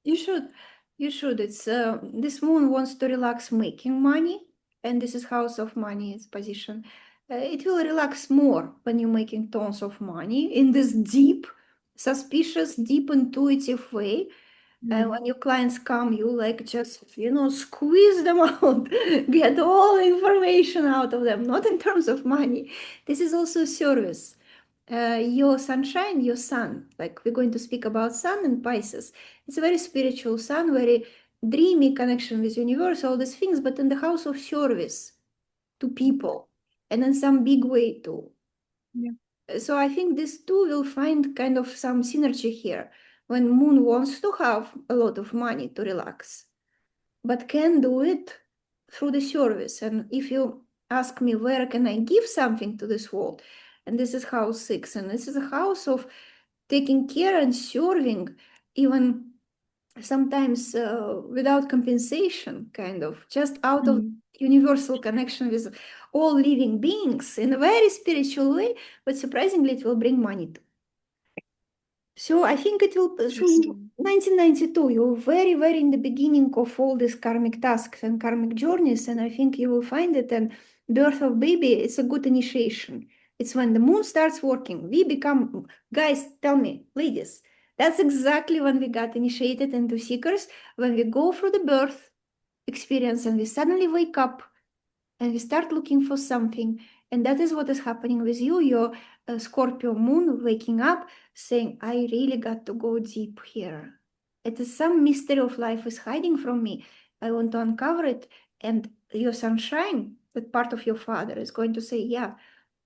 A: You should. You should. It's this moon wants to relax making money, and this is house of money, its position. It will relax more when you're making tons of money in this deep, suspicious, deep intuitive way. And when your clients come, you like just, squeeze them out, get all information out of them, not in terms of money. This is also service. Your sunshine, your sun, like we're going to speak about sun and Pisces. It's a very spiritual sun, very dreamy connection with universe, all these things, but in the house of service to people and in some big way too.
B: Yeah.
A: So I think these two will find kind of some synergy here. When Moon wants to have a lot of money to relax, but can do it through the service. And if you ask me where can I give something to this world, and this is house 6, and this is a house of taking care and serving, even sometimes without compensation, kind of just out of universal connection with all living beings in a very spiritual way, but surprisingly it will bring money too. So I think it will, so
B: Interesting.
A: 1992, you're very, very in the beginning of all these karmic tasks and karmic journeys, and I think you will find it. And birth of baby, it's a good initiation. It's when the moon starts working. We become, guys, tell me, ladies, that's exactly when we got initiated into seekers, when we go through the birth experience and we suddenly wake up and we start looking for something. And that is what is happening with you, your Scorpio moon waking up saying, I really got to go deep here. It is some mystery of life is hiding from me. I want to uncover it. And your sunshine, that part of your father, is going to say, yeah,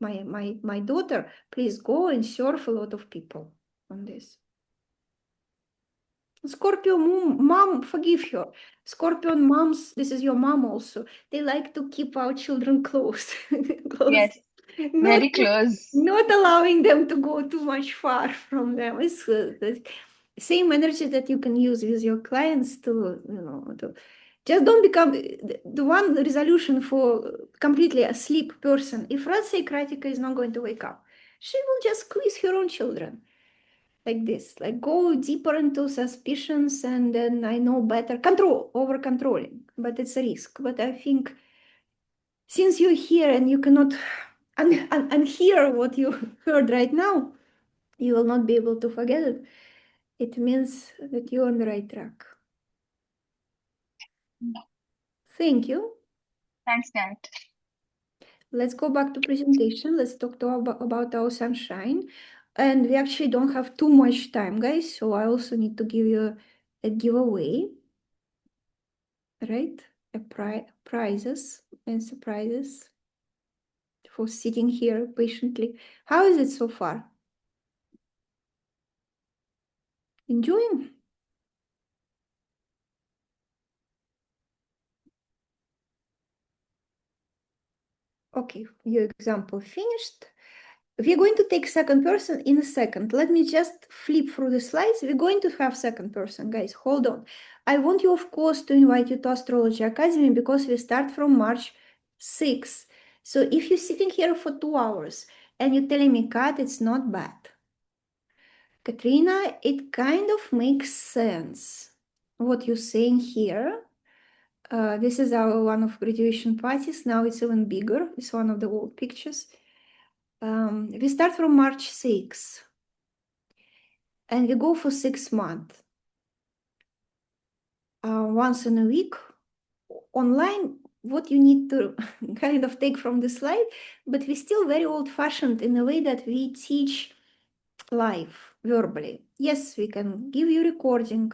A: my daughter, please go and serve a lot of people on this. Scorpio mom, forgive her. Scorpion moms, this is your mom also. They like to keep our children close, close,
B: Yes,
A: not
B: very close.
A: not allowing them to go too much far from them. It's the same energy that you can use with your clients to, to just don't become the one resolution for completely asleep person. If let's say Kratika is not going to wake up, she will just squeeze her own children like this, like go deeper into suspicions and then I know better, control, over controlling, but it's a risk. But I think since you're here and you cannot unhear what you heard right now, you will not be able to forget it. It means that you're on the right track. Thank you.
B: Thanks, Kat.
A: Let's go back to presentation. Let's talk about our sunshine. And we actually don't have too much time, guys. So I also need to give you a giveaway, right? Prizes and surprises for sitting here patiently. How is it so far? Enjoying? Okay, your example finished. We're going to take second person in a second. Let me just flip through the slides. We're going to have second person, guys. Hold on. I want you, of course, to invite you to Astrology Academy because we start from March 6th. So if you're sitting here for 2 hours and you're telling me, Kat, it's not bad. Katrina, it kind of makes sense what you're saying here. This is our one of graduation parties. Now it's even bigger. It's one of the old pictures. We start from March 6th and we go for 6 months. Once in a week online, what you need to kind of take from the slide, but we're still very old-fashioned in a way that we teach live verbally. Yes, we can give you recording,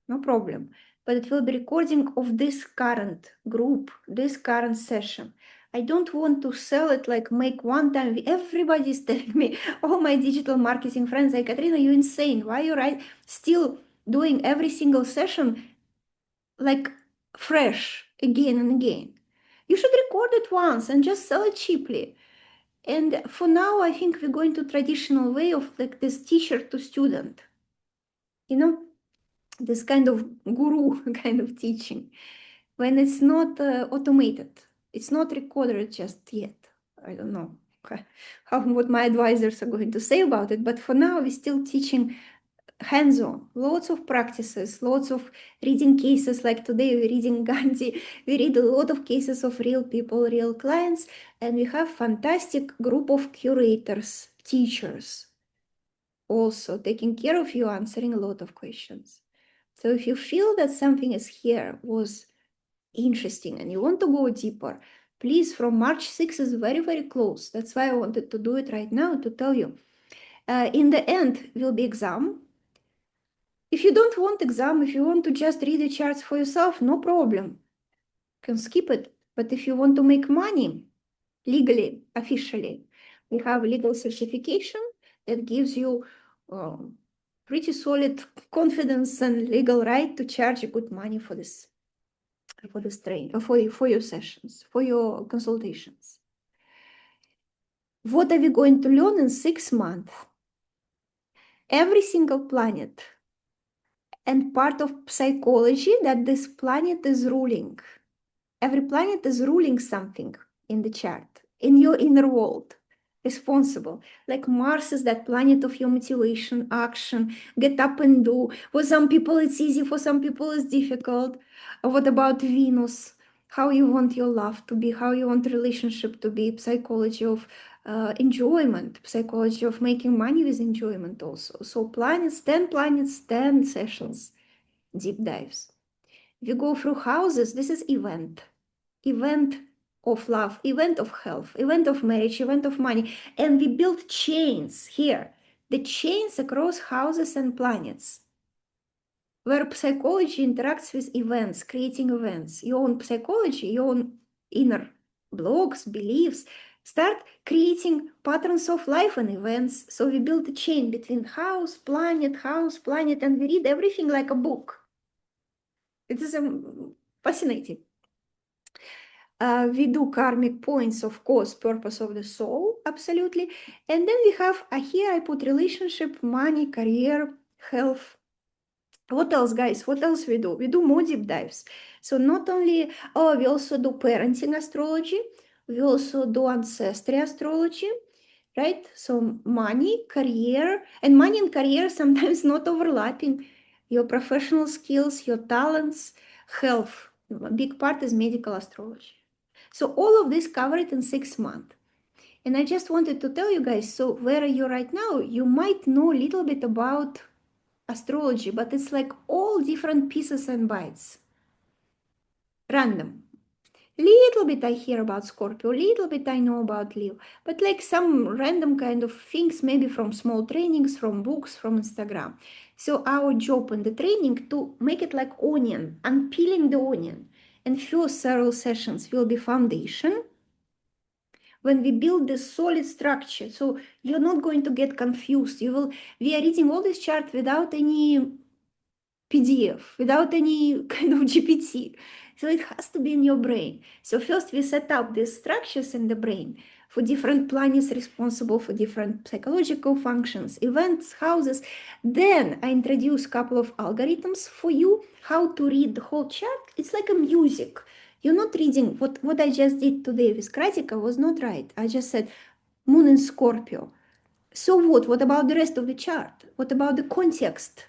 A: no problem, but it will be recording of this current group, this current session. I don't want to sell it like make one time. Everybody's telling me, oh, my digital marketing friends, like, Katrina, you're insane. Why you still doing every single session like fresh again and again? You should record it once and just sell it cheaply. And for now, I think we're going to traditional way of like this teacher to student, this kind of guru kind of teaching when it's not automated. It's not recorded just yet. I don't know what my advisors are going to say about it, but for now, we're still teaching hands-on, lots of practices, lots of reading cases. Like today we're reading Gandhi. We read a lot of cases of real people, real clients, and we have fantastic group of curators, teachers, also taking care of you, answering a lot of questions. So if you feel that something is here was interesting and you want to go deeper, please, from March 6th is very, very close. That's why I wanted to do it right now to tell you. In the end will be exam. If you don't want exam, if you want to just read the charts for yourself, no problem. You can skip it. But if you want to make money legally, officially, we have legal certification that gives you pretty solid confidence and legal right to charge good money for this train, or for your sessions, for your consultations. What are we going to learn in 6 months? Every single planet and part of psychology that this planet is ruling. Every planet is ruling something in the chart, in your inner world, responsible. Like Mars is that planet of your motivation, action, get up and do. For some people it's easy, for some people it's difficult. What about Venus? How you want your love to be, how you want relationship to be, psychology of enjoyment, psychology of making money with enjoyment also. So planets, 10 sessions, deep dives. We go through houses. This is event of love, event of health, event of marriage, event of money. And we build chains here, the chains across houses and planets, where psychology interacts with events, creating events. Your own psychology, your own inner blocks, beliefs, start creating patterns of life and events. So we build a chain between house, planet, and we read everything like a book. It is fascinating. We do karmic points, of course, purpose of the soul, absolutely. And then we have, here I put relationship, money, career, health. What else, guys? What else we do? We do more deep dives. So not only, we also do parenting astrology. We also do ancestry astrology, right? So money, career, and money and career sometimes not overlapping. Your professional skills, your talents, health. A big part is medical astrology. So all of this covered in 6 months. And I just wanted to tell you guys, so where are you right now? You might know a little bit about astrology, but it's like all different pieces and bytes. Random. Little bit I hear about Scorpio, little bit I know about Leo, but like some random kind of things, maybe from small trainings, from books, from Instagram. So our job in the training to make it like onion, unpeeling the onion. And first several sessions will be foundation, when we build this solid structure. So you're not going to get confused. We are reading all this chart without any PDF, without any kind of GPT. So it has to be in your brain. So first we set up these structures in the brain for different planets responsible for different psychological functions, events, houses. Then I introduce a couple of algorithms for you, how to read the whole chart. It's like a music. You're not reading what I just did today with Kratika was not right. I just said Moon in Scorpio. So what? What about the rest of the chart? What about the context?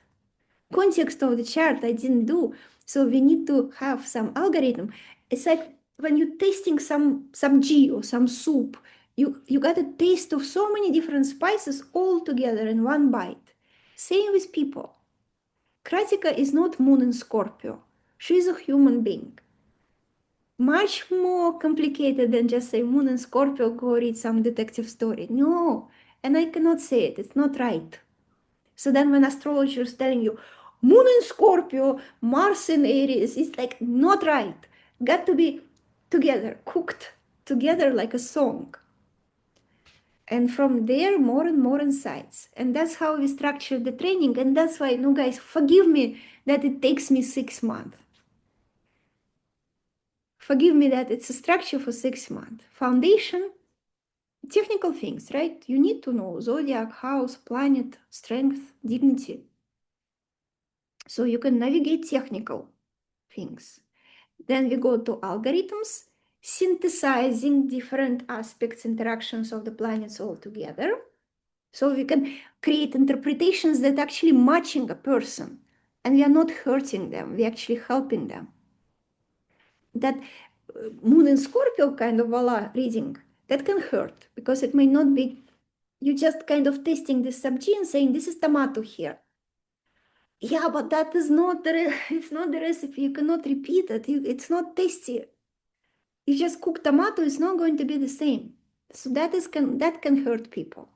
A: Context of the chart I didn't do. So we need to have some algorithm. It's like when you're tasting some ghee or some soup, you got a taste of so many different spices all together in one bite. Same with people. Kratika is not Moon in Scorpio. She's a human being. Much more complicated than just say Moon in Scorpio, go read some detective story. No, and I cannot say it. It's not right. So then when astrologer is telling you, Moon in Scorpio, Mars in Aries, it's like not right. Got to be together, cooked together like a song. And from there, more and more insights. And that's how we structure the training. And that's why, no, guys, forgive me that it takes me 6 months. Forgive me that it's a structure for 6 months. Foundation, technical things, right? You need to know zodiac, house, planet, strength, dignity. So you can navigate technical things. Then we go to algorithms, synthesizing different aspects, interactions of the planets all together. So we can create interpretations that actually matching a person. And we are not hurting them, we're actually helping them. That Moon in Scorpio kind of voila reading, that can hurt because it may not be, you just kind of tasting this subgene saying this is tomato here. Yeah, but that is not it's not the recipe. You cannot repeat it. It's not tasty. You just cook tomato, it's not going to be the same. So that can hurt people.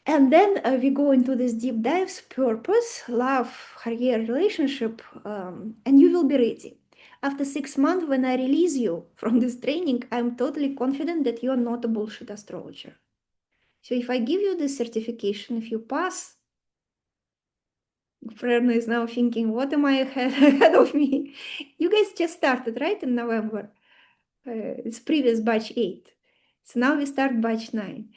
A: And then we go into this deep dives, purpose, love, career, relationship, and you will be ready. After 6 months, when I release you from this training, I'm totally confident that you are not a bullshit astrologer. So if I give you this certification, if you pass, Frerna is now thinking, what am I ahead of me? You guys just started, right, in November? It's previous batch 8. So now we start batch 9.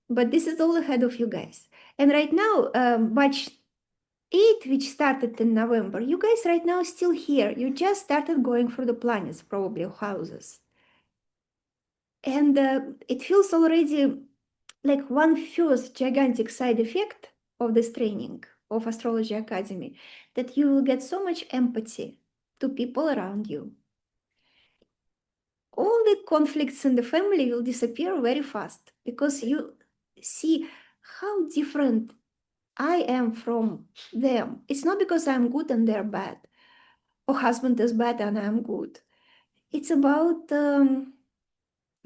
A: But this is all ahead of you guys. And right now, batch 8, which started in November, you guys right now still here. You just started going for the planets, probably, or houses. And it feels already like one first gigantic side effect of this training of Astrology Academy, that you will get so much empathy to people around you. All the conflicts in the family will disappear very fast because you see how different I am from them. It's not because I'm good and they're bad, or husband is bad and I'm good. It's about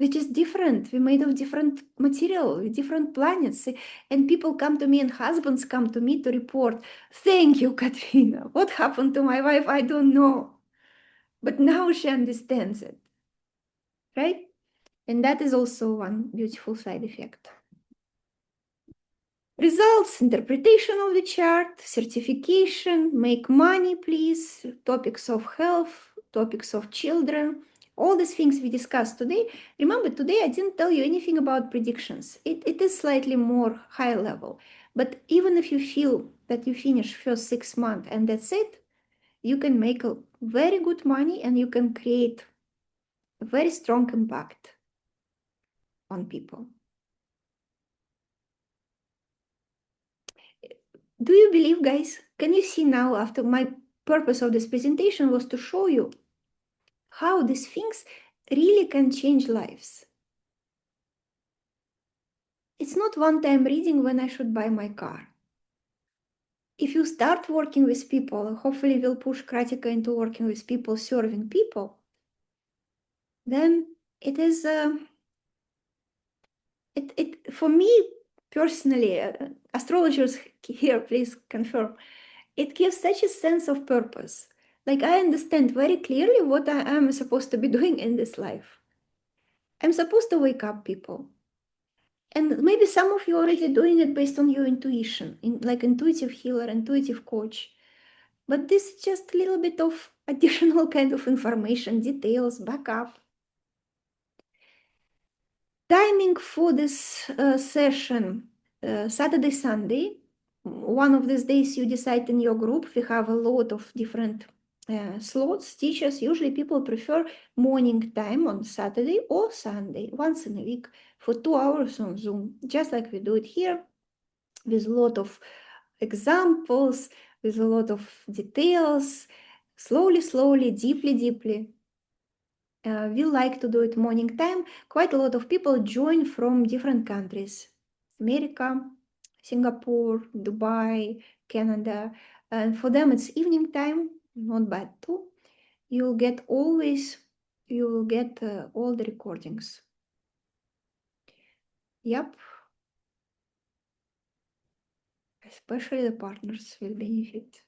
A: we're just different. We're made of different material, different planets. And people come to me and husbands come to me to report, thank you, Katrina. What happened to my wife? I don't know. But now she understands it, right? And that is also one beautiful side effect. Results, interpretation of the chart, certification, make money, please, topics of health, topics of children, all these things we discussed today. Remember, today I didn't tell you anything about predictions. It is slightly more high level. But even if you feel that you finish first 6 months and that's it, you can make a very good money and you can create a very strong impact on people. Do you believe, guys? Can you see now, after my purpose of this presentation was to show you how these things really can change lives? It's not one-time reading when I should buy my car. If you start working with people, hopefully we'll push Kratika into working with people, serving people, then it is, for me personally, astrologers here, please confirm, it gives such a sense of purpose. Like I understand very clearly what I am supposed to be doing in this life. I'm supposed to wake up people. And maybe some of you are already doing it based on your intuition, like intuitive healer, intuitive coach. But this is just a little bit of additional kind of information, details, backup. Timing for this session, Saturday, Sunday. One of these days you decide in your group. We have a lot of different slots, teachers. Usually people prefer morning time on Saturday or Sunday, once in a week for 2 hours on Zoom, just like we do it here, with a lot of examples, with a lot of details, slowly, slowly, deeply, deeply. We like to do it morning time. Quite a lot of people join from different countries. America, Singapore, Dubai, Canada. And for them it's evening time, not bad too. You'll get all the recordings. Yep. Especially the partners will benefit.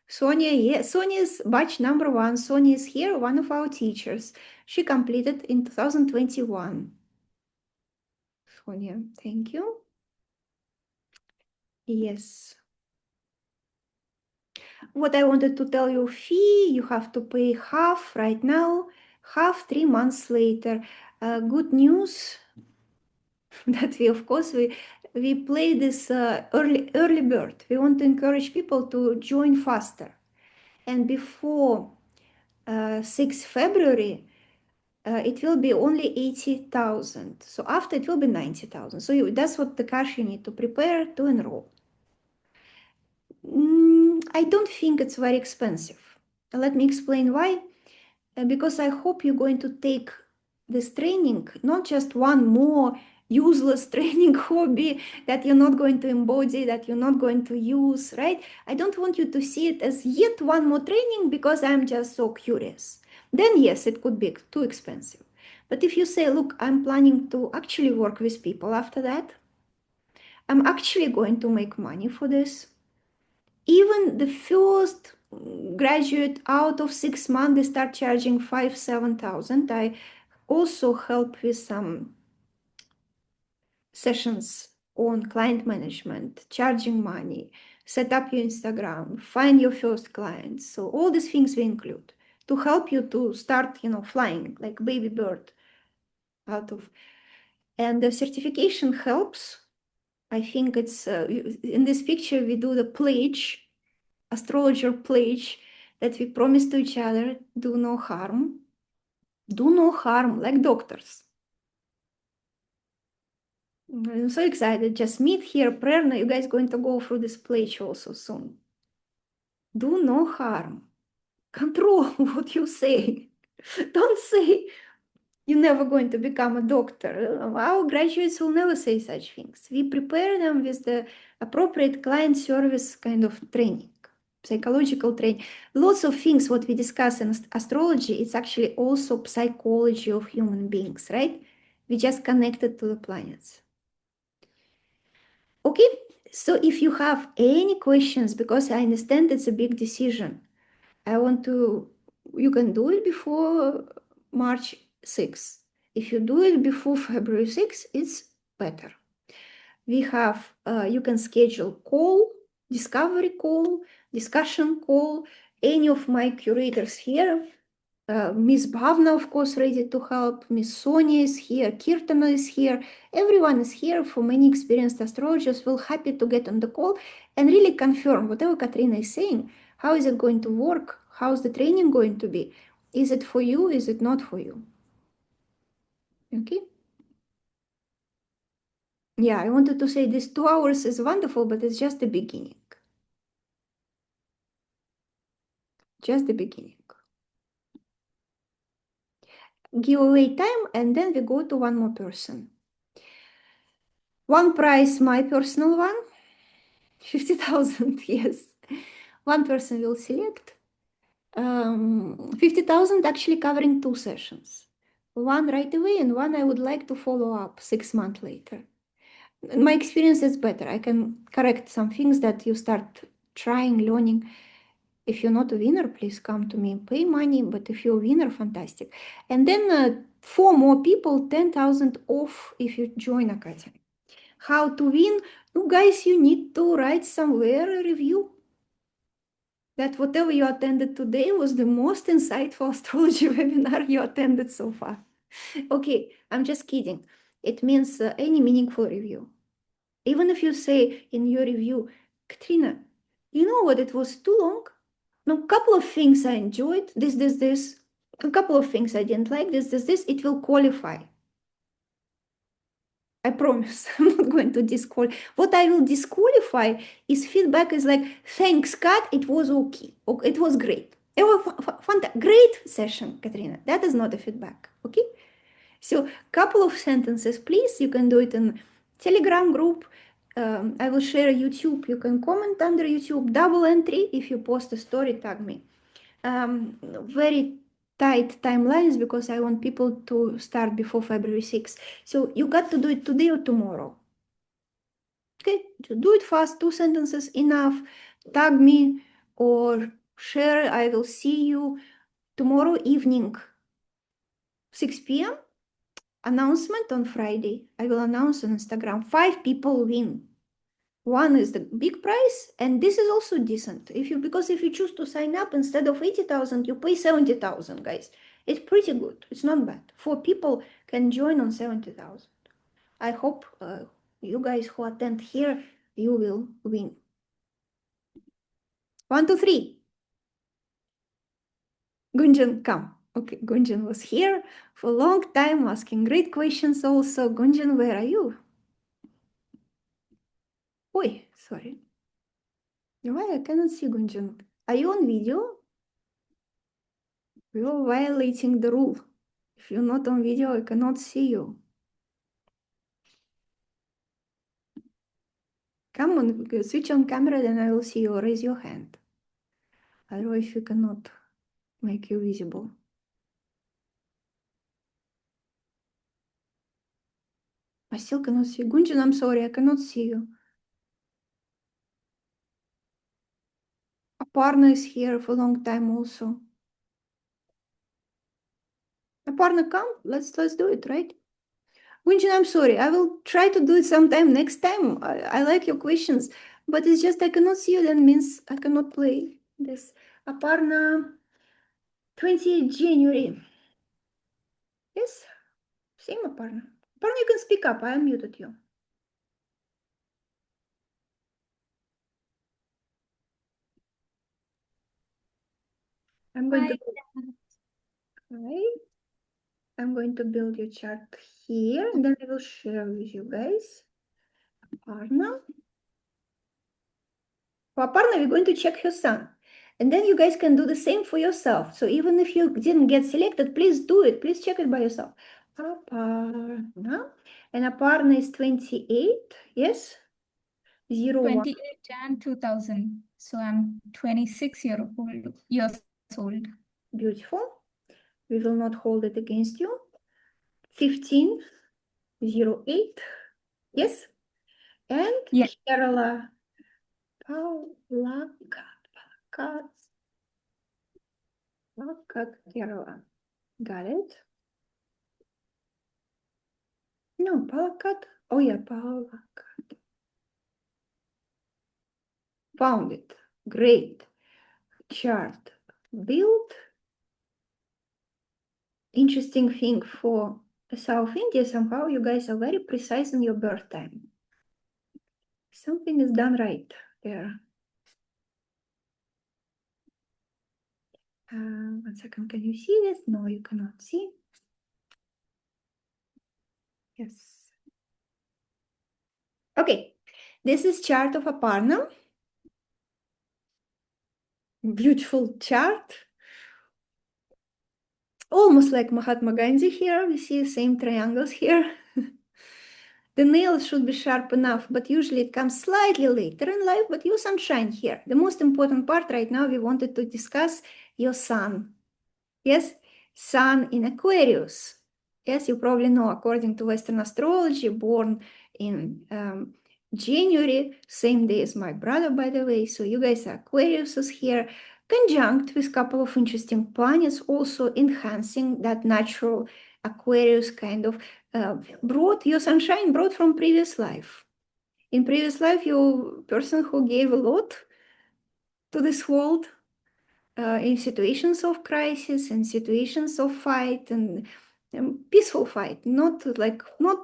A: Sonia, yes, Sonia is batch number 1. Sonia is here, one of our teachers. She completed in 2021. Sonia, thank you. Yes. What I wanted to tell you, fee, you have to pay half right now, half 3 months later. Good news that we, of course, we play this early bird. We want to encourage people to join faster. And before 6 February, it will be only 80,000. So after it will be 90,000. So that's what the cash you need to prepare to enroll. I don't think it's very expensive. Let me explain why. Because I hope you're going to take this training, not just one more useless training hobby that you're not going to embody, that you're not going to use, right? I don't want you to see it as yet one more training because I'm just so curious. Then yes, it could be too expensive. But if you say, look, I'm planning to actually work with people after that, I'm actually going to make money for this. Even the first graduate out of 6 months, they start charging 5,000, 7,000. I also help with some sessions on client management, charging money, set up your Instagram, find your first clients. So all these things we include to help you to start, flying like baby bird out of. And the certification helps. I think it's in this picture we do the pledge, astrologer pledge, that we promise to each other, do no harm. Do no harm, like doctors. I'm so excited. Just meet here, Prerna. You guys going to go through this pledge also soon. Do no harm. Control what you say. Don't say you're never going to become a doctor. Our graduates will never say such things. We prepare them with the appropriate client service kind of training, psychological training. Lots of things what we discuss in astrology, it's actually also psychology of human beings, right? We just connected to the planets. Okay, so if you have any questions, because I understand it's a big decision, you can do it before March 6th. If you do it before February 6th, it's better. You can schedule call, discovery call, discussion call, any of my curators here. Miss Bhavna, of course, ready to help. Miss Sonia is here. Kirtana is here. Everyone is here. For many experienced astrologers, we're happy to get on the call and really confirm whatever Katerina is saying. How is it going to work? How is the training going to be? Is it for you? Is it not for you? Okay. Yeah, I wanted to say this 2 hours is wonderful, but it's just the beginning. Just the beginning. Giveaway time, and then we go to one more person. One prize, my personal one, 50,000, yes. One person will select. 50,000 actually covering 2 sessions. One right away and one I would like to follow up 6 months later. My experience is better. I can correct some things that you start trying, learning. If you're not a winner, please come to me, pay money. But if you're a winner, fantastic. And then 4 more people, 10,000 off if you join Academy. How to win? You guys, you need to write somewhere a review that whatever you attended today was the most insightful astrology webinar you attended so far. Okay, I'm just kidding. It means any meaningful review. Even if you say in your review, Katrina, you know what, it was too long. No, a couple of things I enjoyed, this. A couple of things I didn't like, this. It will qualify. I promise. I'm not going to disqualify. What I will disqualify is feedback is like, thanks, Kat, it was okay. It was great. It was great session, Katrina. That is not a feedback, okay? So couple of sentences, please. You can do it in Telegram group. I will share YouTube. You can comment under YouTube. Double entry. If you post a story, tag me. Very tight timelines because I want people to start before February 6th. So you got to do it today or tomorrow. Okay, to do it fast, 2 sentences enough. Tag me or share. I will see you tomorrow evening, 6 p.m. Announcement on Friday. I will announce on Instagram. 5 people win. One is the big price, and this is also decent. Because if you choose to sign up instead of 80,000, you pay 70,000, guys. It's pretty good. It's not bad. 4 people can join on 70,000. I hope you guys who attend here, you will win. 1, 2, 3. Gunjan, come. Okay, Gunjan was here for a long time, asking great questions also. Gunjan, where are you? Oi, sorry. Why I cannot see Gunjan? Are you on video? You're violating the rule. If you're not on video, I cannot see you. Come on, switch on camera, then I will see you. Raise your hand. Otherwise, we cannot make you visible. I still cannot see you. Gunjan, I'm sorry, I cannot see you. Aparna is here for a long time also. Aparna, come. Let's do it, right? Gunjan, I'm sorry. I will try to do it sometime next time. I like your questions, but it's just I cannot see you. That means I cannot play this. Aparna, 20 January. Yes, same Aparna. Aparna, you can speak up. I unmuted you. I'm going to. Hi. I'm going to build your chart here, and then I will share with you guys. Aparna. For Aparna, we're going to check her sun. And then you guys can do the same for yourself. So even if you didn't get selected, please do it. Please check it by yourself. Aparna. And Aparna is 28. Yes? 01.
C: 28 Jan 2000. So I'm 26 years old.
A: Beautiful. We will not hold it against you. 1508. Yes? And
C: Yes.
A: Kerala. Kerala. Got it? No, Palakat. Oh yeah, Palakat. Found it. Great. Chart. Build. Interesting thing for South India, somehow you guys are very precise in your birth time. Something is done right there. 1 second, can you see this? No, you cannot see. Yes. Okay, this is chart of Aparna. Beautiful chart. Almost like Mahatma Gandhi here. We see the same triangles here. The nail should be sharp enough, but usually it comes slightly later in life, but your sunshine here. The most important part right now, we wanted to discuss your sun. Yes, sun in Aquarius. Yes, you probably know, according to Western astrology, born in January, same day as my brother, by the way. So you guys are Aquariuses here, conjunct with a couple of interesting planets, also enhancing that natural Aquarius kind of brought your sunshine brought from previous life. In previous life, you're a person who gave a lot to this world, in situations of crisis, in situations of fight and peaceful fight, not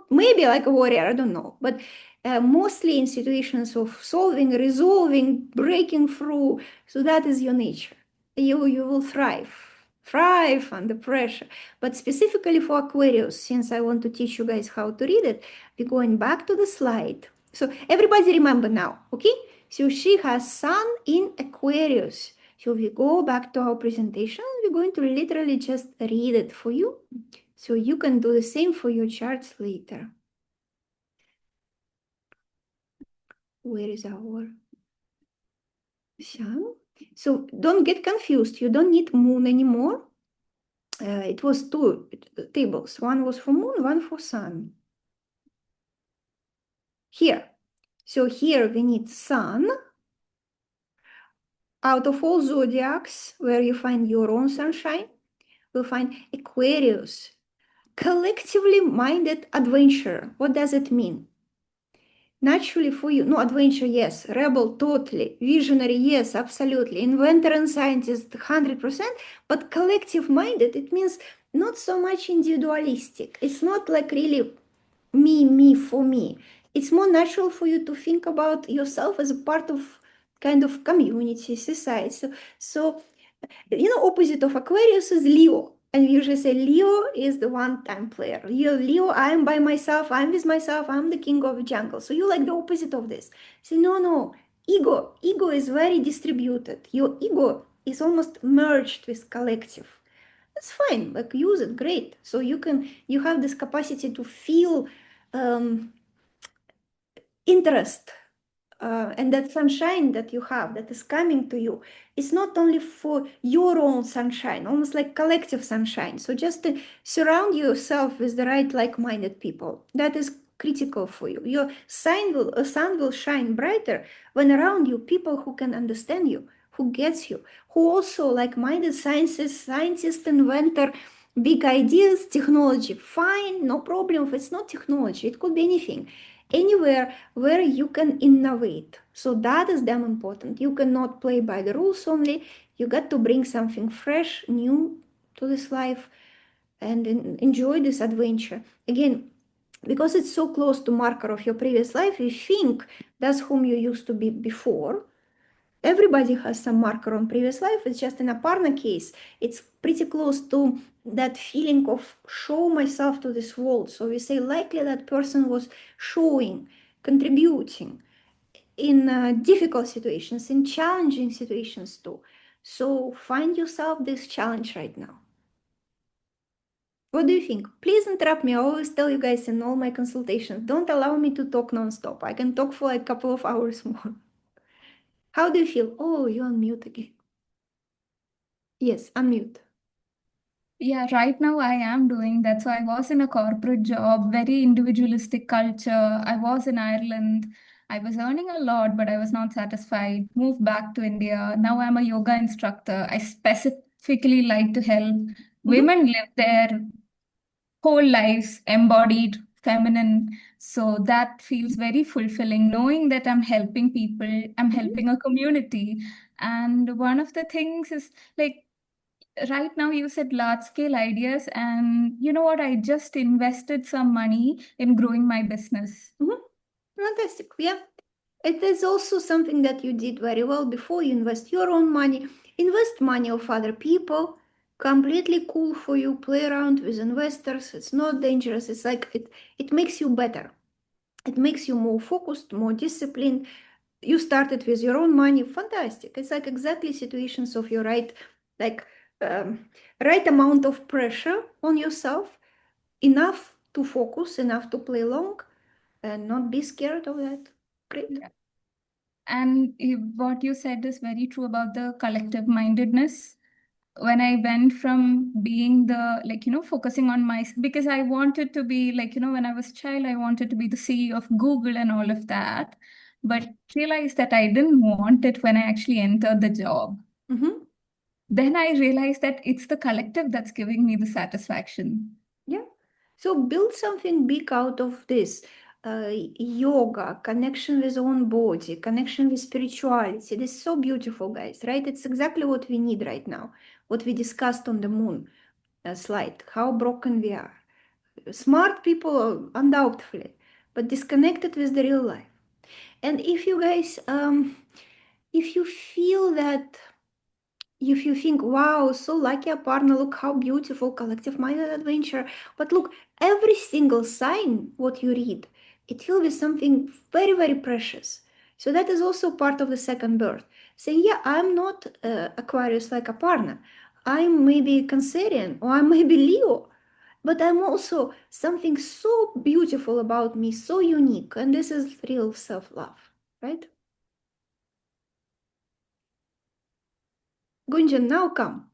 A: maybe like a warrior, I don't know, but mostly in situations of solving, resolving, breaking through. So that is your nature. You will thrive under pressure. But specifically for Aquarius, since I want to teach you guys how to read it, we're going back to the slide. So everybody remember now, okay? So she has sun in Aquarius. So we go back to our presentation. We're going to literally just read it for you, so you can do the same for your charts later. Where is our sun? So don't get confused. You don't need moon anymore. It was two tables. One was for moon, one for sun. Here. So here we need sun. Out of all zodiacs where you find your own sunshine, we'll find Aquarius. Collectively minded adventurer. What does it mean? Naturally for you, no, adventure, yes. Rebel, totally. Visionary, yes, absolutely. Inventor and scientist, 100%. But collective minded, it means not so much individualistic. It's not like really me, for me. It's more natural for you to think about yourself as a part of kind of community, society. So opposite of Aquarius is Leo. And we usually say Leo is the one-time player. Leo, I'm by myself, I'm with myself, I'm the king of the jungle. So you like the opposite of this. So no, ego is very distributed. Your ego is almost merged with collective. That's fine, like use it, great. So you have this capacity to feel interest and that sunshine that you have that is coming to you is not only for your own sunshine, almost like collective sunshine. So just surround yourself with the right like-minded people. That is critical for you. Your sun will shine brighter when around you people who can understand you, who gets you, who also like-minded scientists, inventor, big ideas, technology. Fine, no problem if it's not technology. It could be anything, anywhere where you can innovate. So that is damn important. You cannot play by the rules only. You got to bring something fresh, new to this life and enjoy this adventure. Again, because it's so close to marker of your previous life, you think that's whom you used to be before. Everybody has some marker on previous life. It's just in a partner case, it's pretty close to that feeling of show myself to this world. So we say likely that person was showing, contributing in difficult situations, in challenging situations too. So find yourself this challenge right now. What do you think? Please interrupt me. I always tell you guys in all my consultations, don't allow me to talk non-stop. I can talk for like a couple of hours more. How do you feel? Oh, you're on mute again. Yes, unmute.
C: Yeah, right now I am doing that. So I was in a corporate job, very individualistic culture. I was in Ireland. I was earning a lot, but I was not satisfied. Moved back to India. Now I'm a yoga instructor. I specifically like to help women live their whole lives embodied, feminine. So that feels very fulfilling, knowing that I'm helping people, I'm helping a community. And one of the things is like, right now you said large scale ideas, and you know what, I just invested some money in growing my business.
A: Fantastic. Yeah. It is also something that you did very well before. You invest your own money, invest money of other people. Completely cool for you. Play around with investors. It's not dangerous. It's like it makes you better. It makes you more focused, more disciplined. You started with your own money. Fantastic. It's like exactly situations of your like um, right amount of pressure on yourself, enough to focus, enough to play long, and not be scared of that. Great.
C: Yeah. And what you said is very true about the collective mindedness. When I went from being the, like, focusing on my, because I wanted to be like, when I was a child, I wanted to be the CEO of Google and all of that, but realized that I didn't want it when I actually entered the job.
A: Mm-hmm.
C: Then I realized that it's the collective that's giving me the satisfaction.
A: Yeah. So build something big out of this. Yoga, connection with own body, connection with spirituality. This is so beautiful, guys, right? It's exactly what we need right now. What we discussed on the moon slide, how broken we are. Smart people, undoubtedly, but disconnected with the real life. And if you guys, if you feel that, if you think, wow, so lucky a partner, look how beautiful, collective minded adventure. But look, every single sign, what you read, it will be something very, very precious. So that is also part of the second birth. Saying, yeah, I'm not Aquarius like a partner. I'm maybe Cancerian or I'm maybe Leo. But I'm also something so beautiful about me, so unique. And this is real self love, right? Gunjan, now come.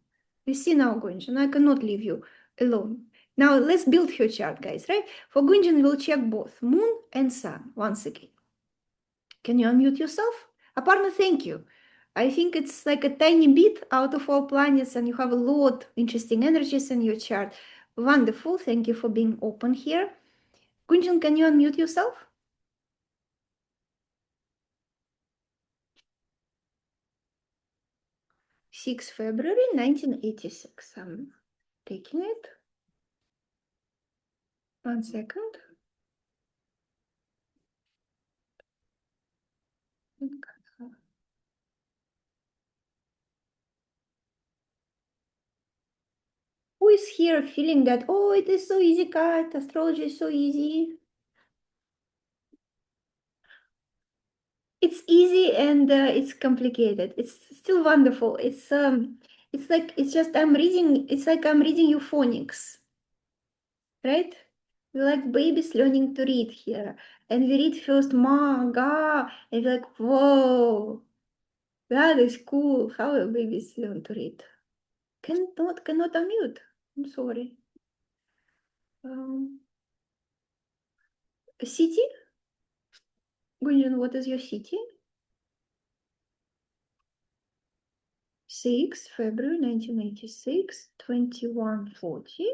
A: We see now, Gunjan. I cannot leave you alone. Now let's build her chart, guys, right? For Gunjan, we'll check both moon and sun once again. Can you unmute yourself? Aparna, thank you. I think it's like a tiny bit out of all planets, and you have a lot interesting energies in your chart. Wonderful. Thank you for being open here. Gunjan, can you unmute yourself? 6 February 1986. I'm taking it. 1 second. Who is here feeling that, oh, it is so easy, Kat, astrology is so easy? It's easy and it's complicated. It's still wonderful. It's like it's just I'm reading. It's like I'm reading euphonics, right? We're like babies learning to read here. and we read first ma, ga, and we're like, whoa, that is cool. How will babies learn to read? Cannot unmute. I'm sorry. City? Gunjan, what is your city? 6 February 1986, 2140.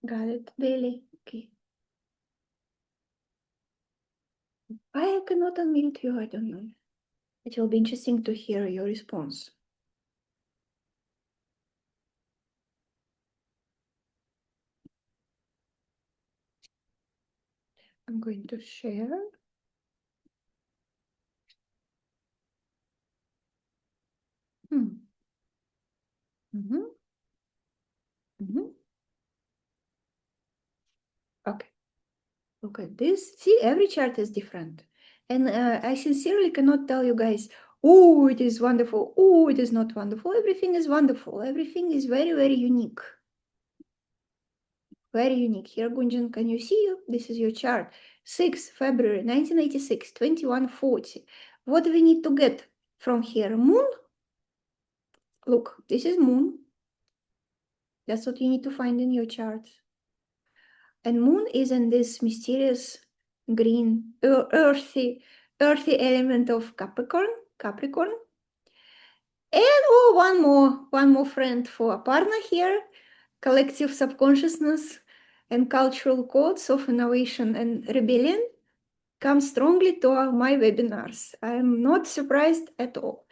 A: Got it, Delhi. Okay. I cannot unmute you, I don't know. It will be interesting to hear your response. I'm going to share. Okay, look at this. See, every chart is different. And I sincerely cannot tell you guys, oh, it is wonderful. Oh, it is not wonderful. Everything is wonderful. Everything is very, very unique. Very unique. Here, Gunjan, can you see? This is your chart. 6 February 1986, 2140. What do we need to get from here? Moon? Look, this is moon. That's what you need to find in your chart. And moon is in this mysterious green, earthy element of Capricorn. And oh, one more friend for Aparna here. Collective subconsciousness and cultural codes of innovation and rebellion come strongly to my webinars. I am not surprised at all.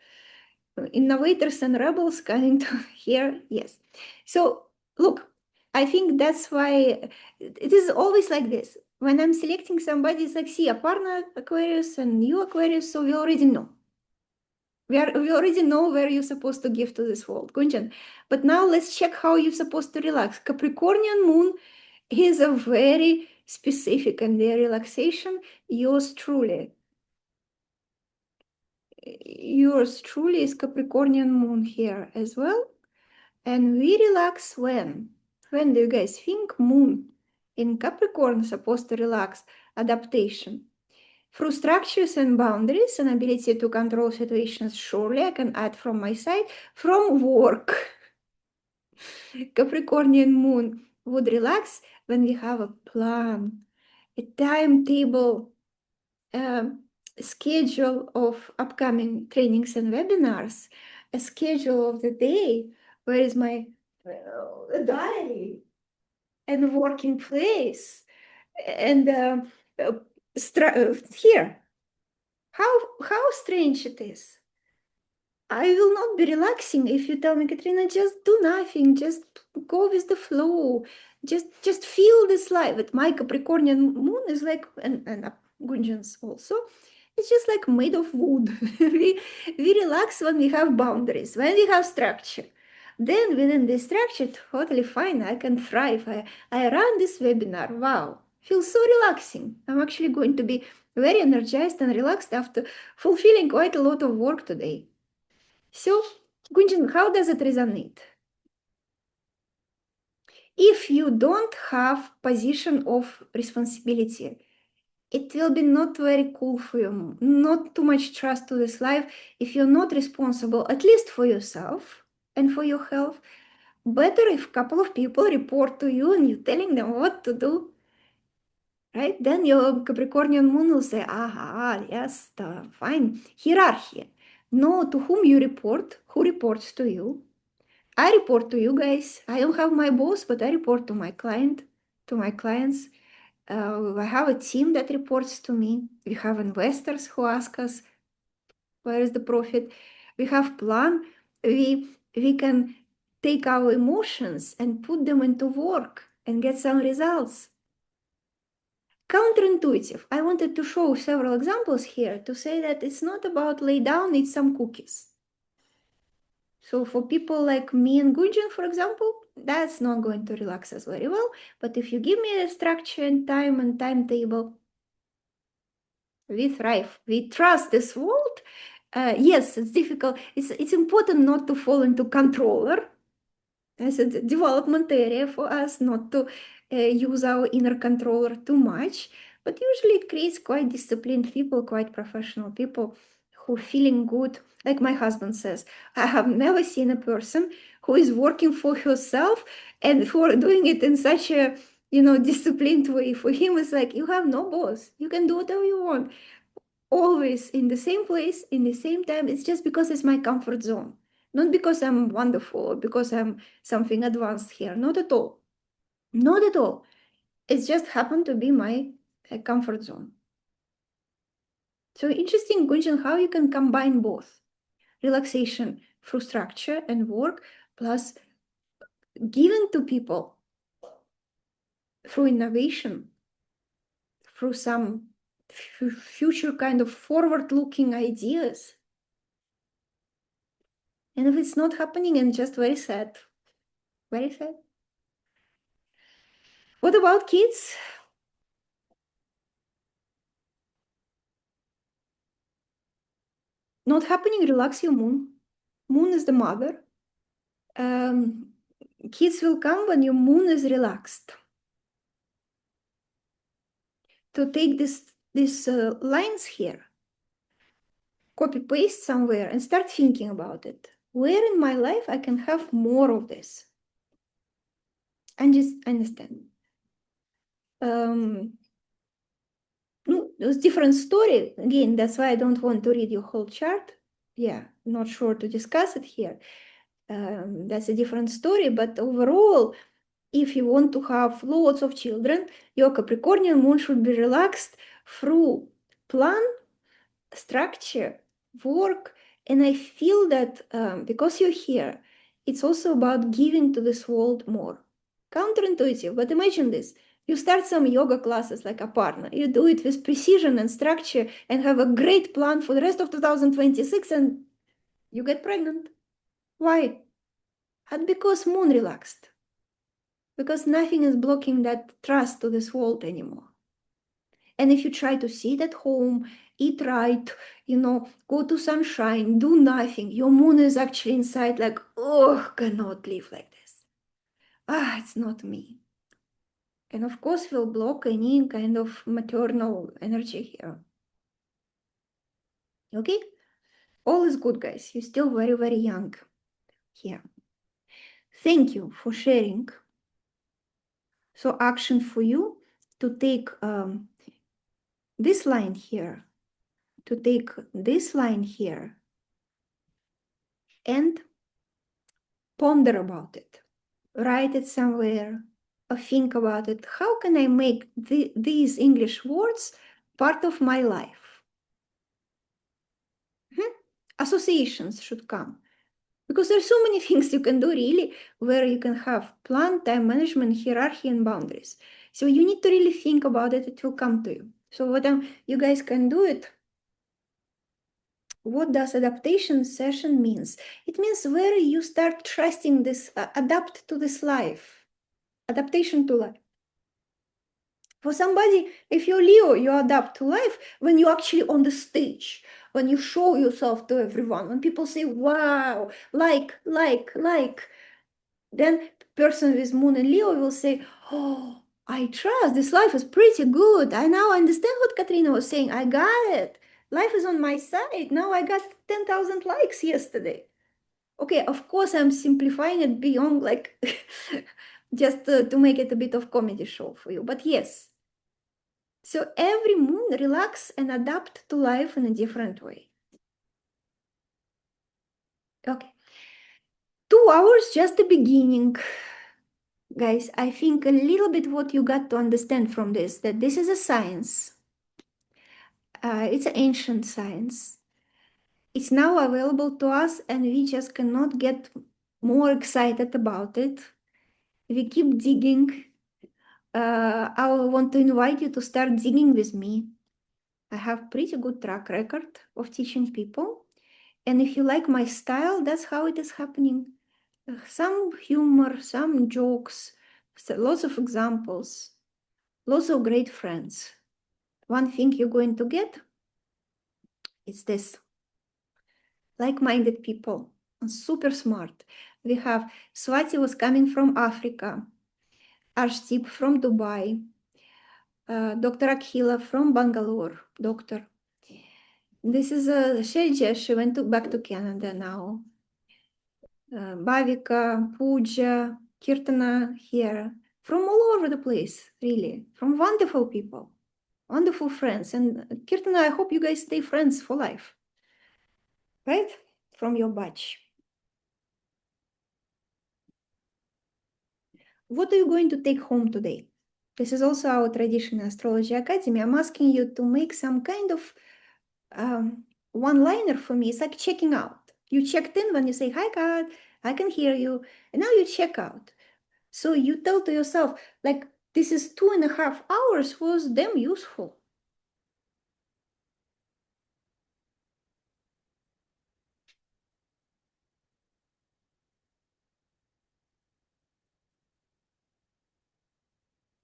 A: Innovators and rebels coming to here, yes. So look, I think that's why it is always like this. When I'm selecting somebody, it's like, see, Aparna Aquarius and you Aquarius, so we already know. We already know where you're supposed to give to this world, Gunjan. But now let's check how you're supposed to relax. Capricornian moon is a very specific, and their relaxation, yours truly is Capricornian moon here as well. And we relax when? When do you guys think moon in Capricorn supposed to relax? Adaptation. Through structures and boundaries and ability to control situations, surely I can add from my side, from work. Capricornian moon would relax when we have a plan, a timetable, schedule of upcoming trainings and webinars, a schedule of the day. Where is my diary and working place? And here, how strange it is. I will not be relaxing if you tell me, Katerina, just do nothing, just go with the flow, just feel this life. But my Capricornian moon is like, and Gunjan's also, it's just like made of wood. we relax when we have boundaries, when we have structure. Then within this structure, totally fine, I can thrive. I run this webinar, wow, feels so relaxing. I'm actually going to be very energized and relaxed after fulfilling quite a lot of work today. So, Gunjan, how does it resonate? If you don't have position of responsibility, it will be not very cool for you, not too much trust to this life. If you're not responsible, at least for yourself and for your health, better if a couple of people report to you and you're telling them what to do, right? Then your Capricornian moon will say, aha, yes, fine, hierarchy. Know to whom you report, who reports to you. I report to you guys. I don't have my boss, but I report to my client, to my clients. I have a team that reports to me. We have investors who ask us, where is the profit? We have plan. We can take our emotions and put them into work and get some results. Counterintuitive. I wanted to show several examples here to say that it's not about lay down, eat some cookies. So for people like me and Gunjan, for example, that's not going to relax us very well. But if you give me a structure and time and timetable, we thrive. We trust this world Yes, it's difficult. It's important not to fall into controller as a development area for us, not to use our inner controller too much. But usually it creates quite disciplined people, quite professional people who are feeling good. Like my husband says, I have never seen a person who is working for herself and for doing it in such a disciplined way. For him, it's like you have no boss. You can do whatever you want, always in the same place, in the same time. It's just because it's my comfort zone, not because I'm wonderful or because I'm something advanced here. Not at all. Not at all. It's just happened to be my comfort zone. So interesting, Gunjan, how you can combine both relaxation through structure and work, plus giving to people through innovation, through some future kind of forward-looking ideas. And if it's not happening, and just very sad. Very sad. What about kids? Not happening, relax your moon. Moon is the mother. Kids will come when your moon is relaxed. To take these lines here, copy paste somewhere and start thinking about it. Where in my life I can have more of this? And just understand. It's different story. Again, that's why I don't want to read your whole chart. Yeah, not sure to discuss it here. That's a different story, but overall, if you want to have lots of children, your Capricornian moon should be relaxed through plan, structure, work. And I feel that because you're here, it's also about giving to this world more. Counterintuitive, but imagine this. You start some yoga classes like a partner. You do it with precision and structure and have a great plan for the rest of 2026 and you get pregnant. Why? And because moon relaxed. Because nothing is blocking that trust to this world anymore. And if you try to sit at home, eat right, go to sunshine, do nothing, your moon is actually inside like, oh, cannot live like this. It's not me. And of course, will block any kind of maternal energy here. Okay? All is good, guys. You're still very, very young here. Thank you for sharing. So action for you to take this line here, to take this line here and ponder about it. Write it somewhere or think about it. How can I make these English words part of my life? Associations should come. Because there's so many things you can do really where you can have plan, time management, hierarchy, and boundaries. So you need to really think about it. It will come to you. So what you guys can do it. What does adaptation session means? It means where you start trusting this, adapt to this life. Adaptation to life. For somebody, if you're Leo, you adapt to life when you're actually on the stage, when you show yourself to everyone, when people say, wow, like. Then person with moon and Leo will say, oh, I trust, this life is pretty good. I now understand what Katerina was saying. I got it. Life is on my side. Now I got 10,000 likes yesterday. Okay, of course, I'm simplifying it beyond like just to make it a bit of comedy show for you. But yes. So every moon relax and adapt to life in a different way. Okay. 2 hours, just the beginning. Guys, I think a little bit what you got to understand from this, that this is a science. It's an ancient science. It's now available to us and we just cannot get more excited about it. We keep digging. I want to invite you to start digging with me. I have pretty good track record of teaching people. And if you like my style, that's how it is happening. Some humor, some jokes, lots of examples, lots of great friends. One thing you're going to get is this. like-minded people, and super smart. We have Swati was coming from Africa, Arshdeep from Dubai, Dr. Akhila from Bangalore, doctor. This is Sheja, she went back to Canada now. Bhavika, Pooja, Kirtana here, from all over the place, really, from wonderful people, wonderful friends. And Kirtana, I hope you guys stay friends for life, right? From your batch. What are you going to take home today? This is also our tradition in Astrology Academy. I'm asking you to make some kind of one-liner for me. It's like checking out. You checked in when you say, hi, God, I can hear you. And now you check out. So you tell to yourself, like, this is 2.5 hours was damn useful.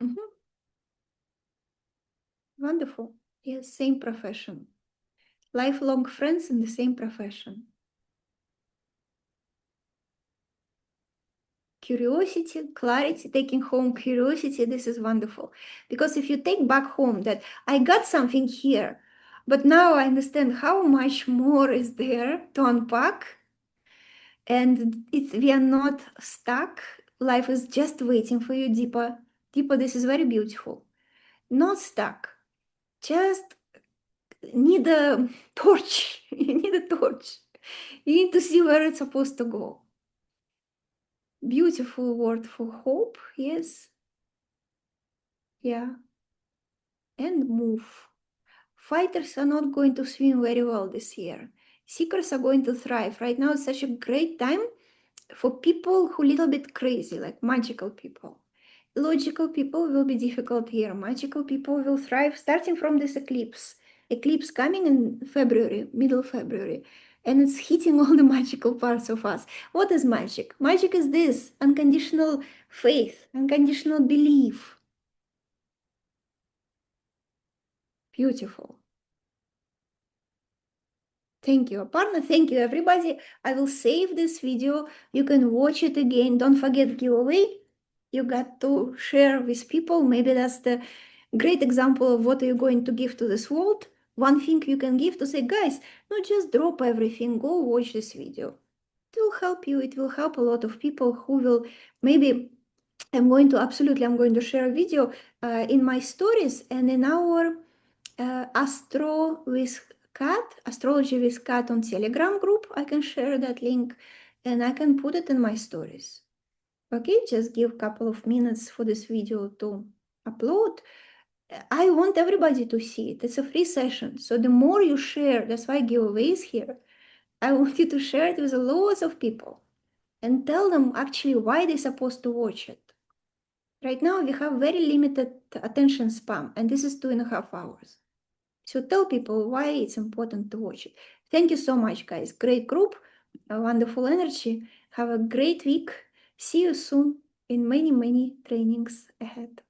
A: Mhm. Wonderful. Yes, same profession. Lifelong friends in the same profession. Curiosity, clarity, taking home curiosity, this is wonderful. Because if you take back home that I got something here, but now I understand how much more is there to unpack, and we are not stuck. Life is just waiting for you deeper. Deeper, this is very beautiful. Not stuck. Just need a torch. You need a torch. You need to see where it's supposed to go. Beautiful word for hope, yes. Yeah. And move. Fighters are not going to swim very well this year. Seekers are going to thrive. Right now, it's such a great time for people who are a little bit crazy, like magical people. Logical people will be difficult here. Magical people will thrive starting from this eclipse. Eclipse coming in February, middle February, and it's hitting all the magical parts of us. What is magic? Magic is this unconditional faith, unconditional belief. Beautiful. Thank you, Aparna. Thank you, everybody. I will save this video. You can watch it again. Don't forget giveaway. You got to share with people. Maybe that's the great example of what are you going to give to this world. One thing you can give to say, guys, not just drop everything. Go watch this video. It will help you. It will help a lot of people who will maybe I'm going to share a video in my stories and in our Astrology with Kat on Telegram group. I can share that link and I can put it in my stories. Okay, just give a couple of minutes for this video to upload. I want everybody to see it. It's a free session. So the more you share, that's why giveaway is here. I want you to share it with lots of people and tell them actually why they're supposed to watch it. Right now, we have very limited attention span, and this is 2.5 hours. So tell people why it's important to watch it. Thank you so much, guys. Great group, a wonderful energy. Have a great week. See you soon in many, many trainings ahead.